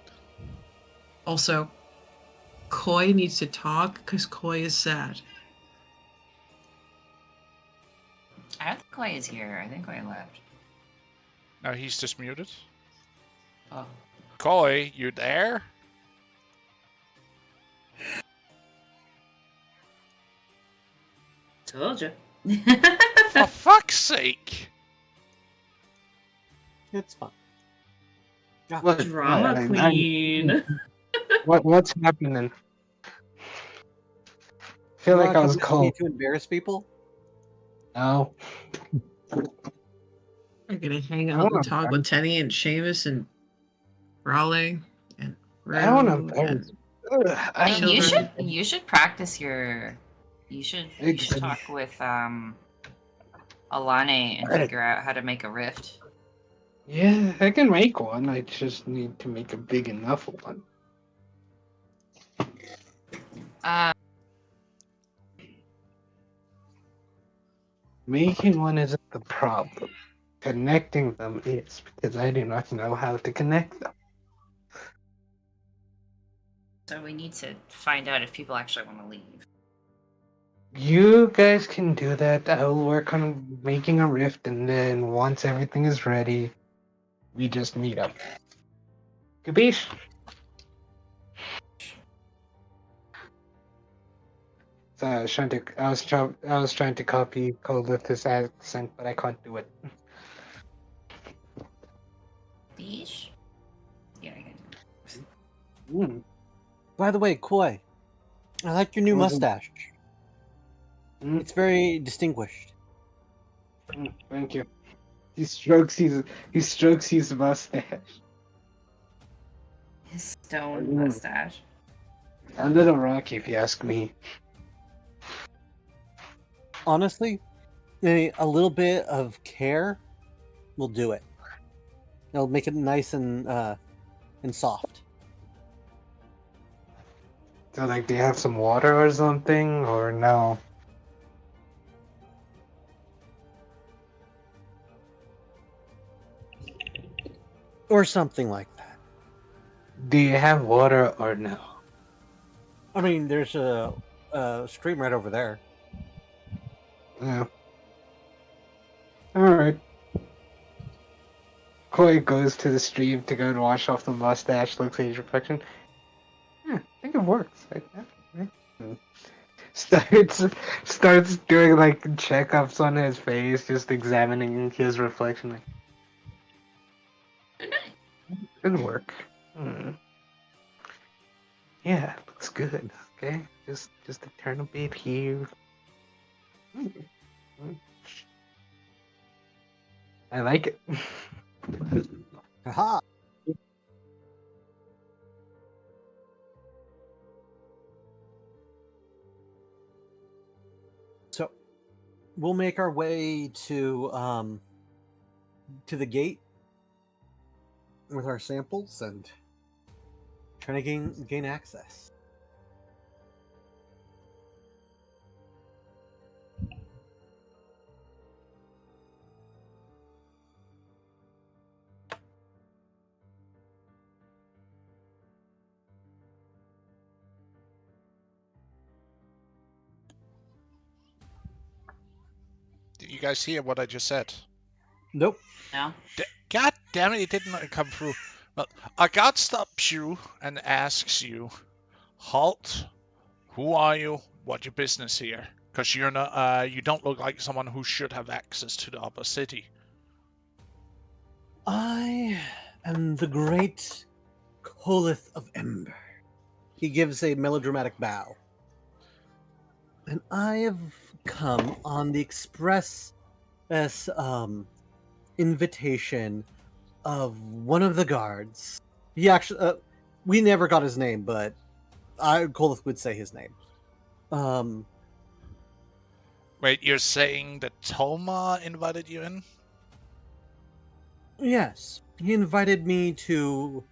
Also, Koi needs to talk because Koi is sad. I don't think Koi is here. I think Koi left. Now he's just muted. Oh. Koi, you there? Told you. For fuck's sake! It's fine. What, Drama I- queen. what's happening? I feel like I was Need cold. to embarrass people. No. We're gonna hang out and talk with Tenny and Seamus and Raleigh and I don't Rue know. and I Hey, don't you children. should practice your. You should talk with Alane and figure out how to make a rift. Yeah, I can make one. I just need to make a big enough one. Making one isn't the problem. Connecting them is, because I do not know how to connect them. So we need to find out if people actually want to leave. You guys can do that. I'll work on making a rift, and then once everything is ready, we just meet up. Capiche? So I was trying to copy Colith's accent, but I can't do it. Beach? Yeah, I can do it. Mm. By the way, Koi, I like your new Wasn't- mustache. Mm. It's very distinguished. Thank you. He strokes his mustache. His stone Mm. mustache. A little rocky, if you ask me. Honestly, a little bit of care will do it. It'll make it nice and soft. So, like, do you have some water or something, or no? Or something like that. Do you have water or no? I mean, there's a stream right over there. No. Alright. Koi goes to the stream to go and wash off the mustache, looks at his reflection. Yeah, I think it works. Starts doing like checkups on his face, just examining his reflection. Like, good work. Yeah, looks good. Okay, just a turn a bit here. I like it. Haha. So we'll make our way to the gate with our samples and trying to gain access. Did you guys hear what I just said? Nope. No. God damn it didn't come through. Well, a guard stops you and asks you, "Halt! Who are you? What's your business here? Because you're not. You don't look like someone who should have access to the upper city." I am the great Kolith of Ember. He gives a melodramatic bow. And I have come on the express invitation of one of the guards. He actually, we never got his name, but Kolith would say his name. Wait, you're saying that Toma invited you in? Yes, he invited me to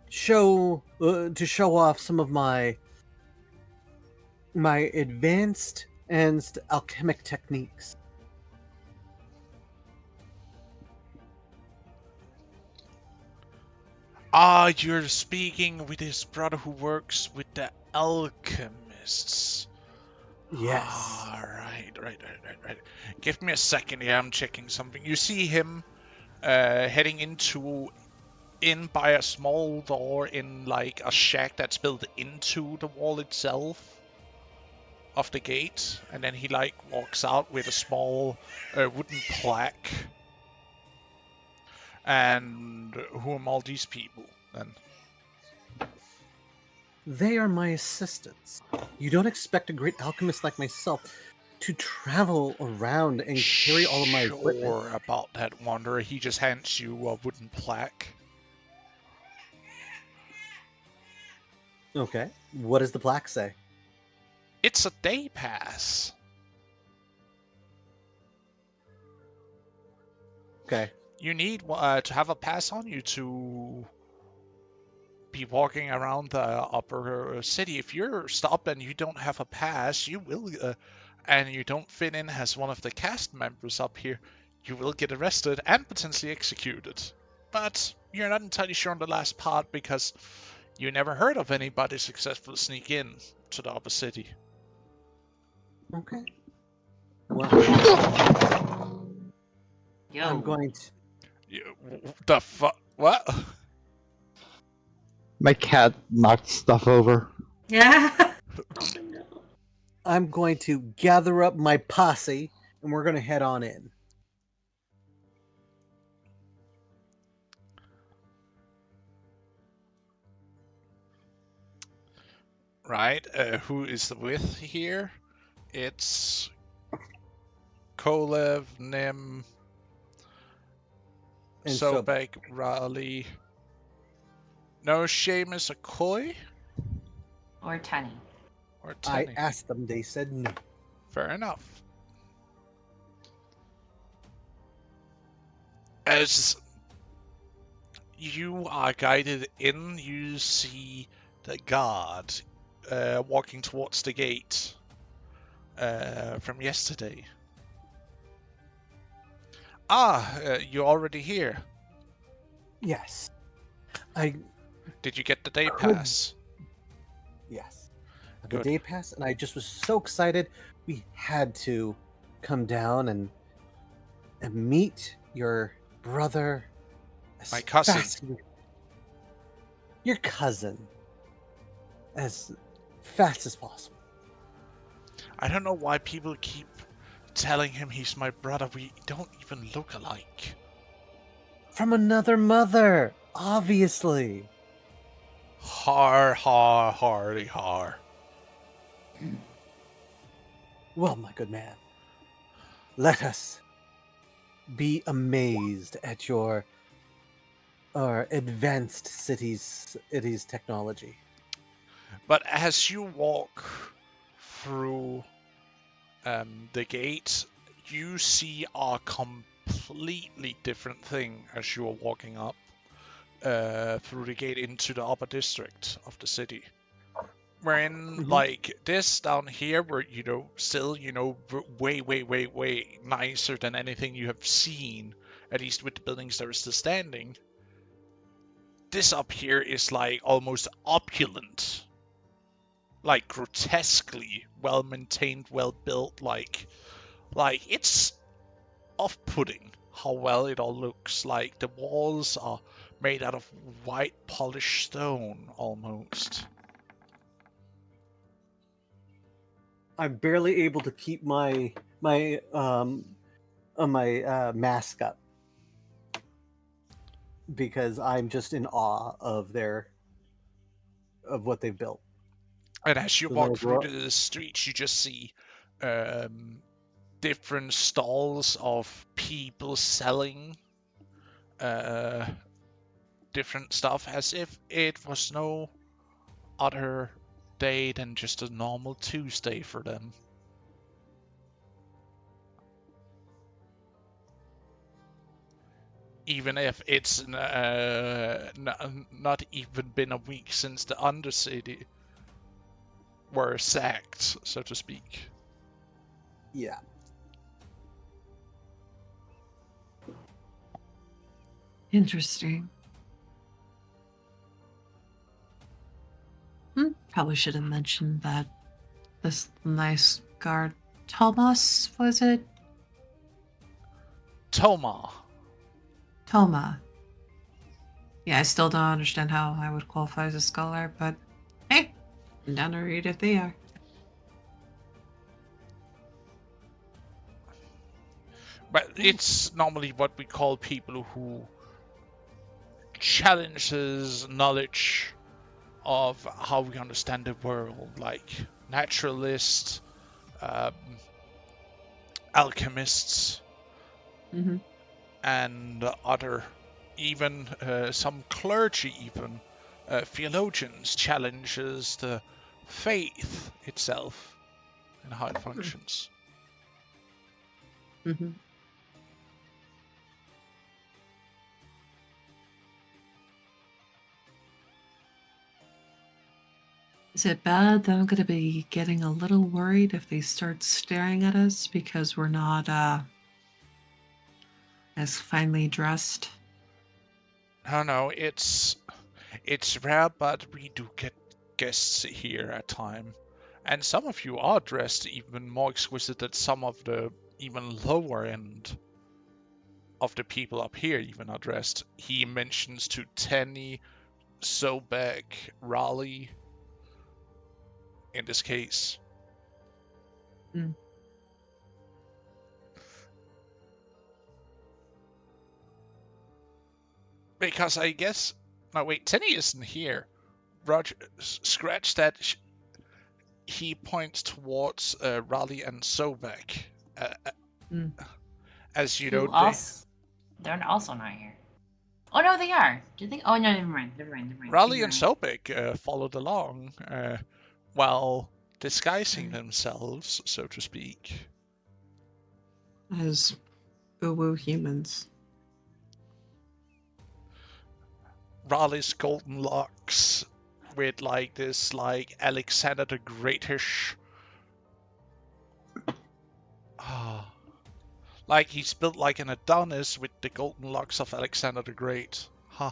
show off some of my advanced and alchemic techniques. Ah, you're speaking with his brother who works with the alchemists. Yes. Ah, right. Give me a second here, I'm checking something. You see him heading in by a small door in like a shack that's built into the wall itself of the gate, and then he like walks out with a small wooden plaque. And who are all these people then? They are my assistants. You don't expect a great alchemist like myself to travel around and carry all of my equipment. Sure about that, Wanderer. He just hands you a wooden plaque. Okay. What does the plaque say? It's a day pass. Okay. You need to have a pass on you to be walking around the upper city. If you're stopped and you don't have a pass, you will, and you don't fit in as one of the cast members up here, you will get arrested and potentially executed. But you're not entirely sure on the last part because you never heard of anybody successfully sneak in to the upper city. Okay. Well, Yo. I'm going to. The fuck? What? My cat knocked stuff over. Yeah. I'm going to gather up my posse, and we're going to head on in. Right. Who is with here? It's Kolev, Nim, And Sobek, Raleigh. No Seamus Akoi? Or Tunny. Or I Tenny? asked them, they said no. Fair enough. As you are guided in, you see the guard walking towards the gate from yesterday. You're already here. Yes. Did you get the day Could- pass? Yes. The Good. day passed, and I just was so excited. We had to come down and meet your brother. as My cousin. fast- Your cousin. As fast as possible. I don't know why people keep telling him he's my brother. We don't even look alike. From another mother, obviously. Har, har, hardy, har. Well, my good man, let us be amazed at your advanced city's technology. But as you walk through the gate, you see a completely different thing as you are walking up through the gate into the upper district of the city. Wherein, like, this down here, were, still, way, way, way, way nicer than anything you have seen, at least with the buildings that are still standing. This up here is, like, almost opulent. Like, grotesquely well-maintained, well-built, like, it's off-putting how well it all looks. Like, the walls are made out of white polished stone, almost. I'm barely able to keep my mask up because I'm just in awe of what they've built. And as you So walk there's through the streets, you just see different stalls of people selling different stuff, as if it was no other day than just a normal Tuesday for them. Even if it's not even been a week since the Undercity were sacked, so to speak. Yeah. Interesting. Probably should have mentioned that this nice guard, Thomas, was it? Toma. Toma. Yeah, I still don't understand how I would qualify as a scholar, but hey, I'm down to read if they are. But it's normally what we call people who challenges knowledge of how we understand the world, like naturalists, alchemists, and other, even some clergy, even theologians, challenges the faith itself and how it functions. Is it bad that I'm going to be getting a little worried if they start staring at us because we're not as finely dressed? No, it's rare, but we do get guests here at time. And some of you are dressed even more exquisite than some of the even lower end of the people up here even are dressed. He mentions to Tenny, Sobek, Raleigh, in this case. Because I guess... No, wait, Tenny isn't here. Roger, scratch that. He points towards Raleigh and Sobek. As you know, they're also not here. Oh no, they are. Do they? Oh no, never mind. Raleigh and Sobek followed along while disguising themselves, so to speak, as uwu humans. Raleigh's golden locks with like this like Alexander the Greatish. Like he's built like an Adonis with the golden locks of Alexander the Great. Huh.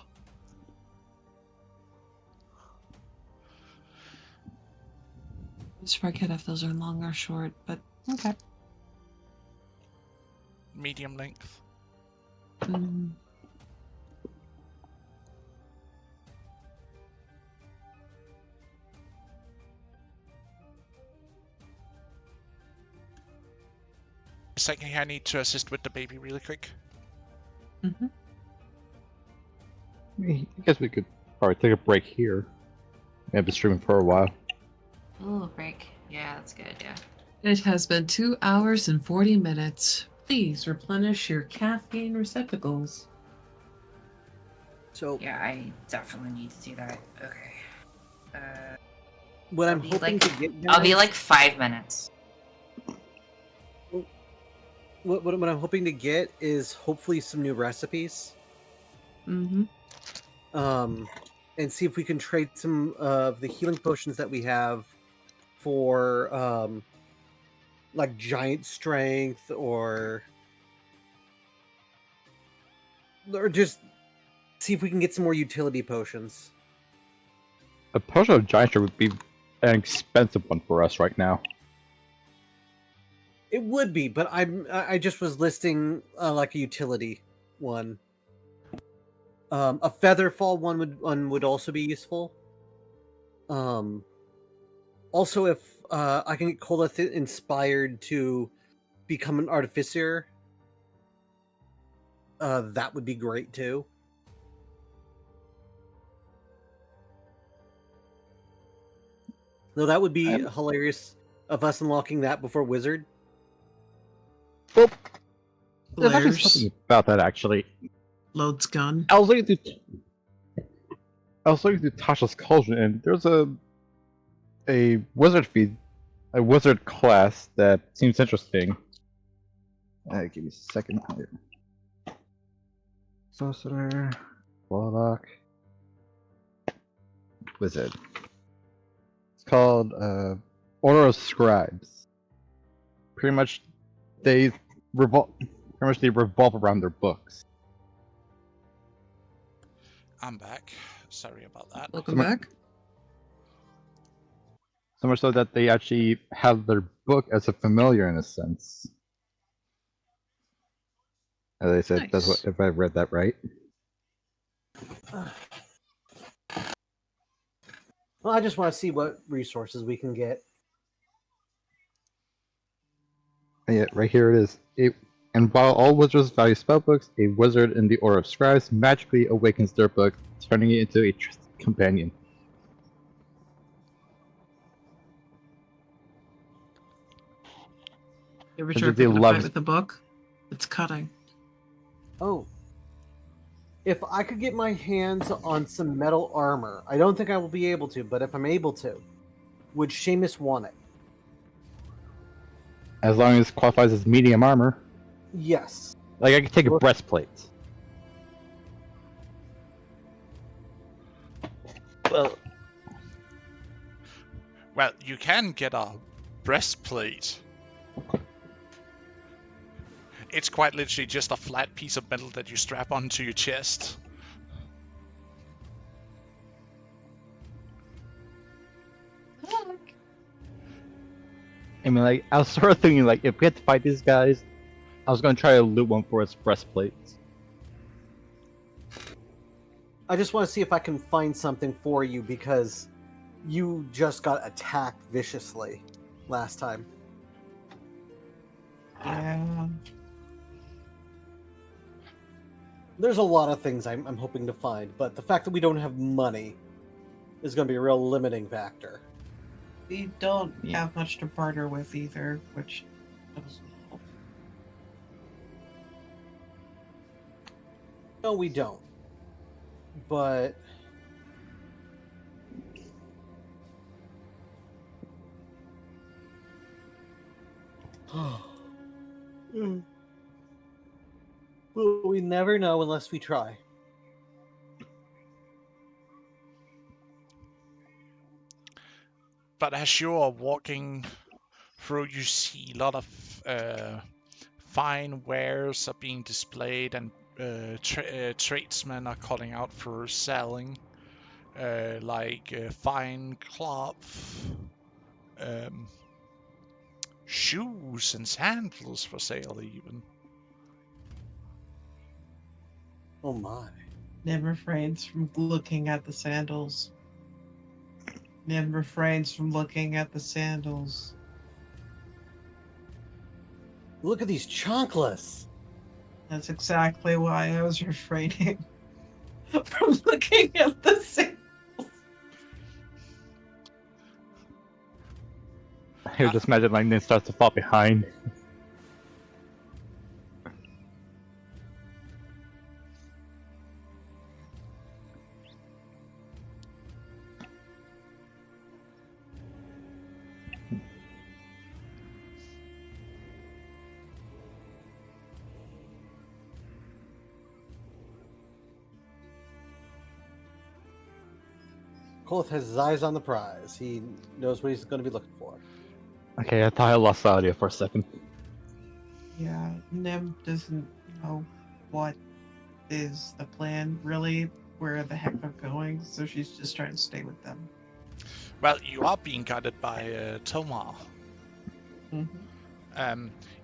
I just forget if those are long or short, but okay. Medium length. A second here, I need to assist with the baby really quick. I guess we could probably take a break here. I've been streaming for a while. Ooh, break. Yeah, that's good, yeah. It has been 2 hours and 40 minutes. Please replenish your caffeine receptacles. So Yeah, I definitely need to do that. Okay. what I'm I'll be hoping like- to get, I'll be guys- like 5 minutes. what I'm hoping to get is hopefully some new recipes. Mm-hmm. And see if we can trade some of the healing potions that we have for like giant strength or just see if we can get some more utility potions. A potion of giant strength would be an expensive one for us right now. It would be, but I just was listing like a utility one. A feather fall one would also be useful. Also, if I can get Kolith inspired to become an artificer, that would be great too. Though that would be hilarious of us unlocking that before Wizard. Well, there's actually Blair's something about that actually. loads gun. I was looking through Tasha's Cauldron, and there's a wizard feed, a wizard class that seems interesting. Give me a second here. Sorcerer, Warlock, Wizard. It's called Order of Scribes. Pretty much, they revolve around their books. I'm back. Sorry about that. Welcome Someone- back. So much so that they actually have their book as a familiar in a sense. As I said, that's what, Nice. if I read that right. Well, I just want to see what resources we can get. Yeah, right here it is. And while all wizards value spellbooks, a wizard in the Order of Scribes magically awakens their book, turning it into a trusted companion. You ever Because try they picking a love- fight with a book? It's cutting. Oh. If I could get my hands on some metal armor, I don't think I will be able to, but if I'm able to, would Seamus want it? As long as it qualifies as medium armor. Yes. Like, I could take a Well- breastplate. Well, you can get a breastplate. It's quite literally just a flat piece of metal that you strap onto your chest. I mean, like, I was sort of thinking, like, if we had to fight these guys, I was going to try to loot one for its breastplates. I just want to see if I can find something for you because you just got attacked viciously last time. Yeah. There's a lot of things I'm hoping to find, but the fact that we don't have money is going to be a real limiting factor. We don't have much to barter with either, which doesn't help. No, we don't. But well, we never know unless we try. But as you're walking through, you see a lot of fine wares are being displayed, and tradesmen are calling out for selling, like fine cloth, shoes and sandals for sale even. Oh my. Nim refrains from looking at the sandals. Nim refrains from looking at the sandals. Look at these chonkless. That's exactly why I was refraining from looking at the sandals. I just imagine lightning starts to fall behind. Kolith has his eyes on the prize. He knows what he's going to be looking for. Okay, I thought I lost the audio for a second. Yeah, Nim doesn't know what is the plan, really, where the heck they're going, so she's just trying to stay with them. Well, you are being guided by Uthmar.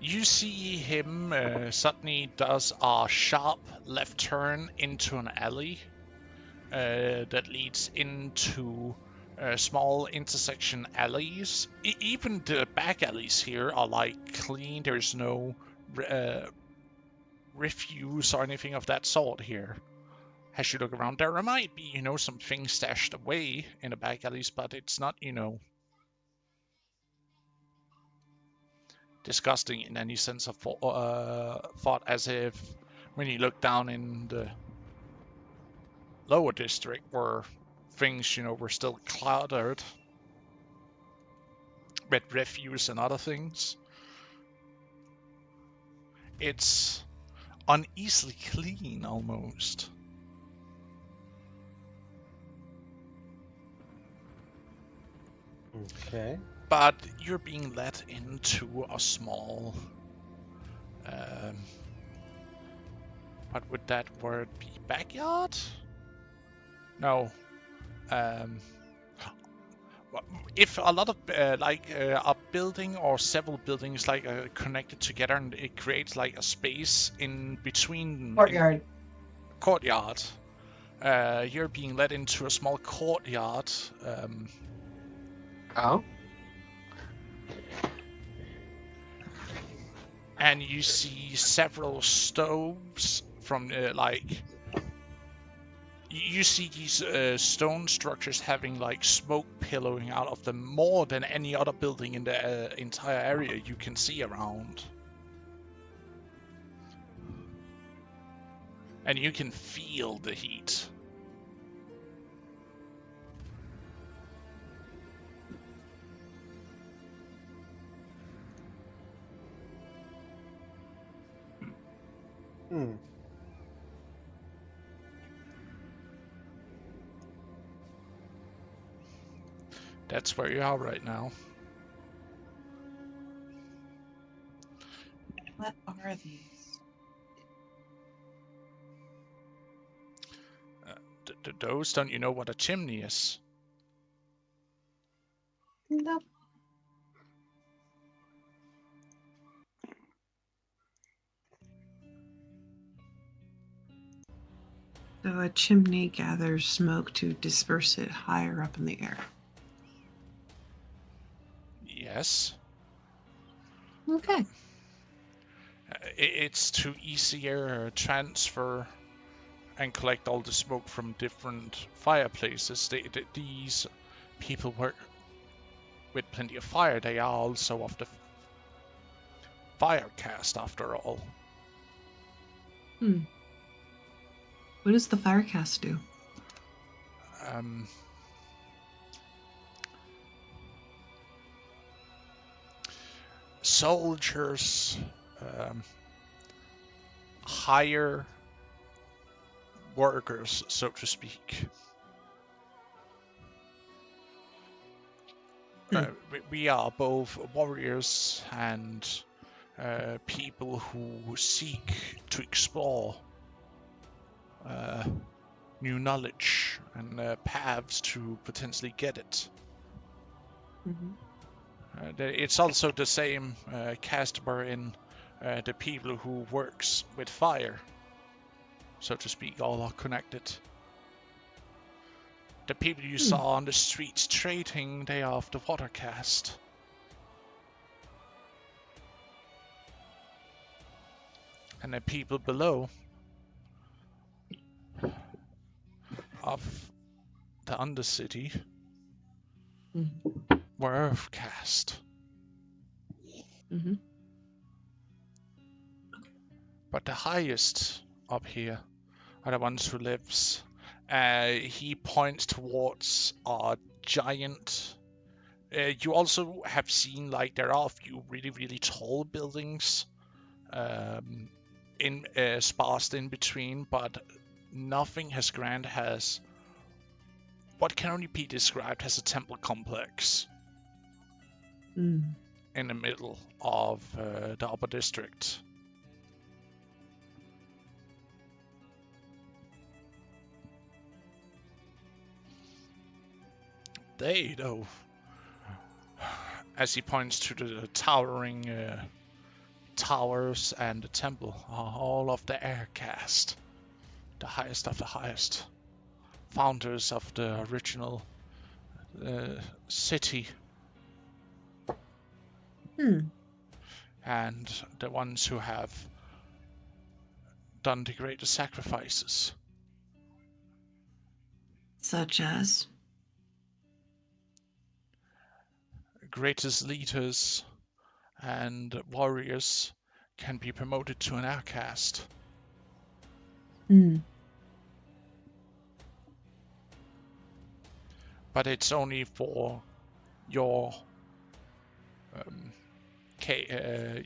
You see him suddenly does a sharp left turn into an alley that leads into small intersection alleys. Even the back alleys here are like clean. There's no refuse or anything of that sort here. As you look around, there might be, some things stashed away in the back alleys, but it's not, disgusting in any sense of thought, as if when you look down in the lower district where things, were still cluttered with refuse and other things. It's uneasily clean almost. Okay. But you're being led into a small, what would that word be? Backyard? No. If a lot of a building or several buildings connected together, and it creates like a space in between. Courtyard. You're being led into a small courtyard. Oh. And you see several stoves from you see these stone structures having like smoke billowing out of them more than any other building in the entire area you can see around. And you can feel the heat. That's where you are right now. What are these? Those, don't you know what a chimney is? Nope. So a chimney gathers smoke to disperse it higher up in the air. Yes. Okay. It's to easier transfer and collect all the smoke from different fireplaces. These people work with plenty of fire. They are also of the fire caste, after all. What does the firecast do? Soldiers, higher workers, so to speak. We are both warriors and people who seek to explore new knowledge and paths to potentially get it. It's also the same caste wherein the people who works with fire, so to speak, all are connected. The people you saw on the streets trading, they are of the water caste. And the people below of the Undercity were earth caste. Mm-hmm. But the highest up here are the ones who lives. He points towards a giant. You also have seen like there are a few really really tall buildings, in sparsed in between, but nothing as grand as what can only be described as a temple complex Mm. in the middle of the upper district. They, though, as he points to the towering towers and the temple, are all of the air caste, the highest of the highest, founders of the original city, Hmm. and the ones who have done the greatest sacrifices. Such as. Greatest leaders and warriors can be promoted to an air caste. Hmm. But it's only for your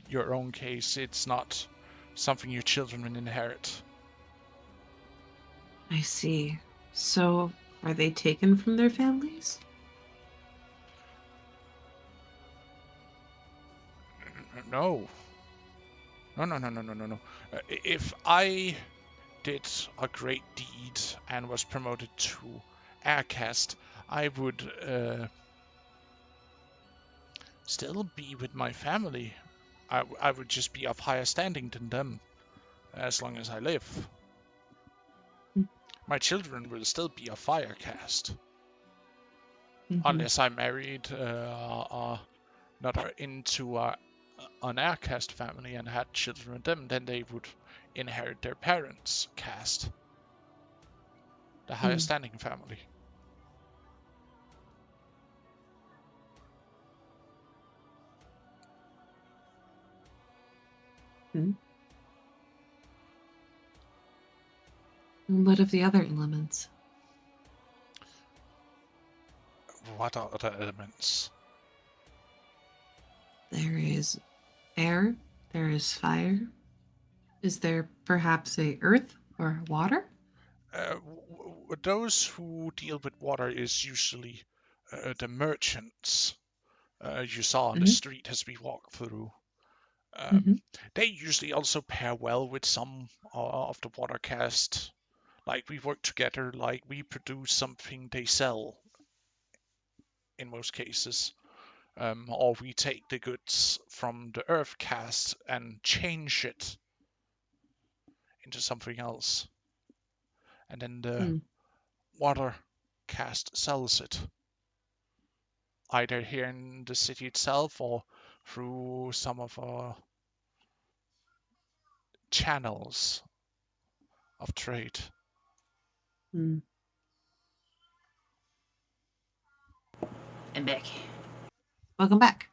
your own case. It's not something your children will inherit. I see. So, are they taken from their families? No. No. If I did a great deed and was promoted to air caste, I would still be with my family. I would just be of higher standing than them as long as I live. My children will still be a fire caste. Mhm. Unless I married not into an air caste family and had children with them, then they would inherit their parents' caste, the higher standing family. What of the other elements? What are other elements? There is air, there is fire. Is there perhaps a earth or water? Those who deal with water is usually the merchants you saw on the street as we walked through. They usually also pair well with some of the water caste. Like we work together, like we produce something they sell in most cases. Or we take the goods from the earth caste and change it into something else. And then the water caste sells it. Either here in the city itself or through some of our channels of trade. Hmm. I'm back. Welcome back.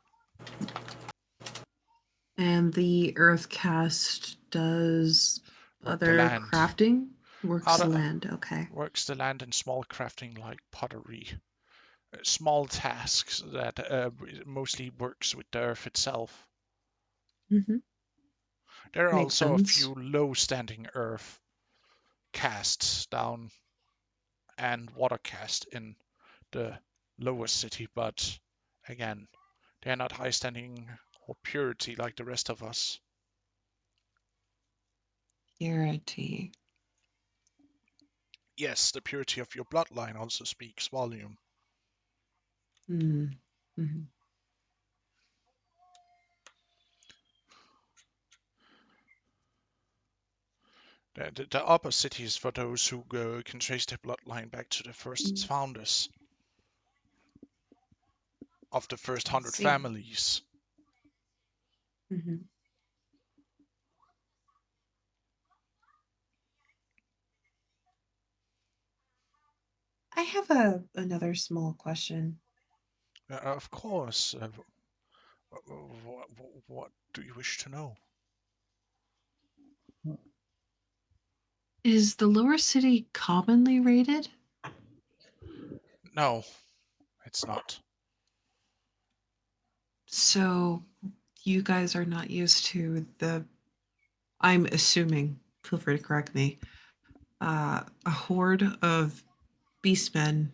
And the earth cast does Work the other land. crafting? Works Other- land, okay. Works the land in small crafting like pottery. Small tasks that mostly works with the earth itself. Mm-hmm. There are Makes also sense. a few low-standing earth casts down and water cast in the lower city, but again, they are not high-standing or purity like the rest of us. Purity. Yes, the purity of your bloodline also speaks volume. Mm-hmm. The upper city is for those who can trace their bloodline back to the first founders of the first 100 see. families. Mm-hmm. I have another small question. Of course. What do you wish to know? Is the lower city commonly raided? No, it's not. So you guys are not used to the, I'm assuming, feel free to correct me, a horde of beastmen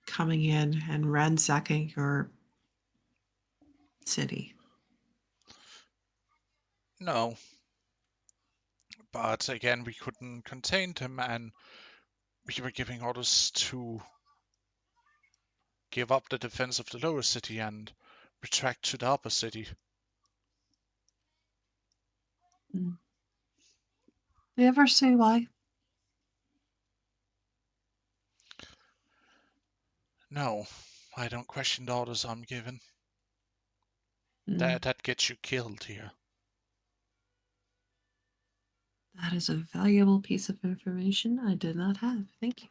coming in and ransacking your city. No. But again, we couldn't contain them, and we were giving orders to give up the defense of the lower city and retract to the upper city. They ever say why? No, I don't question the orders I'm given. Mm, That gets you killed here. that is a valuable piece of information I did not have. Thank you.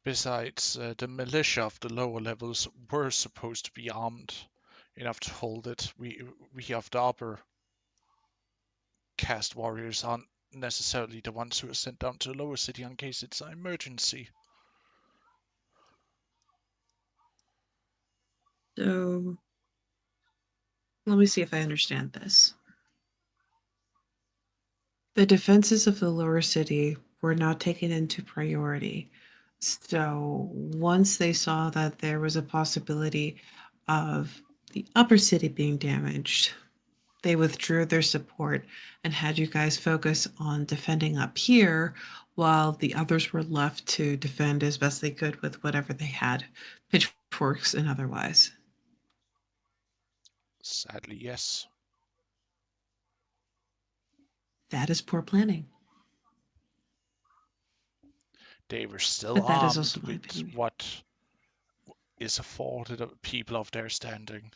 Besides, the militia of the lower levels were supposed to be armed enough to hold it. We of the upper caste warriors aren't necessarily the ones who are sent down to the lower city in case it's an emergency. So let me see if I understand this. The defenses of the lower city were not taken into priority. So once they saw that there was a possibility of the upper city being damaged, they withdrew their support and had you guys focus on defending up here while the others were left to defend as best they could with whatever they had, pitchforks and otherwise. Sadly, yes. That is poor planning. They were still But that is armed also my with opinion. what is afforded of people of their standing.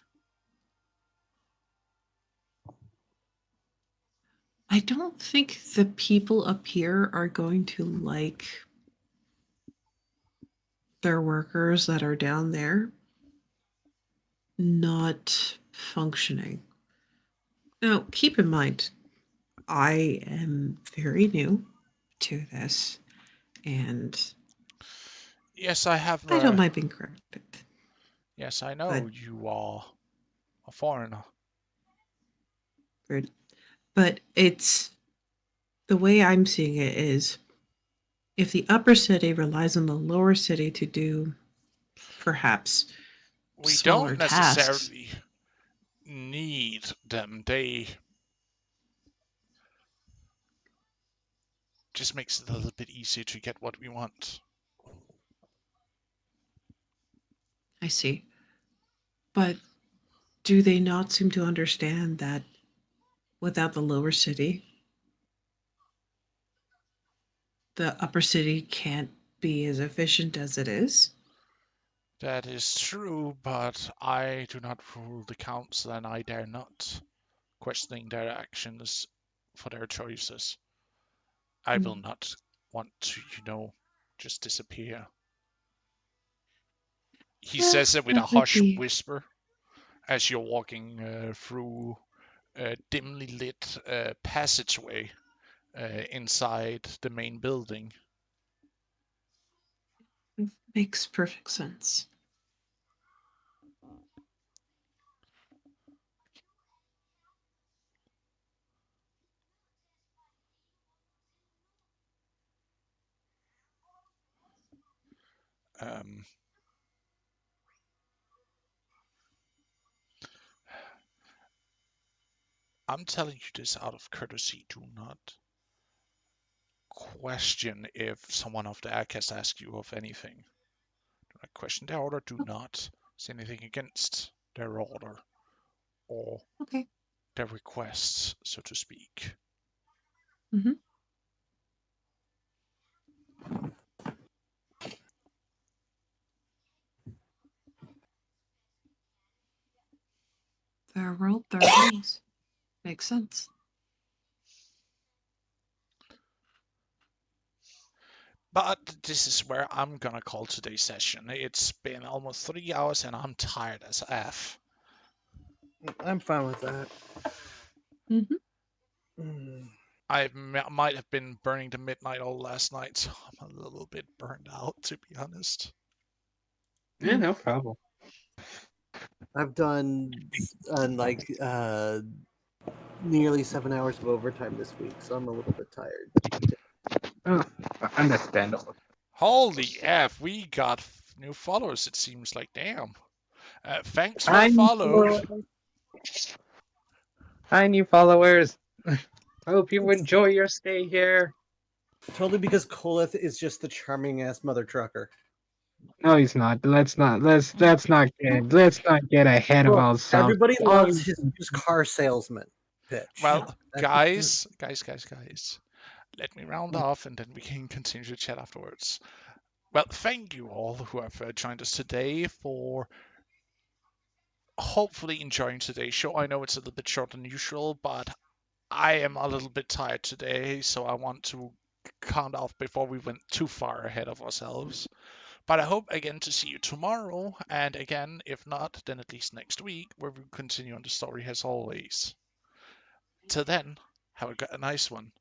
I don't think the people up here are going to like their workers that are down there not functioning. Now, keep in mind, I am very new to this, and Yes, I have. I don't mind being corrected. Yes, I know But you are a foreigner. but it's the way I'm seeing it is if the upper city relies on the lower city to do perhaps We smaller don't tasks, necessarily need them. They just makes it a little bit easier to get what we want. I see. But do they not seem to understand that without the lower city, the upper city can't be as efficient as it is? That is true, but I do not rule the council, and I dare not questioning their actions for their choices. I will Mm. not want to, just disappear. He Yeah, says it with a that would hushed be. whisper as you're walking through a dimly lit passageway inside the main building. Makes perfect sense. Um, I'm telling you this out of courtesy. Do not question if someone of the ACAS asks you of anything. Do not question their order. Do not say anything against their order or Okay. their requests, so to speak. Mm-hmm. Their world, their rules. Makes sense. But this is where I'm gonna call today's session. It's been almost 3 hours and I'm tired as F. I'm fine with that. Mhm. Mm. I might have been burning the midnight oil last night, so I'm a little bit burned out, to be honest. Yeah, no problem. I've done like nearly 7 hours of overtime this week, so I'm a little bit tired. Oh, understandable. Holy F, we got new followers, it seems like. Damn. Thanks for Hi, the new follow. followers. Hi, new followers. Hope you enjoy your stay here. Totally because Kolith is just the charming ass mother trucker. No, he's not. Let's not get ahead of Look, ourselves. everybody Oh, loves his used car salesman pitch. Well, That's guys, let me round off and then we can continue to chat afterwards. Well, thank you all who have joined us today for hopefully enjoying today's show. I know it's a little bit shorter than usual, but I am a little bit tired today, so I want to count off before we went too far ahead of ourselves. But I hope again to see you tomorrow, and again, if not, then at least next week, where we continue on the story as always. Till then, have a nice one.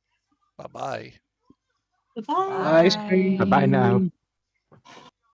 Bye bye. Bye. ice cream. Bye now.